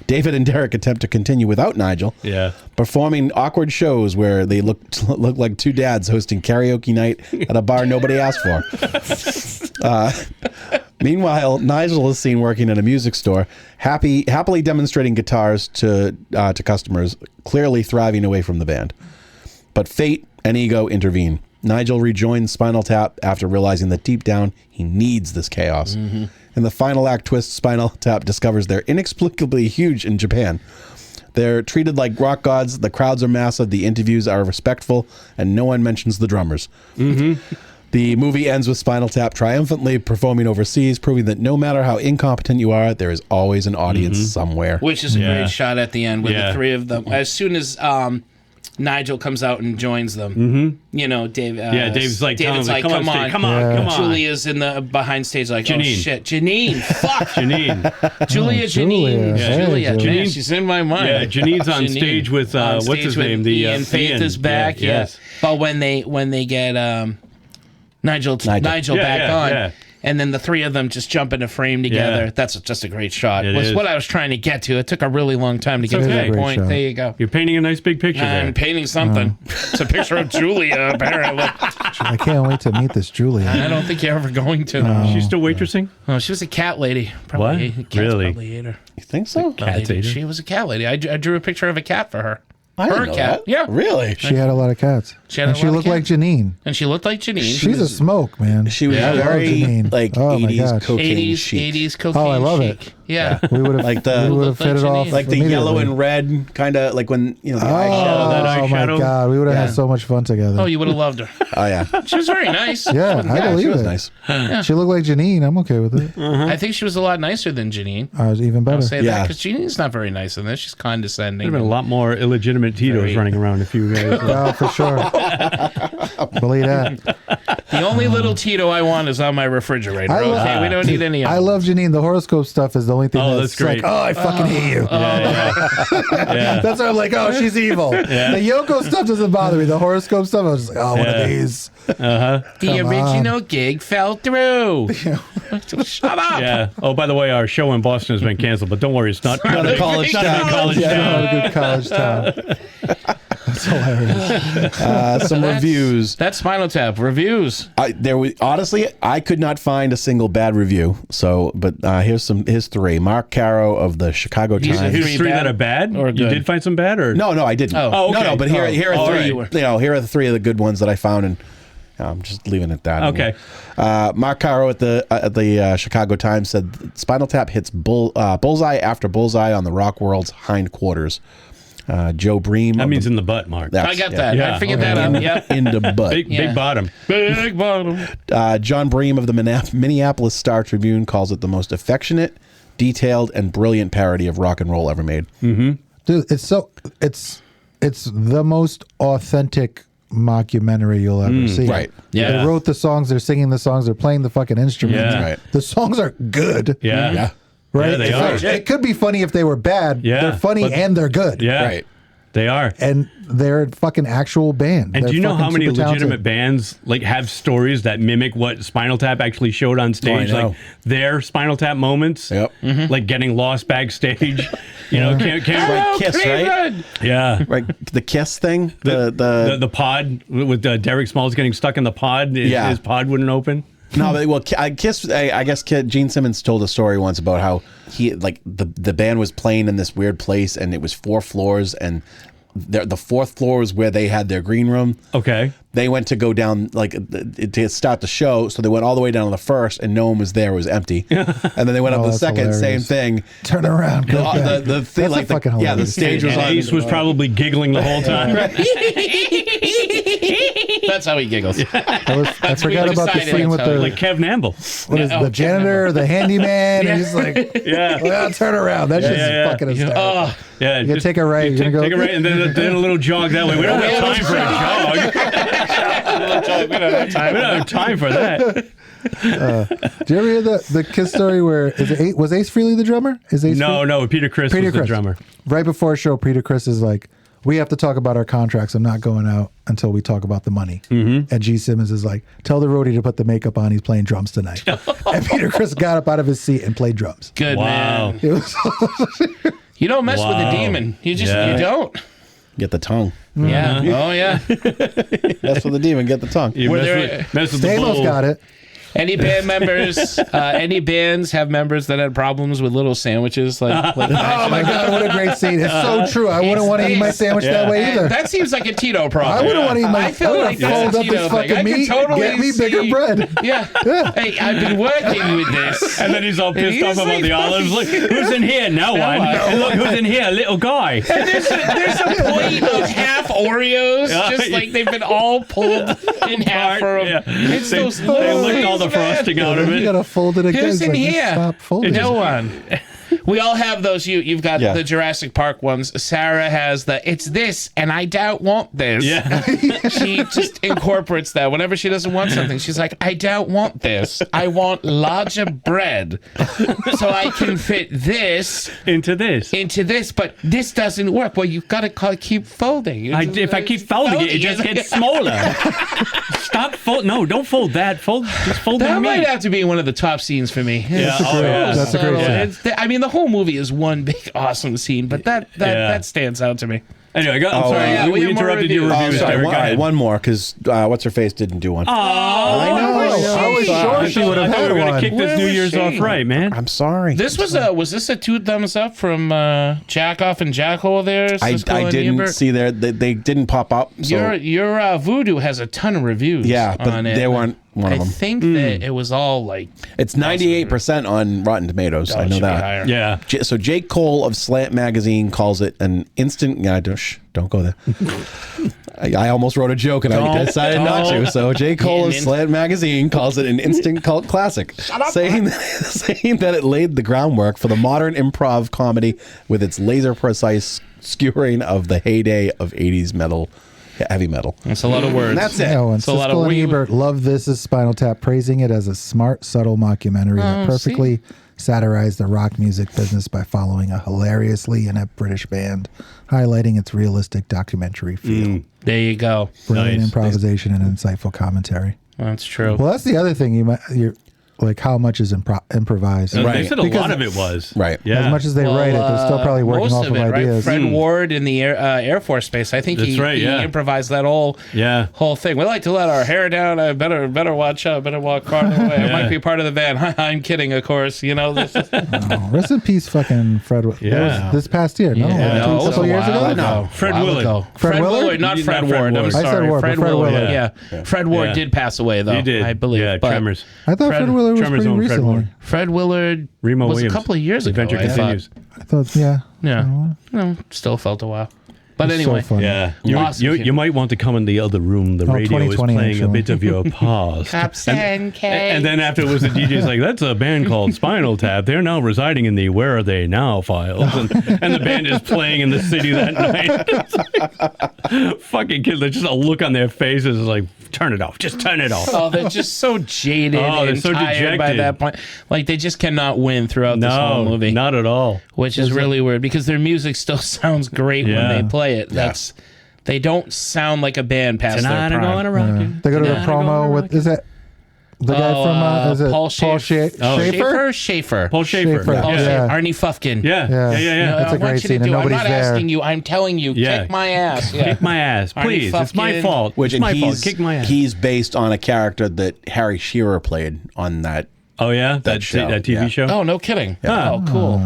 Speaker 3: David and Derek attempt to continue without Nigel, performing awkward shows where they look like two dads hosting karaoke night at a bar nobody asked for. Meanwhile, Nigel is seen working in a music store, happily demonstrating guitars to customers, clearly thriving away from the band. But fate and ego intervene. Nigel rejoins Spinal Tap after realizing that deep down he needs this chaos. Mm-hmm. In the final act twist, Spinal Tap discovers they're inexplicably huge in Japan. They're treated like rock gods, the crowds are massive, the interviews are respectful, and no one mentions the drummers. Mm-hmm. The movie ends with Spinal Tap triumphantly performing overseas, proving that no matter how incompetent you are, there is always an audience somewhere.
Speaker 4: Which is a great shot at the end with the three of them. As soon as Nigel comes out and joins them, Dave.
Speaker 1: Dave's like, come on.
Speaker 4: Julia's in the behind stage like,
Speaker 1: Janine.
Speaker 4: Oh shit, Janine, fuck.
Speaker 1: Janine.
Speaker 4: Julia.
Speaker 5: Julia.
Speaker 4: Man, she's in my mind.
Speaker 1: Yeah, Janine's on stage with, what's his name?
Speaker 4: Ian Faith is back. Yes. But when they get Nigel back on. And then the three of them just jump into frame together. Yeah. That's just a great shot. That's what I was trying to get to. It took a really long time to get to that point. There you go.
Speaker 1: You're painting a nice big picture there.
Speaker 4: I'm painting something. It's a picture of Julia, apparently.
Speaker 5: I can't wait to meet this Julia.
Speaker 4: I don't think you're ever going to.
Speaker 1: She's still waitressing?
Speaker 4: Oh, she was a cat lady. Probably
Speaker 1: what? Really?
Speaker 4: Probably ate her.
Speaker 3: You think so?
Speaker 4: She was a cat lady. I drew a picture of a cat for her.
Speaker 3: I didn't know
Speaker 4: cat.
Speaker 3: That.
Speaker 4: Yeah.
Speaker 3: Really?
Speaker 5: She had a lot of cats. She looked like Janine.
Speaker 4: And she looked like Janine.
Speaker 5: She's a smoke, man.
Speaker 3: She was very like 80s cocaine chic.
Speaker 4: 80s cocaine
Speaker 5: Oh, I love
Speaker 4: chic.
Speaker 5: it.
Speaker 4: Yeah.
Speaker 5: We would have fit it off
Speaker 3: like the yellow and red kind of like when the
Speaker 5: eyeshadow. Oh my god, we would have had so much fun together.
Speaker 4: Oh, you would have loved her.
Speaker 3: Oh yeah.
Speaker 4: She was very nice.
Speaker 5: Yeah, I believe
Speaker 3: she was
Speaker 5: it.
Speaker 3: Nice.
Speaker 4: Yeah.
Speaker 5: She looked like Janine. I'm okay with it.
Speaker 4: I think she was a lot nicer than Janine.
Speaker 5: I was even better.
Speaker 4: I'll say that because Janine's not very nice in this. She's condescending.
Speaker 1: There'd have been a lot more illegitimate Titos running around if you guys.
Speaker 5: Oh, for sure. Believe that.
Speaker 4: The only little Tito I want is on my refrigerator. Okay, we don't need any of them.
Speaker 5: I love Janine. The horoscope stuff is the only thing that's
Speaker 1: great.
Speaker 5: like, I fucking hate you.
Speaker 1: Yeah.
Speaker 5: That's why I'm like, she's evil.
Speaker 1: Yeah.
Speaker 5: The Yoko stuff doesn't bother me. The horoscope stuff, I was just like, one of these.
Speaker 4: The original gig fell through. Shut up.
Speaker 1: Yeah. Oh, by the way, our show in Boston has been canceled, but don't worry, it's not
Speaker 3: a college town.
Speaker 1: Not
Speaker 5: a good college town. That's hilarious.
Speaker 3: Some reviews.
Speaker 4: That's Spinal Tap reviews.
Speaker 3: Honestly, I could not find a single bad review. So, but here's three. Mark Caro of the Chicago Times.
Speaker 1: Here's three that are bad. Or you did find some bad, or
Speaker 3: no, I didn't.
Speaker 1: Oh, okay.
Speaker 3: No, but here are three.
Speaker 4: Right.
Speaker 3: Here are the three of the good ones that I found, and I'm just leaving it at that.
Speaker 1: Okay.
Speaker 3: Mark Caro at the Chicago Times said Spinal Tap hits bullseye after bullseye on the rock world's hindquarters. Joe Bream.
Speaker 1: That means in the butt, Mark.
Speaker 4: I got that.
Speaker 1: Yeah.
Speaker 4: I figured that out. Yep.
Speaker 3: In the butt.
Speaker 1: Big bottom.
Speaker 4: Big bottom.
Speaker 3: John Bream of the Minneapolis Star Tribune calls it the most affectionate, detailed, and brilliant parody of rock and roll ever made.
Speaker 5: Mm-hmm. Dude, it's the most authentic mockumentary you'll ever see.
Speaker 3: Right.
Speaker 4: Yeah.
Speaker 5: They wrote the songs, they're singing the songs, they're playing the fucking instruments.
Speaker 3: Yeah. Right.
Speaker 5: The songs are good.
Speaker 1: Yeah.
Speaker 3: Yeah.
Speaker 5: Right?
Speaker 1: Yeah, they are.
Speaker 5: It could be funny if they were bad.
Speaker 1: Yeah,
Speaker 5: They're funny and they're good.
Speaker 1: Yeah.
Speaker 3: Right.
Speaker 1: They are.
Speaker 5: And they're a fucking actual band.
Speaker 1: And
Speaker 5: They're
Speaker 1: do you know
Speaker 5: fucking
Speaker 1: how many
Speaker 5: super
Speaker 1: legitimate
Speaker 5: talented.
Speaker 1: bands have stories that mimic what Spinal Tap actually showed on stage?
Speaker 3: know.
Speaker 1: Like their Spinal Tap moments?
Speaker 3: Yep.
Speaker 4: Mm-hmm.
Speaker 1: Like getting lost backstage. Can't
Speaker 3: Like Kiss, right?
Speaker 1: Yeah.
Speaker 3: Right. The Kiss thing.
Speaker 1: The pod with Derek Smalls getting stuck in the pod. His pod wouldn't open.
Speaker 3: No, but Kiss. I guess Gene Simmons told a story once about how he the band was playing in this weird place, and it was 4 floors, and the 4th floor is where they had their green room.
Speaker 1: Okay.
Speaker 3: They went to go down to start the show, so they went all the way down to the first, and no one was there; it was empty. And then they went up the
Speaker 5: that's
Speaker 3: second,
Speaker 5: hilarious.
Speaker 3: same thing.
Speaker 5: Turn around. Go back.
Speaker 3: The thing,
Speaker 5: That's fucking
Speaker 3: the
Speaker 5: hilarious.
Speaker 3: stage was
Speaker 1: And
Speaker 3: on.
Speaker 1: Ace was probably giggling the whole time.
Speaker 4: That's how he giggles.
Speaker 5: I forgot about the scene with the
Speaker 1: like Kev Namble.
Speaker 5: what is it, the janitor, the handyman, and he's like, well, turn around. That's just fucking hysterical.
Speaker 1: Oh, yeah,
Speaker 5: you gotta take a right. You're gonna
Speaker 1: take
Speaker 5: go
Speaker 1: a right, and then a little jog that way. We don't have time for a jog. We don't have time for that.
Speaker 5: Do you ever hear the Kiss story where was Ace Frehley the drummer?
Speaker 1: No, Peter Criss was the drummer.
Speaker 5: Right before a show, Peter Criss is like, we have to talk about our contracts. I'm not going out until we talk about the money. Mm-hmm. And G. Simmons is like, tell the roadie to put the makeup on. He's playing drums tonight. And Peter Criss got up out of his seat and played drums.
Speaker 4: Good man.
Speaker 5: It was
Speaker 4: You don't mess with a demon. You just you don't.
Speaker 3: Get the tongue.
Speaker 4: Yeah. Oh yeah.
Speaker 3: Mess with the demon. Get the tongue.
Speaker 1: You mess with the bull.
Speaker 5: Stamos got it.
Speaker 4: Any band members, any bands have members that had problems with little sandwiches? Like
Speaker 5: oh my God, what a great scene. It's so true. I wouldn't want to eat my sandwich that way either.
Speaker 4: That seems like a Tito problem.
Speaker 5: I wouldn't want to eat my
Speaker 4: like
Speaker 5: fold up this fucking meat. Get me bigger bread.
Speaker 4: Yeah. Hey, I've been working with this.
Speaker 1: And then he's all pissed off about the olives. Look, who's in here? No one. Look, who's in here? A little guy.
Speaker 4: And there's a plate of half Oreos, just like they've been all pulled in half for them. Yeah. It's those little
Speaker 1: they licked all the frosting out of it.
Speaker 5: You gotta fold it again.
Speaker 4: Who's in here?
Speaker 5: Stop folding.
Speaker 4: No one. We all have those. You've got the Jurassic Park ones. Sarah has it's this, and I don't want this.
Speaker 1: Yeah.
Speaker 4: She just incorporates that. Whenever she doesn't want something, she's like, I don't want this. I want larger bread. So I can fit this
Speaker 1: into this.
Speaker 4: But this doesn't work. Well, you've got to keep folding.
Speaker 1: If I keep folding it just gets smaller. Stop fold. No, don't fold that. Just fold
Speaker 4: that
Speaker 1: the
Speaker 4: might
Speaker 1: meat.
Speaker 4: have to be one of the top scenes for me.
Speaker 1: Yeah.
Speaker 5: That's a great scene.
Speaker 4: I mean, the whole movie is one big awesome scene, but that stands out to me.
Speaker 1: Anyway, I'm sorry. We interrupted your reviews.
Speaker 3: Sorry, one more, because what's her face didn't do one.
Speaker 1: Oh,
Speaker 3: I know.
Speaker 5: I was sure she would have had
Speaker 1: We're gonna
Speaker 5: one.
Speaker 1: kick this New Year's off right, man.
Speaker 3: I'm sorry.
Speaker 4: This was this a 2 thumbs up from Jack Off and Jackhole there?
Speaker 3: I didn't see there. They didn't pop up. So.
Speaker 4: Your Voodoo has a ton of reviews.
Speaker 3: Yeah, but they weren't one of them.
Speaker 4: I think that it was all like
Speaker 3: it's 98% on Rotten Tomatoes. I know that.
Speaker 1: Yeah.
Speaker 3: So Jake Cole of Slant Magazine calls it an instant. Yeah, don't go there. I almost wrote a joke and I decided not to. So Jake Cole of Slant Magazine calls it an instant cult classic, saying that it laid the groundwork for the modern improv comedy with its laser precise skewering of the heyday of 80s metal. Heavy metal.
Speaker 4: That's a lot of words.
Speaker 3: And that's it.
Speaker 5: No, and Siskel and Ebert love This Is Spinal Tap, praising it as a smart, subtle mockumentary that perfectly satirized the rock music business by following a hilariously inept British band, highlighting its realistic documentary feel.
Speaker 4: There you go.
Speaker 5: Brilliant improvisation and insightful commentary.
Speaker 4: That's true.
Speaker 5: Well, that's the other thing you're like, how much is improvised?
Speaker 1: Right. They said a lot of it was.
Speaker 3: Right.
Speaker 1: Yeah.
Speaker 5: As much as they write it, they're still probably working off of ideas.
Speaker 4: Right? Fred Ward in the Air Force Base. I think he improvised that whole thing. We like to let our hair down. I better watch out. Better walk far away. I might be part of the band. I'm kidding, of course. You know this.
Speaker 5: Rest in peace, fucking Fred.
Speaker 1: Yeah.
Speaker 5: This past year. No, a couple years ago.
Speaker 4: No,
Speaker 1: Fred Willard.
Speaker 5: Fred Willard,
Speaker 4: not Fred Ward. I'm sorry.
Speaker 5: I said Ward,
Speaker 4: Fred
Speaker 5: Willard.
Speaker 4: Yeah. Fred Ward did pass away though.
Speaker 1: He did.
Speaker 4: I believe.
Speaker 1: Yeah. Tremors.
Speaker 5: I thought Fred Willard was pretty recently.
Speaker 4: Fred Willard
Speaker 1: Remo
Speaker 4: was
Speaker 1: Williams.
Speaker 4: a couple of years ago.
Speaker 1: Adventure continues.
Speaker 5: I thought, yeah.
Speaker 4: No, still felt a while. But anyway,
Speaker 5: so funny.
Speaker 1: Yeah,
Speaker 4: Awesome.
Speaker 1: you might want to come in the other room. The radio is playing
Speaker 5: actually.
Speaker 1: a bit of your past.
Speaker 4: and
Speaker 1: then afterwards, the DJ's like, "That's a band called Spinal Tap. They're now residing in the Where Are They Now files." And the band is playing in the city that night. Fucking kids, there's just a look on their faces is like, "Turn it off. Just turn it off."
Speaker 4: Oh, they're just so jaded and
Speaker 1: so
Speaker 4: tired
Speaker 1: dejected
Speaker 4: by that point. Like they just cannot win throughout this whole movie.
Speaker 1: Not at all.
Speaker 4: Which is really weird because their music still sounds great when they play it. They don't sound like a band past their prime.
Speaker 5: They go to the promo with, is that the guy from, is it Paul Schaefer?
Speaker 4: Schaefer.
Speaker 1: Paul Schaefer.
Speaker 4: Arnie Fufkin.
Speaker 1: Yeah.
Speaker 5: That's a great scene and nobody's
Speaker 4: I'm not asking you, I'm telling you, kick my ass.
Speaker 1: Kick my ass, please. It's my fault.
Speaker 3: Which
Speaker 1: it's my fault. Kick my ass.
Speaker 3: He's based on a character that Harry Shearer played on that.
Speaker 1: Oh, yeah? That
Speaker 3: show.
Speaker 1: That TV show?
Speaker 4: Oh, no kidding. Oh, cool.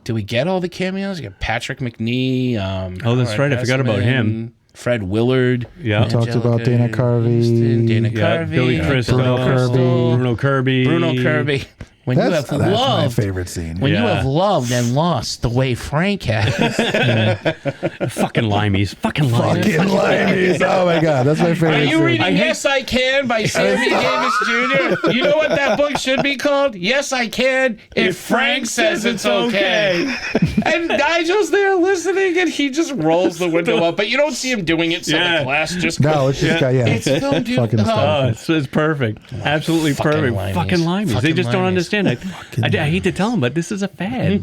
Speaker 4: Do we get all the cameos? You got Patrick McNee.
Speaker 1: That's right. I forgot about him.
Speaker 4: Fred Willard.
Speaker 1: Yeah.
Speaker 5: We talked about Dana Carvey.
Speaker 4: Dana Carvey.
Speaker 1: Billy Crystal.
Speaker 5: Bruno Kirby.
Speaker 1: Bruno Kirby.
Speaker 4: When you have
Speaker 5: That's my
Speaker 4: loved,
Speaker 5: favorite scene.
Speaker 4: when you
Speaker 1: Yeah.
Speaker 4: have loved and lost the way Frank has.
Speaker 1: Fucking limeys. Fucking limeys.
Speaker 5: Fucking limeys. Oh my god, that's my favorite
Speaker 4: Are you
Speaker 5: scene.
Speaker 4: reading Yes I Can by Sammy Davis Jr.? You know what that book should be called? Yes I Can if Frank says it's okay. And Nigel's there listening and he just rolls the window up, but you don't see him doing it, so
Speaker 1: Yeah.
Speaker 4: the glass just
Speaker 5: No, it's just got
Speaker 4: It's film, dude.
Speaker 5: fucking
Speaker 4: Oh.
Speaker 5: stuff.
Speaker 1: It's perfect. Absolutely
Speaker 4: Fucking
Speaker 1: perfect.
Speaker 4: limeys.
Speaker 1: Fucking limeys.
Speaker 4: Fucking
Speaker 1: They just don't
Speaker 4: limeys.
Speaker 1: understand. I hate to tell them, but this is a fad.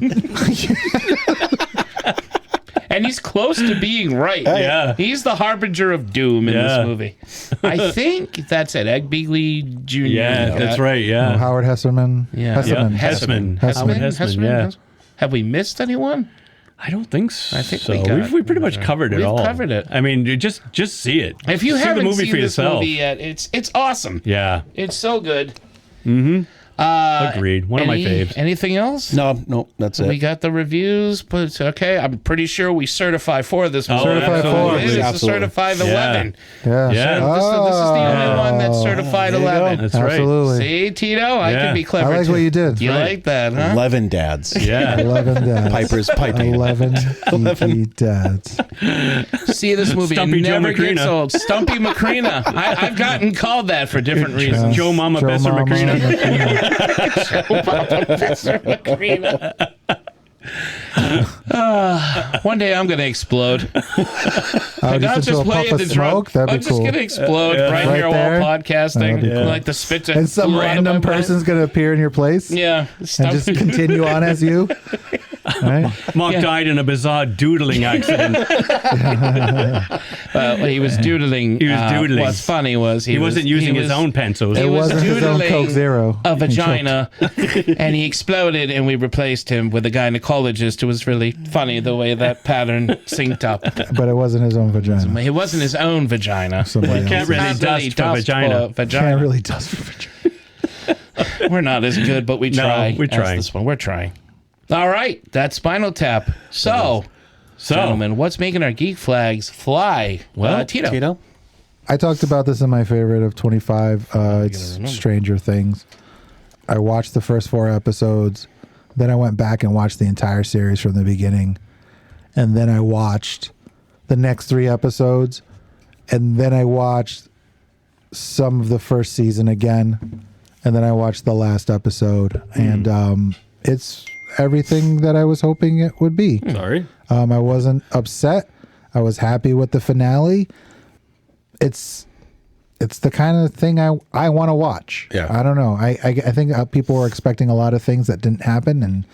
Speaker 4: And he's close to being right.
Speaker 1: Yeah.
Speaker 4: He's the harbinger of doom in
Speaker 1: Yeah.
Speaker 4: this movie. I think that's it. Egg Beagley Jr.
Speaker 1: Yeah, that's right.
Speaker 5: Oh,
Speaker 1: Yeah.
Speaker 5: Howard Hesserman.
Speaker 4: Yeah.
Speaker 5: Hesseman.
Speaker 1: Hesseman.
Speaker 5: Hesseman.
Speaker 1: Hesseman, yeah.
Speaker 4: Have we missed anyone?
Speaker 1: I don't think so.
Speaker 4: I think we got-
Speaker 1: we pretty much covered it
Speaker 4: We've
Speaker 1: all.
Speaker 4: covered it.
Speaker 1: I mean, you just see it.
Speaker 4: If you
Speaker 1: see
Speaker 4: haven't
Speaker 1: the movie
Speaker 4: seen
Speaker 1: for
Speaker 4: this
Speaker 1: yourself.
Speaker 4: movie yet, it's awesome.
Speaker 1: Yeah.
Speaker 4: It's so good.
Speaker 1: Agreed. One of my faves.
Speaker 4: Anything else?
Speaker 3: No, that's it.
Speaker 4: We got the reviews, but it's okay. I'm pretty sure we certify for this movie.
Speaker 5: Certified for.
Speaker 4: It is a
Speaker 3: Absolutely.
Speaker 4: certified
Speaker 1: Yeah.
Speaker 4: 11.
Speaker 5: Yeah.
Speaker 1: Yeah.
Speaker 4: So this is the only one that's certified
Speaker 3: there you go.
Speaker 4: 11.
Speaker 1: That's right.
Speaker 5: Absolutely.
Speaker 4: See, Tito, I
Speaker 1: Yeah.
Speaker 4: can be clever.
Speaker 5: I like
Speaker 4: too.
Speaker 5: what you did.
Speaker 4: You like that, huh?
Speaker 3: 11 dads.
Speaker 1: Yeah.
Speaker 5: 11 dads.
Speaker 3: Piper's piping.
Speaker 5: 11 geeky dads.
Speaker 4: See, this movie
Speaker 1: Stumpy Joe
Speaker 4: never gets
Speaker 1: Macrina.
Speaker 4: old. Stumpy Macrina. I've gotten called that for different reasons.
Speaker 1: Joe Mama
Speaker 5: Joe
Speaker 1: Besser
Speaker 5: Mama
Speaker 1: Macrina.
Speaker 4: Professor Macrina. One day I'm going to explode.
Speaker 5: Oh,
Speaker 4: Not
Speaker 5: just into a
Speaker 4: play
Speaker 5: puff
Speaker 4: in
Speaker 5: of
Speaker 4: the
Speaker 5: smoke?
Speaker 4: drunk.
Speaker 5: That'd
Speaker 4: I'm
Speaker 5: be
Speaker 4: just
Speaker 5: cool.
Speaker 4: going to explode right
Speaker 5: Right
Speaker 4: here
Speaker 5: there?
Speaker 4: while podcasting.
Speaker 5: That'd be cool.
Speaker 4: Like the spit to
Speaker 5: And some
Speaker 4: flew out of
Speaker 5: random
Speaker 4: my mouth.
Speaker 5: person's going to appear in your place
Speaker 4: Yeah.
Speaker 5: and just continue on as you. Right?
Speaker 1: Mark died in a bizarre doodling accident.
Speaker 4: He was doodling.
Speaker 1: He was doodling.
Speaker 4: What's funny was
Speaker 1: He wasn't using his own pencils.
Speaker 4: He
Speaker 5: It
Speaker 4: was
Speaker 5: wasn't his own
Speaker 4: doodling
Speaker 5: Coke Zero.
Speaker 4: a vagina, and he exploded, and we replaced him with a gynecologist. It was really funny the way that pattern synced up.
Speaker 5: But it wasn't his own vagina.
Speaker 4: It wasn't his own vagina.
Speaker 5: Somebody
Speaker 1: You can't
Speaker 5: else's.
Speaker 1: really dust for vagina.
Speaker 5: Can't really dust for vagina.
Speaker 4: We're not as good, but we try.
Speaker 1: we're
Speaker 4: as
Speaker 1: trying.
Speaker 4: This one. We're trying. All right, that's Spinal Tap. So, gentlemen, what's making our geek flags fly?
Speaker 1: Well,
Speaker 4: Tito.
Speaker 3: Tito?
Speaker 5: I talked about this in my favorite of 25. It's Stranger Things. I watched the first 4 episodes. Then I went back and watched the entire series from the beginning. And then I watched the next 3 episodes. And then I watched some of the first season again. And then I watched the last episode. And it's everything that I was hoping it would be.
Speaker 1: Sorry.
Speaker 5: I wasn't upset. I was happy with the finale. It's the kind of thing I want to watch.
Speaker 3: Yeah.
Speaker 5: I don't know. I think people were expecting a lot of things that didn't happen, and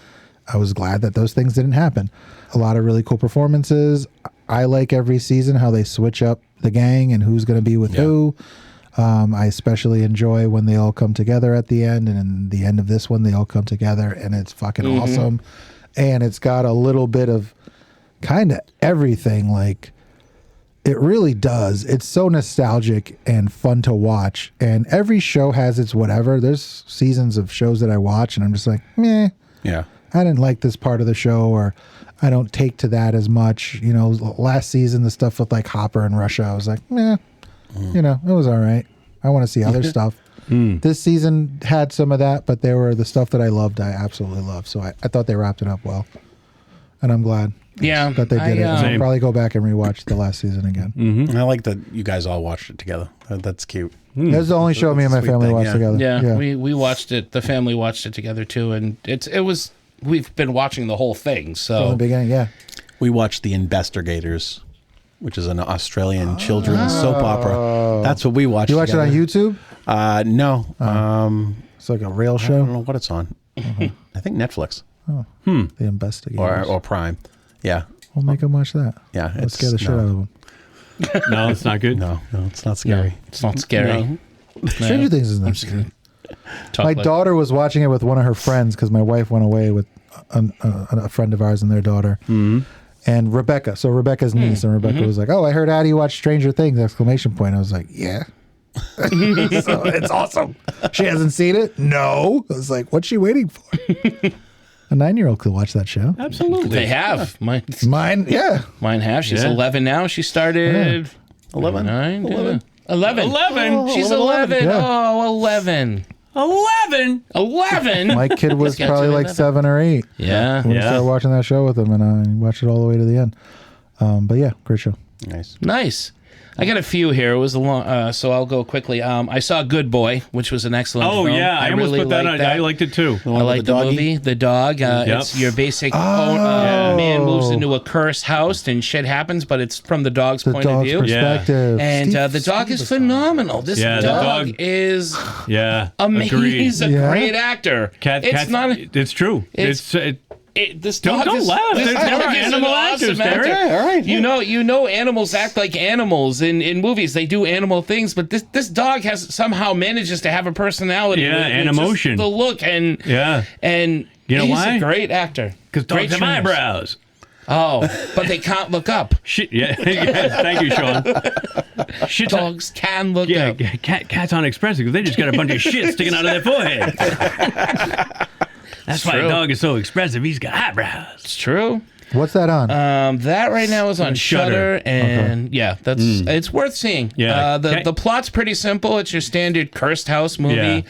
Speaker 5: I was glad that those things didn't happen. A lot of really cool performances. I like every season how they switch up the gang and who's going to be with who. I especially enjoy when they all come together at the end, and in the end of this one, they all come together, and it's fucking awesome. And it's got a little bit of kind of everything. Like, it really does. It's so nostalgic and fun to watch. And every show has its whatever. There's seasons of shows that I watch, and I'm just like, meh.
Speaker 3: Yeah.
Speaker 5: I didn't like this part of the show, or I don't take to that as much. You know, last season, the stuff with like Hopper and Russia, I was like, meh. You know, it was all right. I want to see other stuff. This season had some of that, but they were the stuff that I loved. I absolutely loved. So I thought they wrapped it up well, and I'm glad.
Speaker 4: Yeah,
Speaker 5: that they did it. And I'll probably go back and rewatch the last season again.
Speaker 3: And I like that you guys all watched it together. That's cute.
Speaker 5: That's the only show me and my
Speaker 3: Sweet
Speaker 5: family
Speaker 3: thing,
Speaker 5: watched
Speaker 3: yeah.
Speaker 5: together.
Speaker 4: Yeah, we watched it. The family watched it together too, and it was. We've been watching the whole thing.
Speaker 5: From
Speaker 4: So
Speaker 5: the beginning, yeah.
Speaker 3: We watched The Investigators, which is an Australian children's soap opera. That's what we watched.
Speaker 5: You watch it on YouTube?
Speaker 3: No.
Speaker 5: It's like a rail
Speaker 3: I
Speaker 5: show.
Speaker 3: don't know what it's on. I think Netflix
Speaker 5: The Investigators.
Speaker 3: or Prime. Yeah.
Speaker 5: We'll make them watch that.
Speaker 3: Yeah.
Speaker 5: Let's scare the shit out of them.
Speaker 1: No, it's not good.
Speaker 3: No, it's not scary.
Speaker 4: it's not scary.
Speaker 5: Stranger Things is not scary.
Speaker 4: Talk
Speaker 5: My
Speaker 4: like-
Speaker 5: daughter was watching it with one of her friends because my wife went away with a friend of ours and their daughter. And Rebecca. So Rebecca's niece. And Rebecca was like, "Oh, I heard Addie watch Stranger Things!" Exclamation point. I was like, "Yeah." So it's awesome. She hasn't seen it? No. I was like, what's she waiting for? A 9-year-old could watch that show.
Speaker 1: Absolutely.
Speaker 4: They have mine.
Speaker 5: Mine, yeah.
Speaker 4: Mine have. She's 11 now. She started
Speaker 3: 11.
Speaker 4: 9,
Speaker 3: 11.
Speaker 4: 11.
Speaker 1: 11.
Speaker 4: She's 11.
Speaker 5: Yeah.
Speaker 4: Oh, 11.
Speaker 1: 11?
Speaker 4: 11?
Speaker 5: My kid was
Speaker 4: This guy's
Speaker 5: probably like
Speaker 4: 11.
Speaker 5: 7 or 8.
Speaker 4: Yeah.
Speaker 5: When we started watching that show with him, and I watched it all the way to the end. But yeah, great show.
Speaker 4: Nice. I got a few here. It was a long, so I'll go quickly. I saw Good Boy, which was an excellent film.
Speaker 1: Yeah, I almost
Speaker 4: really
Speaker 1: put that
Speaker 4: liked
Speaker 1: on.
Speaker 4: that.
Speaker 1: I liked it too.
Speaker 4: I like the movie, The Dog. It's your basic man moves into a cursed house and shit happens, but it's from the dog's point of view.
Speaker 5: Perspective.
Speaker 4: And the dog is phenomenal. This dog is amazing.
Speaker 1: Agreed.
Speaker 4: He's a great actor.
Speaker 1: It's true.
Speaker 4: This dog
Speaker 1: don't
Speaker 4: is,
Speaker 1: laugh.
Speaker 4: This
Speaker 1: There
Speaker 4: dog
Speaker 1: are
Speaker 4: is
Speaker 1: animal
Speaker 4: an
Speaker 1: actors
Speaker 4: awesome
Speaker 1: there.
Speaker 4: actor.
Speaker 1: Yeah,
Speaker 3: all right.
Speaker 4: You know, animals act like animals in movies. They do animal things, but this dog somehow manages to have a personality.
Speaker 1: And emotion.
Speaker 4: The look and
Speaker 1: you know
Speaker 4: he's
Speaker 1: why?
Speaker 4: a great actor.
Speaker 1: Because dogs have eyebrows.
Speaker 4: Oh, but they can't look up.
Speaker 1: Shit. Yeah. Thank you, Sean.
Speaker 4: Dogs can look up.
Speaker 1: Cats aren't expressive because they just got a bunch of shit sticking out of their forehead. That's why a dog is so expressive. He's got eyebrows.
Speaker 4: It's true.
Speaker 5: What's that on?
Speaker 4: That right now is on Shudder, and it's worth seeing.
Speaker 1: Yeah.
Speaker 4: The plot's pretty simple. It's your standard cursed house movie.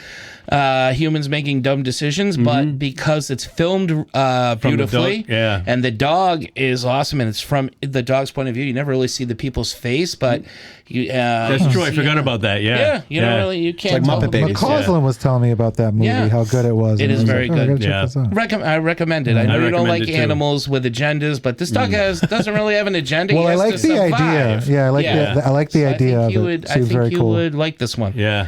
Speaker 4: Humans making dumb decisions, but because it's filmed beautifully, and the dog is awesome, and it's from the dog's point of view, you never really see the people's face, but you.
Speaker 1: That's true. I forgot about that. Yeah.
Speaker 4: You don't really. You can't.
Speaker 3: It's like Muppet Babies.
Speaker 5: McCausland was telling me about that movie, how good it was.
Speaker 4: It
Speaker 5: and
Speaker 4: is
Speaker 5: I was
Speaker 4: very
Speaker 5: like,
Speaker 4: good.
Speaker 5: I gotta check this out.
Speaker 4: I recommend it. I know you don't
Speaker 1: recommend
Speaker 4: like
Speaker 1: it too.
Speaker 4: animals with agendas, but this dog doesn't really have an agenda.
Speaker 5: Well,
Speaker 4: He
Speaker 5: I
Speaker 4: has
Speaker 5: like
Speaker 4: to
Speaker 5: the
Speaker 4: survive.
Speaker 5: idea. Yeah, I like the idea of it.
Speaker 4: I
Speaker 5: Seems
Speaker 4: think
Speaker 5: very
Speaker 4: you
Speaker 5: cool.
Speaker 4: would like this one.
Speaker 1: Yeah.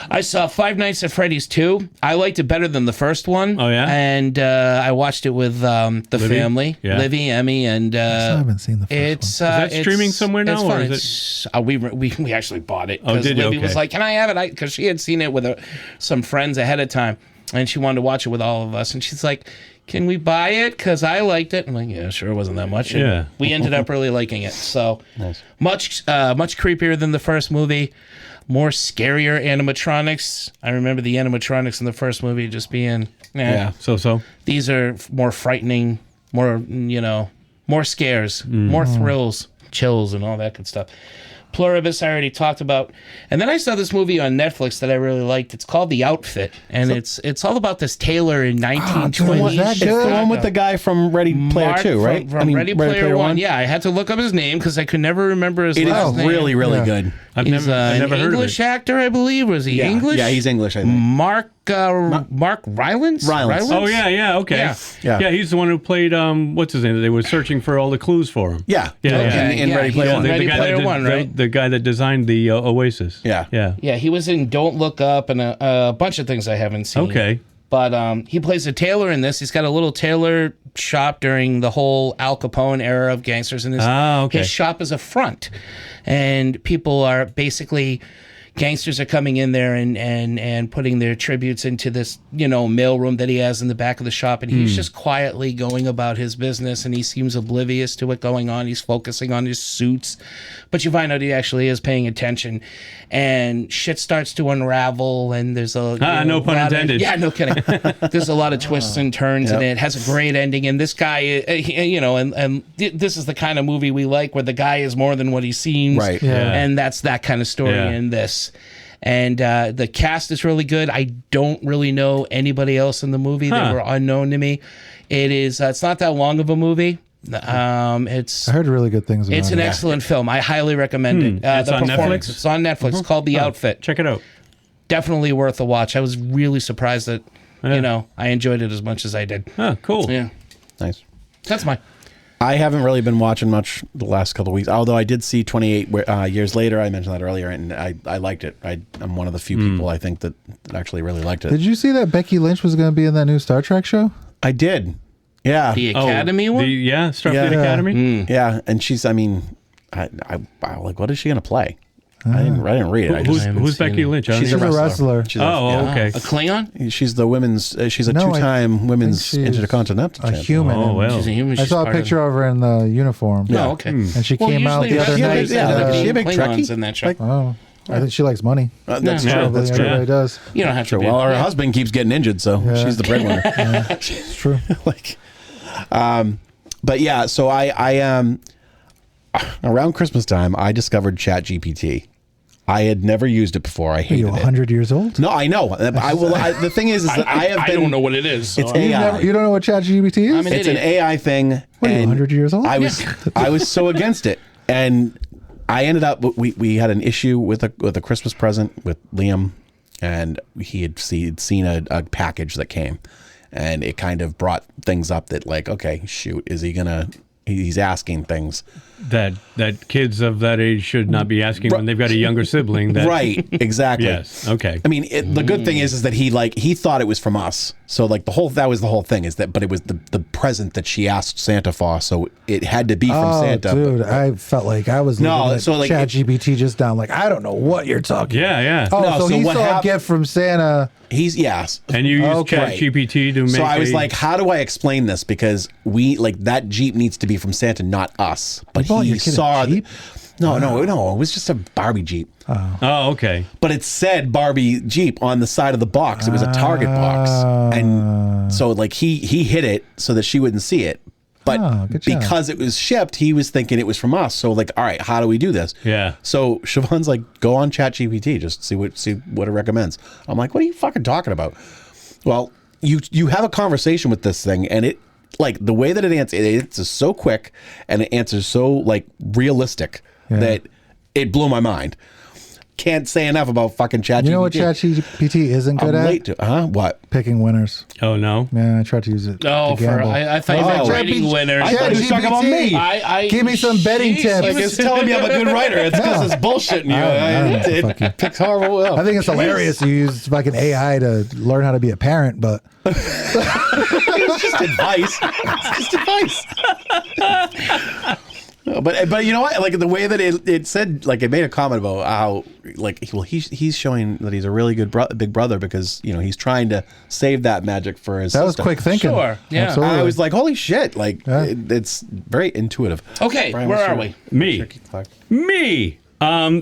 Speaker 4: I saw Five Nights at Freddy's 2. I liked it better than the first one.
Speaker 1: Oh, yeah?
Speaker 4: And I watched it with the
Speaker 1: Livy?
Speaker 4: family,
Speaker 1: Yeah.
Speaker 4: Livy, Emmy, and
Speaker 5: I still haven't seen the first
Speaker 4: it's
Speaker 1: Is that streaming somewhere now,
Speaker 4: It's
Speaker 1: or
Speaker 4: fun.
Speaker 1: is
Speaker 4: We actually bought it
Speaker 1: Oh,
Speaker 4: because
Speaker 1: did you?
Speaker 4: Livy
Speaker 1: Okay.
Speaker 4: was like, "Can I have it?" Because she had seen it with some friends ahead of time, and she wanted to watch it with all of us. And she's like, "Can we buy it? Because I liked it." I'm like, "Yeah, sure." It wasn't that much. And
Speaker 1: Yeah.
Speaker 4: we ended up really liking it. So much creepier than the first movie. More scarier animatronics. I remember the animatronics in the first movie just being,
Speaker 1: So.
Speaker 4: These are more frightening, more more scares, more thrills, chills, and all that good stuff. Pluribus I already talked about, and then I saw this movie on Netflix that I really liked. It's called The Outfit, and it's all about this tailor in 1920s.
Speaker 3: It's the one with the guy from Ready Player 2, right?
Speaker 4: From Ready Player One. Yeah, I had to look up his name because I could never remember his last name.
Speaker 3: It is really, really good.
Speaker 1: I've
Speaker 4: He's
Speaker 1: never
Speaker 4: an
Speaker 1: heard
Speaker 4: English
Speaker 1: of it.
Speaker 4: actor, I believe. Was he English?
Speaker 3: Yeah, he's English, I think.
Speaker 4: Mark Rylance?
Speaker 3: Rylance.
Speaker 1: Oh, yeah, okay.
Speaker 3: Yeah.
Speaker 1: He's the one who played, what's his name? They were searching for all the clues for him.
Speaker 3: Yeah.
Speaker 4: Okay.
Speaker 3: In Ready Player
Speaker 4: he's
Speaker 3: One.
Speaker 4: in Ready
Speaker 1: guy
Speaker 4: Player
Speaker 1: that
Speaker 4: One, right?
Speaker 1: The guy that designed the Oasis.
Speaker 3: Yeah.
Speaker 4: Yeah, he was in Don't Look Up and a bunch of things I haven't seen.
Speaker 1: Okay.
Speaker 4: But he plays a tailor in this. He's got a little tailor shop during the whole Al Capone era of gangsters. And his shop is a front. And people are basically... Gangsters are coming in there and putting their tributes into this, mailroom that he has in the back of the shop. And he's just quietly going about his business, and he seems oblivious to what's going on. He's focusing on his suits. But you find out he actually is paying attention. And shit starts to unravel, and there's a...
Speaker 1: no pun intended.
Speaker 4: No kidding. There's a lot of twists and turns, and it has a great ending. And this guy, this is the kind of movie we like, where the guy is more than what he seems.
Speaker 3: Right.
Speaker 5: Yeah.
Speaker 4: And that's that kind of story in this. And the cast is really good. I don't really know anybody else in the movie. They were unknown to me. It's not that long of a movie.
Speaker 5: I heard really good things about it.
Speaker 4: It's an excellent film. I highly recommend it.
Speaker 1: It's on Netflix?
Speaker 4: It's on Netflix. It's called The Outfit.
Speaker 1: Check it out.
Speaker 4: Definitely worth a watch. I was really surprised that, I enjoyed it as much as I did.
Speaker 1: Oh, cool.
Speaker 4: Yeah.
Speaker 3: Nice.
Speaker 4: That's mine.
Speaker 3: I haven't really been watching much the last couple of weeks, although I did see 28 Years Later. I mentioned that earlier, and I liked it. I'm one of the few people, I think, that actually really liked it.
Speaker 5: Did you see that Becky Lynch was going to be in that new Star Trek show?
Speaker 3: I did. Yeah.
Speaker 4: The Academy one?
Speaker 1: Starfleet Academy?
Speaker 3: Yeah, and she's, I like, what is she going to play? I didn't read it.
Speaker 1: Who's Becky Lynch?
Speaker 3: She's a wrestler.
Speaker 1: Okay.
Speaker 4: A Klingon?
Speaker 3: She's the women's. She's a two-time women's intercontinental champion.
Speaker 5: Human.
Speaker 1: Oh, well.
Speaker 4: She's a human.
Speaker 5: I saw a picture of her in the uniform.
Speaker 4: Oh, okay.
Speaker 5: And she came out the other night.
Speaker 3: she a big Trekkie?
Speaker 4: in that show.
Speaker 5: Oh, I think she likes money.
Speaker 3: That's
Speaker 1: Yeah,
Speaker 3: true.
Speaker 1: that's
Speaker 5: Everybody does.
Speaker 4: You don't have to be.
Speaker 3: Well, her husband keeps getting injured, so she's the breadwinner.
Speaker 5: It's true.
Speaker 3: But yeah, so I around Christmas time, I discovered ChatGPT. I had never used it before. I
Speaker 5: Are
Speaker 3: hated
Speaker 5: you 100 years old?
Speaker 3: No, I know. The thing is that I have been.
Speaker 4: I don't know what it is. So
Speaker 3: It's
Speaker 4: I'm-
Speaker 3: AI.
Speaker 5: You don't know what ChatGPT is?
Speaker 4: I'm an
Speaker 3: It's an
Speaker 4: idiot.
Speaker 3: AI thing.
Speaker 5: What are you,
Speaker 3: and
Speaker 5: 100 years old?
Speaker 3: I was so against it, and I ended up. We had an issue with a Christmas present with Liam, and he'd seen a package that came, and it kind of brought things up that like, okay, shoot, is he gonna? He's asking things.
Speaker 1: That kids of that age should not be asking when they've got a younger sibling. That,
Speaker 3: Right, exactly.
Speaker 1: Yes. Okay.
Speaker 3: I mean, the good thing is that he thought it was from us. So like that was the whole thing is that, but it was the present that she asked Santa for, so it had to be from Santa.
Speaker 5: Dude, I felt like I was
Speaker 3: No,
Speaker 5: looking at
Speaker 3: so, like,
Speaker 5: ChatGPT just down. Like, I don't know what you're talking.
Speaker 1: Yeah, yeah.
Speaker 5: Oh,
Speaker 3: No,
Speaker 5: so,
Speaker 3: so
Speaker 5: he
Speaker 3: what
Speaker 5: saw a gift from Santa.
Speaker 3: Yes.
Speaker 1: And you use
Speaker 5: Okay.
Speaker 1: ChatGPT to make.
Speaker 3: So I was like, how do I explain this? Because that Jeep needs to be from Santa, not us. But
Speaker 5: bought
Speaker 3: he
Speaker 5: your kid a
Speaker 3: saw.
Speaker 5: Jeep?
Speaker 3: No, it was just a Barbie Jeep.
Speaker 1: oh, okay.
Speaker 3: But it said Barbie Jeep on the side of the box. It was a Target box, and so like he hid it so that she wouldn't see it. But
Speaker 5: good job.
Speaker 3: because it was shipped, he was thinking it was from us. So like, all right, how do we do this?
Speaker 1: Yeah.
Speaker 3: So Siobhan's like, go on ChatGPT, just see what it recommends. I'm like, what are you fucking talking about? Well, you have a conversation with this thing, and it like the way that it answers so quick, and it answers so like realistic that it blew my mind. Can't say enough about fucking ChatGPT.
Speaker 5: You know what ChatGPT isn't good
Speaker 3: I'm
Speaker 5: at?
Speaker 3: late to what?
Speaker 5: Picking winners.
Speaker 1: Oh no.
Speaker 5: Yeah, I tried to use it.
Speaker 4: Oh,
Speaker 5: to gamble.
Speaker 4: I thought you meant writing winners.
Speaker 3: I thought he was talking about me.
Speaker 4: I
Speaker 5: Give me some betting tips.
Speaker 3: Like it's telling me I'm a good writer. It's because it's bullshitting you.
Speaker 5: I don't know what the fuck you-
Speaker 3: It picks horrible.
Speaker 5: I think it's hilarious to use fucking AI to learn how to be a parent, but
Speaker 3: It's just advice. It's just advice. But you know what? Like the way that it said, like it made a comment about how like he's showing that he's a really good big brother because he's trying to save that magic for his.
Speaker 5: that was
Speaker 3: sister.
Speaker 5: quick thinking.
Speaker 4: Sure, yeah.
Speaker 5: Absolutely.
Speaker 3: I was like, holy shit! Like it's very intuitive.
Speaker 4: Okay,
Speaker 3: Brian,
Speaker 4: where
Speaker 3: what's
Speaker 4: are
Speaker 3: your-
Speaker 4: we?
Speaker 1: Me.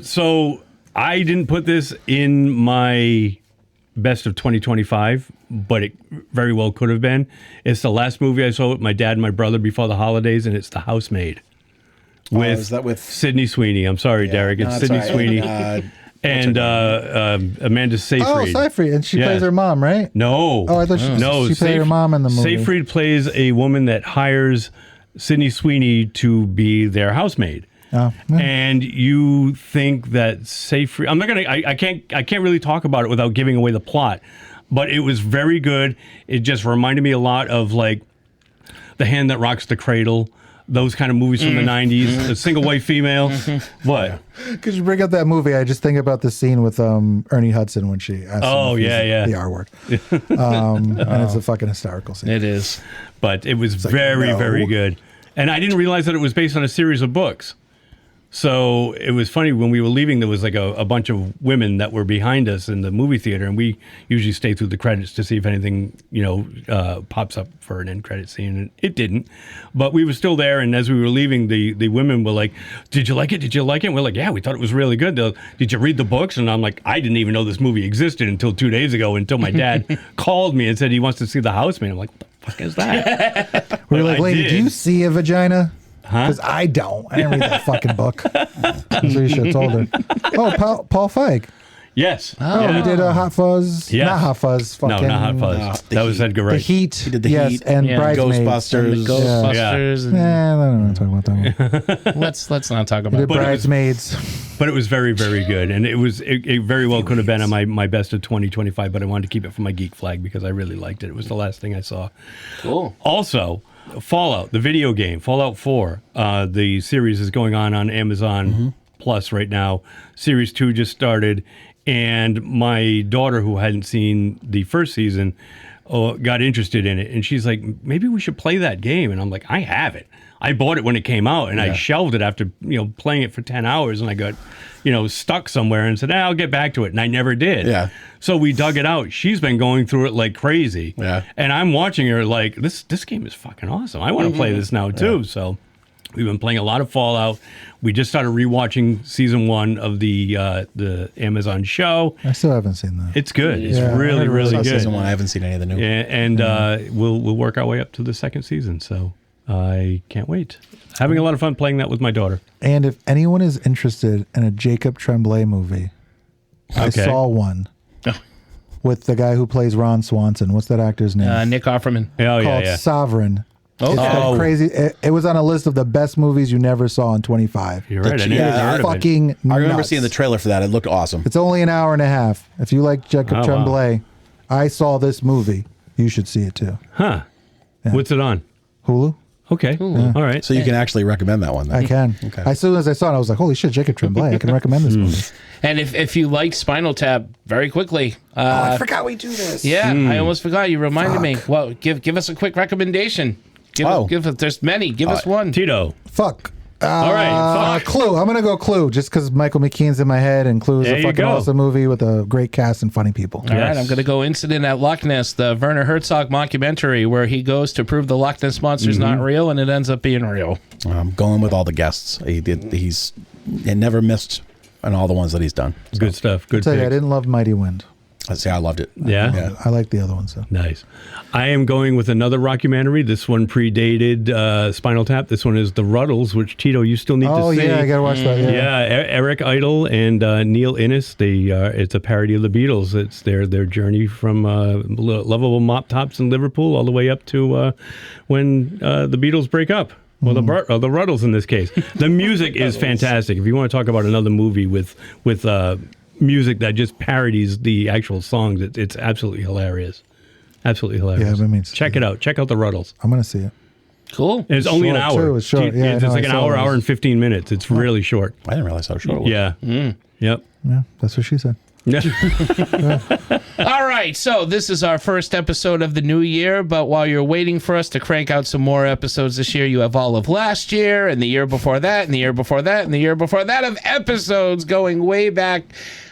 Speaker 1: So I didn't put this in my best of 2025, but it very well could have been. It's the last movie I saw with my dad and my brother before the holidays, and it's The Housemaid.
Speaker 3: Is that with
Speaker 1: Sydney Sweeney? I'm sorry, Derek. It's
Speaker 3: No,
Speaker 1: Sydney
Speaker 3: all right.
Speaker 1: Sweeney and
Speaker 3: her
Speaker 1: Amanda Seyfried.
Speaker 5: Oh, Seyfried, and she
Speaker 1: Yeah.
Speaker 5: plays her mom, right?
Speaker 1: No.
Speaker 5: Oh, I thought she played her mom in the movie.
Speaker 1: Seyfried plays a woman that hires Sydney Sweeney to be their housemaid.
Speaker 5: Oh, yeah.
Speaker 1: And you think that Seyfried? I'm not gonna. I can't really talk about it without giving away the plot. But it was very good. It just reminded me a lot of like The Hand That Rocks the Cradle. Those kind of movies from the 90s. A single white female. What?
Speaker 5: Because you bring up that movie, I just think about the scene with Ernie Hudson when she asked him if he's the R word. And it's a fucking hysterical scene.
Speaker 4: It is.
Speaker 1: But it was
Speaker 5: like,
Speaker 1: very,
Speaker 5: no.
Speaker 1: very good. And I didn't realize that it was based on a series of books. So it was funny when we were leaving, there was like a bunch of women that were behind us in the movie theater, and we usually stay through the credits to see if anything, pops up for an end credit scene. And it didn't, but we were still there. And as we were leaving, the women were like, "Did you like it? Did you like it?" And we're like, "Yeah, we thought it was really good." Did you read the books? And I'm like, "I didn't even know this movie existed until 2 days ago. Until my dad called me and said he wants to see The Housemaid." I'm like, "What the fuck is that?"
Speaker 5: We were
Speaker 1: Well,
Speaker 5: like,
Speaker 1: I
Speaker 5: lady,
Speaker 1: did.
Speaker 5: do you see a vagina?
Speaker 1: Huh?
Speaker 5: Because I don't. I didn't read that fucking book. That's what you should have told her. Oh, Paul Feig.
Speaker 1: Yes.
Speaker 5: Oh, he did Hot Fuzz.
Speaker 1: Yes.
Speaker 5: Not Hot Fuzz.
Speaker 1: No,
Speaker 5: Fucking,
Speaker 1: not Hot Fuzz.
Speaker 3: The
Speaker 1: that was
Speaker 3: Heat.
Speaker 1: Edgar
Speaker 5: The
Speaker 1: Wright.
Speaker 5: Heat.
Speaker 3: He did The
Speaker 5: yes,
Speaker 3: Heat.
Speaker 5: and
Speaker 4: Yeah.
Speaker 5: Bridesmaids.
Speaker 3: Ghostbusters.
Speaker 4: Ghostbusters.
Speaker 5: Nah, I don't want to talk about that one.
Speaker 4: Let's not talk
Speaker 5: He
Speaker 4: about
Speaker 5: did
Speaker 4: it.
Speaker 5: Bridesmaids.
Speaker 1: But it was very, very good. And it very well could have been on my best of 2025, but I wanted to keep it for my geek flag because I really liked it. It was the last thing I saw.
Speaker 4: Cool.
Speaker 1: Also, Fallout, the video game, Fallout 4, the series is going on Amazon Plus right now. Series 2 just started. And my daughter, who hadn't seen the first season, got interested in it. And she's like, maybe we should play that game. And I'm like, I have it. I bought it when it came out, and I shelved it after playing it for 10 hours. And I got stuck somewhere and said, I'll get back to it. And I never did.
Speaker 3: Yeah.
Speaker 1: So we dug it out. She's been going through it like crazy.
Speaker 3: Yeah.
Speaker 1: And I'm watching her like, this game is fucking awesome. I want to play this now too. Yeah. So we've been playing a lot of Fallout. We just started rewatching season 1 of the Amazon show.
Speaker 5: I still haven't seen that.
Speaker 1: It's good. It's
Speaker 5: Yeah,
Speaker 1: really,
Speaker 5: I heard
Speaker 1: really
Speaker 3: Saw
Speaker 1: good.
Speaker 3: Season 1. I haven't seen any of the new.
Speaker 1: And we'll work our way up to the second season. So I can't wait. Having a lot of fun playing that with my daughter.
Speaker 5: And if anyone is interested in a Jacob Tremblay movie, I saw one with the guy who plays Ron Swanson. What's that actor's name?
Speaker 4: Nick Offerman.
Speaker 5: Called Sovereign. It's that crazy. It was on a list of the best movies you never saw in 25.
Speaker 1: You're right. I never heard of it.
Speaker 5: Fucking nuts.
Speaker 3: I remember seeing the trailer for that. It looked awesome.
Speaker 5: It's only an hour and a half. If you like Jacob Tremblay, I saw this movie. You should see it too.
Speaker 1: Huh. Yeah. What's it on?
Speaker 5: Hulu.
Speaker 1: Okay. Yeah. All right.
Speaker 3: So you can actually recommend that one then.
Speaker 5: I can. Okay. As soon as I saw it, I was like, holy shit, Jacob Tremblay. I can recommend this movie.
Speaker 4: And if you like Spinal Tap, very quickly.
Speaker 5: I forgot we do this.
Speaker 4: Yeah, I almost forgot. You reminded me. Well, give us a quick recommendation. Give us, there's many. Give us one.
Speaker 1: Tito.
Speaker 5: Fuck.
Speaker 1: All right. Fuck.
Speaker 5: Clue. I'm going to go Clue just because Michael McKean's in my head and Clue is a fucking awesome movie with a great cast and funny people.
Speaker 4: All right. I'm going to go Incident at Loch Ness, the Werner Herzog mockumentary where he goes to prove the Loch Ness Monster's not real and it ends up being real.
Speaker 3: I'm going with all the guests. He's never missed on all the ones that he's done.
Speaker 1: So. Good stuff. Good.
Speaker 5: I'll tell you, I didn't love Mighty Wind.
Speaker 3: I say I loved it.
Speaker 1: Yeah?
Speaker 5: I like the other ones. So.
Speaker 1: Nice. I am going with another rockumentary. This one predated Spinal Tap. This one is The Ruddles, which, Tito, you still need to see.
Speaker 5: Oh, yeah, I got to watch that.
Speaker 1: Yeah, Eric Idle and Neil Innes. It's a parody of the Beatles. It's their journey from lovable mop tops in Liverpool all the way up to when the Beatles break up. Well, the Ruddles in this case. The music is fantastic. If you want to talk about another movie with music that just parodies the actual songs, it's absolutely hilarious. Absolutely hilarious.
Speaker 5: Yeah,
Speaker 1: check it out. Check out The Ruddles.
Speaker 5: I'm going to see it.
Speaker 4: Cool.
Speaker 1: And it's only an hour.
Speaker 5: Too. It's short. Yeah,
Speaker 1: it's like an hour and 15 minutes. It's really short.
Speaker 3: I didn't realize how short it was.
Speaker 1: Yeah. Yep.
Speaker 5: Yeah, that's what she said.
Speaker 4: All right, so this is our first episode of the new year, but while you're waiting for us to crank out some more episodes this year, you have all of last year and the year before that and the year before that and the year before that of episodes going way back.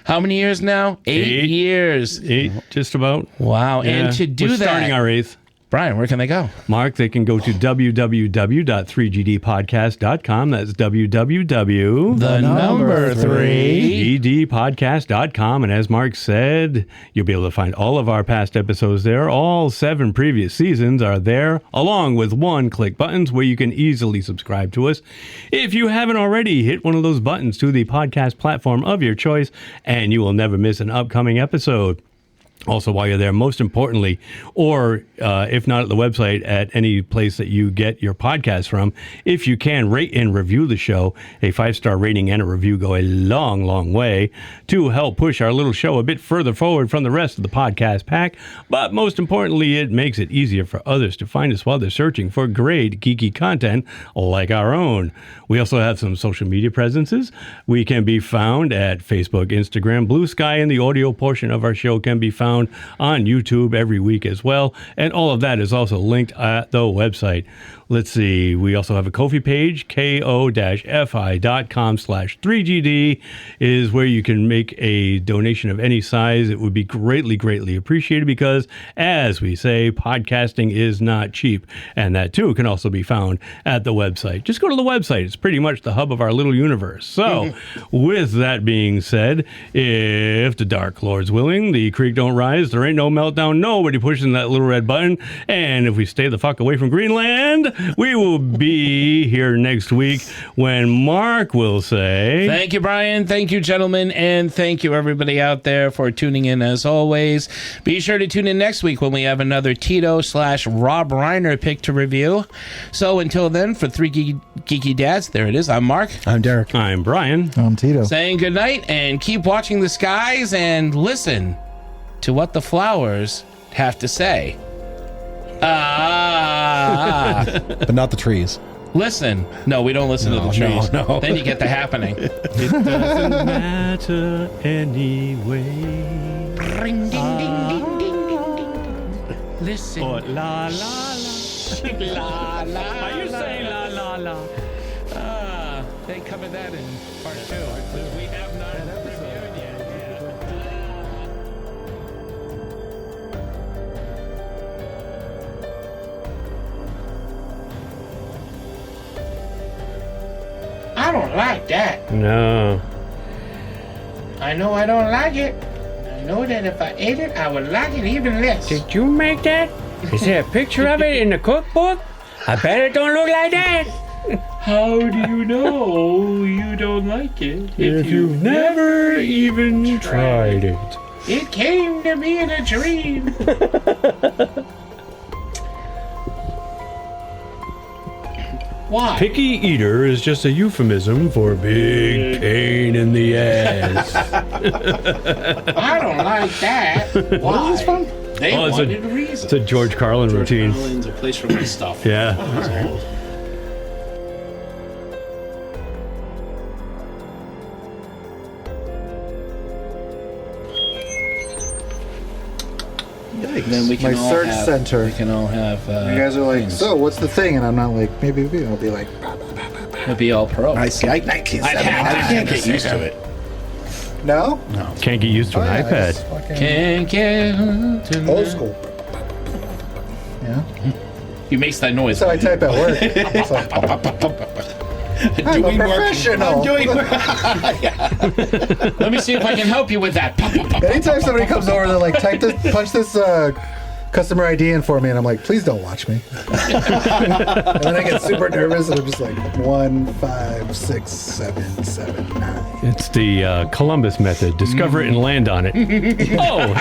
Speaker 4: How many years now? 8 years.
Speaker 1: 8, just about.
Speaker 4: Wow,
Speaker 1: Yeah.
Speaker 4: and to do
Speaker 1: We're
Speaker 4: that...
Speaker 1: starting our 8th.
Speaker 4: Brian, where can they go?
Speaker 1: Mark, they can go to www.3gdpodcast.com. That's www.3gdpodcast.com. And as Mark said, you'll be able to find all of our past episodes there. All 7 previous seasons are there, along with one-click buttons where you can easily subscribe to us. If you haven't already, hit one of those buttons to the podcast platform of your choice, and you will never miss an upcoming episode. Also, while you're there, most importantly, or if not at the website, at any place that you get your podcast from, if you can, rate and review the show. A 5-star rating and a review go a long, long way to help push our little show a bit further forward from the rest of the podcast pack. But most importantly, it makes it easier for others to find us while they're searching for great geeky content like our own. We also have some social media presences. We can be found at Facebook, Instagram, Blue Sky, and the audio portion of our show can be found on YouTube every week as well. And all of that is also linked at the website. Let's see. We also have a Ko-fi page, ko-fi.com/3GD is where you can make a donation of any size. It would be greatly, greatly appreciated because, as we say, podcasting is not cheap. And that, too, can also be found at the website. Just go to the website. It's pretty much the hub of our little universe. So, with that being said, if the Dark Lord's willing, the creek don't rise, there ain't no meltdown, nobody pushing that little red button. And if we stay the fuck away from Greenland, we will be here next week when Mark will say...
Speaker 4: Thank you, Brian. Thank you, gentlemen. And thank you, everybody out there, for tuning in as always. Be sure to tune in next week when we have another Tito/Rob Reiner pick to review. So until then, for 3 Geeky Dads, there it is. I'm Mark.
Speaker 3: I'm Derek.
Speaker 1: I'm Brian.
Speaker 5: I'm Tito.
Speaker 4: Saying goodnight and keep watching the skies and listen to what the flowers have to say.
Speaker 3: But not the trees.
Speaker 4: Listen. No, we don't listen to the trees.
Speaker 3: No.
Speaker 4: Then you get the happening.
Speaker 1: It doesn't matter anyway.
Speaker 4: Ring, ding, ding, ding, ding, ding, ding. Listen.
Speaker 1: Oh, la, la, la.
Speaker 4: La, la,
Speaker 1: Are you
Speaker 4: la.
Speaker 1: saying la, la, la?
Speaker 4: They covered that in part 2. Because we have not reviewed yet. I don't like that.
Speaker 1: No.
Speaker 4: I know I don't like it. I know that if I ate it, I would like it even less.
Speaker 2: Did you make that? Is there a picture of it in the cookbook? I bet it don't look like that.
Speaker 4: How do you know you don't like it
Speaker 1: If you've never even tried it.
Speaker 4: It came to me in a dream. Why?
Speaker 1: Picky eater is just a euphemism for big pain in the ass.
Speaker 4: I don't like that. Why?
Speaker 3: This from?
Speaker 4: They
Speaker 1: Oh,
Speaker 4: wanted reasons.
Speaker 1: It's a George Carlin routine.
Speaker 4: Carlin's a place for my stuff.
Speaker 1: Yeah.
Speaker 3: Yikes.
Speaker 4: Then we can
Speaker 5: My
Speaker 4: all
Speaker 5: search
Speaker 4: have,
Speaker 5: center.
Speaker 4: We can all have.
Speaker 5: You guys are like,
Speaker 4: things.
Speaker 5: so what's the thing? And I'm not like, maybe I'll be like,
Speaker 4: It'll be all pro.
Speaker 3: I see. I can't get used to it.
Speaker 5: no?
Speaker 1: Can't get used to an
Speaker 5: I
Speaker 1: iPad.
Speaker 5: just fucking-
Speaker 4: Can't get to
Speaker 5: Old school. Yeah.
Speaker 4: He makes that noise.
Speaker 5: So I type at work. It's like, I'm a professional.
Speaker 3: I'm doing work.
Speaker 4: Let me see if I can help you with that.
Speaker 5: Anytime somebody comes over, they're like, punch this customer ID in for me, and I'm like, please don't watch me. And then I get super nervous, and I'm just like, 1, 5, 6, 7, 7, 9.
Speaker 1: It's the Columbus method. Discover it and land on it. Oh!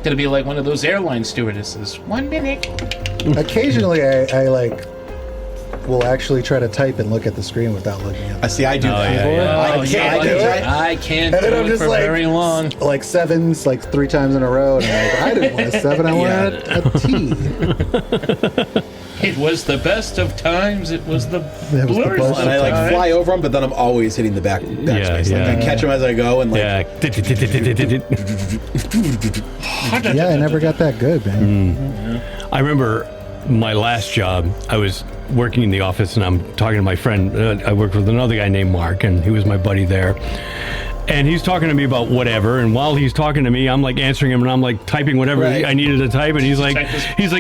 Speaker 4: Gonna be like one of those airline stewardesses. 1 minute.
Speaker 5: Occasionally, I like will actually try to type and look at the screen without looking at.
Speaker 3: I see. I do.
Speaker 1: yeah, yeah.
Speaker 3: I can't do it.
Speaker 4: I can't
Speaker 5: And
Speaker 4: do
Speaker 5: then I'm
Speaker 4: it
Speaker 5: just
Speaker 4: for
Speaker 5: like,
Speaker 4: very long.
Speaker 5: like sevens, like 3 times in a row, and I'm like, I didn't want a 7, I wanted a T.
Speaker 4: It was the best of times. It was the
Speaker 5: It was the
Speaker 4: blurry
Speaker 5: best of
Speaker 3: And I like
Speaker 4: times.
Speaker 3: fly over them, but then I'm always hitting the backspace.
Speaker 1: yeah.
Speaker 3: Like I catch them as I go, and like
Speaker 1: Yeah.
Speaker 5: Yeah, I never got that good, man.
Speaker 1: I remember my last job. I was working in the office, and I'm talking to my friend. I worked with another guy named Mark, and he was my buddy there. And he's talking to me about whatever, and while he's talking to me, I'm like answering him, and I'm like typing whatever
Speaker 3: Right.
Speaker 1: I needed to type, and he's like,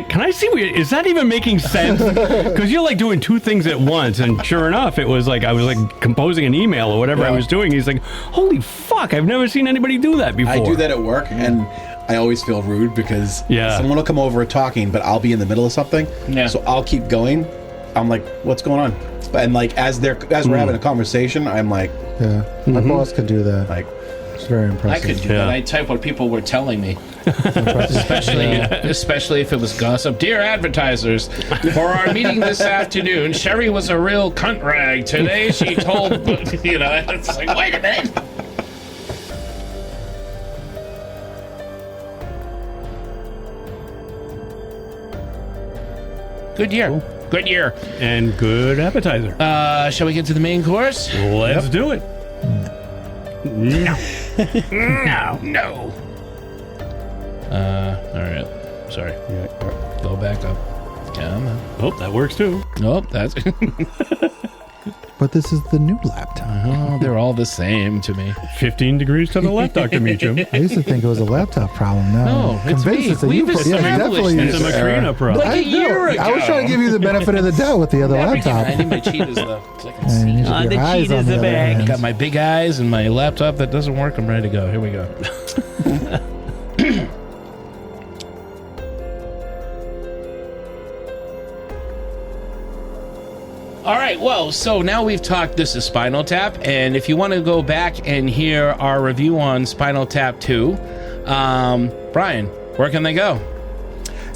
Speaker 1: "Can I see? Is that even making sense? Because you're like doing 2 things at once." And sure enough, it was like I was like composing an email or whatever I was doing. He's like, "Holy fuck! I've never seen anybody do that before."
Speaker 3: I do that at work, and I always feel rude because someone will come over talking, but I'll be in the middle of something.
Speaker 4: Yeah.
Speaker 3: So I'll keep going. I'm like, "What's going on?" And like as we're having a conversation, I'm like,
Speaker 5: Yeah, my boss could do that.
Speaker 3: like.
Speaker 5: It's very
Speaker 4: I
Speaker 5: impressive.
Speaker 4: could do that. I type what people were telling me. Especially if it was gossip. Dear advertisers, for our meeting this afternoon, Sherry was a real cunt rag. Today she told, it's like, wait a minute. Good year.
Speaker 1: Cool.
Speaker 4: Good year.
Speaker 1: And good appetizer.
Speaker 4: Shall we get to the main course?
Speaker 1: Let's do it.
Speaker 4: No. No. All right. Sorry. Go back up. Come on.
Speaker 1: Oh, that works too.
Speaker 4: Oh, that's.
Speaker 5: But this is the new laptop.
Speaker 4: Oh, they're all the same to me.
Speaker 1: 15 degrees to the left, Dr. Meacham.
Speaker 5: I used to think it was a laptop problem. Now
Speaker 4: No,
Speaker 5: I'm
Speaker 4: it's
Speaker 5: convinced
Speaker 4: me.
Speaker 5: it's a
Speaker 4: We've
Speaker 5: you problem. Yeah,
Speaker 4: established
Speaker 5: definitely
Speaker 1: It's
Speaker 5: is.
Speaker 1: a Macrina problem.
Speaker 4: Like a year ago.
Speaker 5: I was trying to give you the benefit of the doubt with the other laptop.
Speaker 4: I need my cheetahs though. So I can
Speaker 5: And
Speaker 4: see.
Speaker 5: you should
Speaker 2: Oh,
Speaker 5: get
Speaker 2: the
Speaker 5: your eyes
Speaker 2: cheetahs
Speaker 5: on the
Speaker 2: are
Speaker 5: other
Speaker 2: back.
Speaker 5: hand.
Speaker 4: Got my big eyes and my laptop that doesn't work. I'm ready to go. Here we go. All right, well, so now we've talked This Is Spinal Tap, and if you want to go back and hear our review on Spinal Tap 2, Brian, where can they go?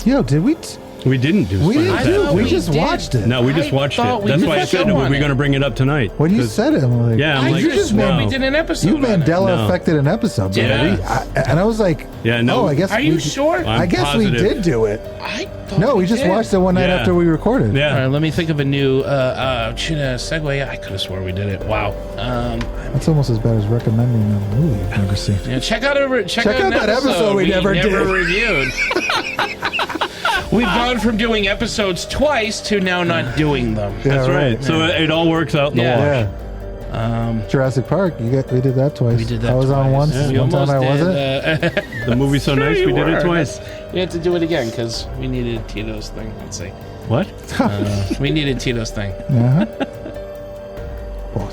Speaker 5: Yo, did we?
Speaker 1: We didn't do
Speaker 5: We
Speaker 1: Spinal
Speaker 5: didn't
Speaker 1: Tap.
Speaker 5: do it. We
Speaker 4: we
Speaker 5: just
Speaker 4: did.
Speaker 5: watched it.
Speaker 1: No, we just
Speaker 4: I
Speaker 1: watched
Speaker 4: thought
Speaker 1: it.
Speaker 4: we
Speaker 1: That's
Speaker 4: did
Speaker 1: why I
Speaker 4: a
Speaker 1: said
Speaker 4: show
Speaker 1: we're
Speaker 4: on
Speaker 1: going to
Speaker 4: it.
Speaker 1: bring it up tonight.
Speaker 5: When you
Speaker 1: 'Cause-
Speaker 5: said it, I'm like,
Speaker 1: Yeah, I'm like,
Speaker 5: you just
Speaker 4: well,
Speaker 5: made
Speaker 4: we did an episode.
Speaker 5: you
Speaker 4: on it.
Speaker 5: Mandela
Speaker 1: No.
Speaker 5: affected an episode, bro.
Speaker 4: Yeah.
Speaker 5: And I was like,
Speaker 1: Yeah, no.
Speaker 5: Oh, I guess.
Speaker 4: Are you sure?
Speaker 1: I'm
Speaker 5: I guess we
Speaker 1: positive.
Speaker 5: did do it.
Speaker 4: I thought
Speaker 5: No, we just
Speaker 4: did.
Speaker 5: watched it one night
Speaker 1: Yeah.
Speaker 5: after we recorded.
Speaker 4: All
Speaker 1: Yeah.
Speaker 4: right, let me think of a new segue. I could have swore we did it. Wow.
Speaker 5: That's almost as bad as recommending a movie you've never seen.
Speaker 4: Yeah, check out an
Speaker 5: that episode we never did.
Speaker 4: reviewed. We've gone from doing episodes twice to now not doing them.
Speaker 5: Yeah,
Speaker 1: That's right. So it all works out in the
Speaker 4: Yeah.
Speaker 1: wash.
Speaker 5: Yeah. Jurassic Park. We did that twice.
Speaker 4: We did that
Speaker 5: I was on
Speaker 4: twice.
Speaker 5: once.
Speaker 4: We
Speaker 5: One time I
Speaker 4: almost
Speaker 5: wasn't.
Speaker 4: did,
Speaker 1: The movie's so nice,
Speaker 4: you
Speaker 1: we did
Speaker 4: were.
Speaker 1: it twice.
Speaker 4: We had to do it again because we needed Tito's thing. Let's see.
Speaker 1: What?
Speaker 4: We needed Tito's thing.
Speaker 5: Uh-huh. Boss.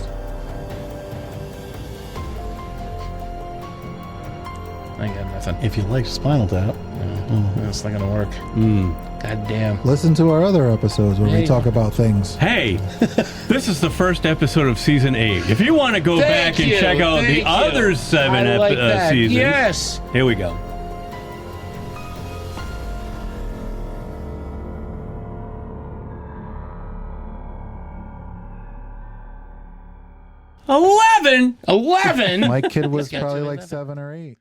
Speaker 4: I got nothing.
Speaker 3: If you like Spinal Tap.
Speaker 4: That's not gonna work. God damn.
Speaker 5: Listen to our other episodes where we talk about things.
Speaker 1: Hey, this is the first episode of season 8. If you want to go back and check out the other 7 seasons,
Speaker 4: yes.
Speaker 1: Here we go.
Speaker 4: Eleven.
Speaker 5: My kid was probably like 7 or 8.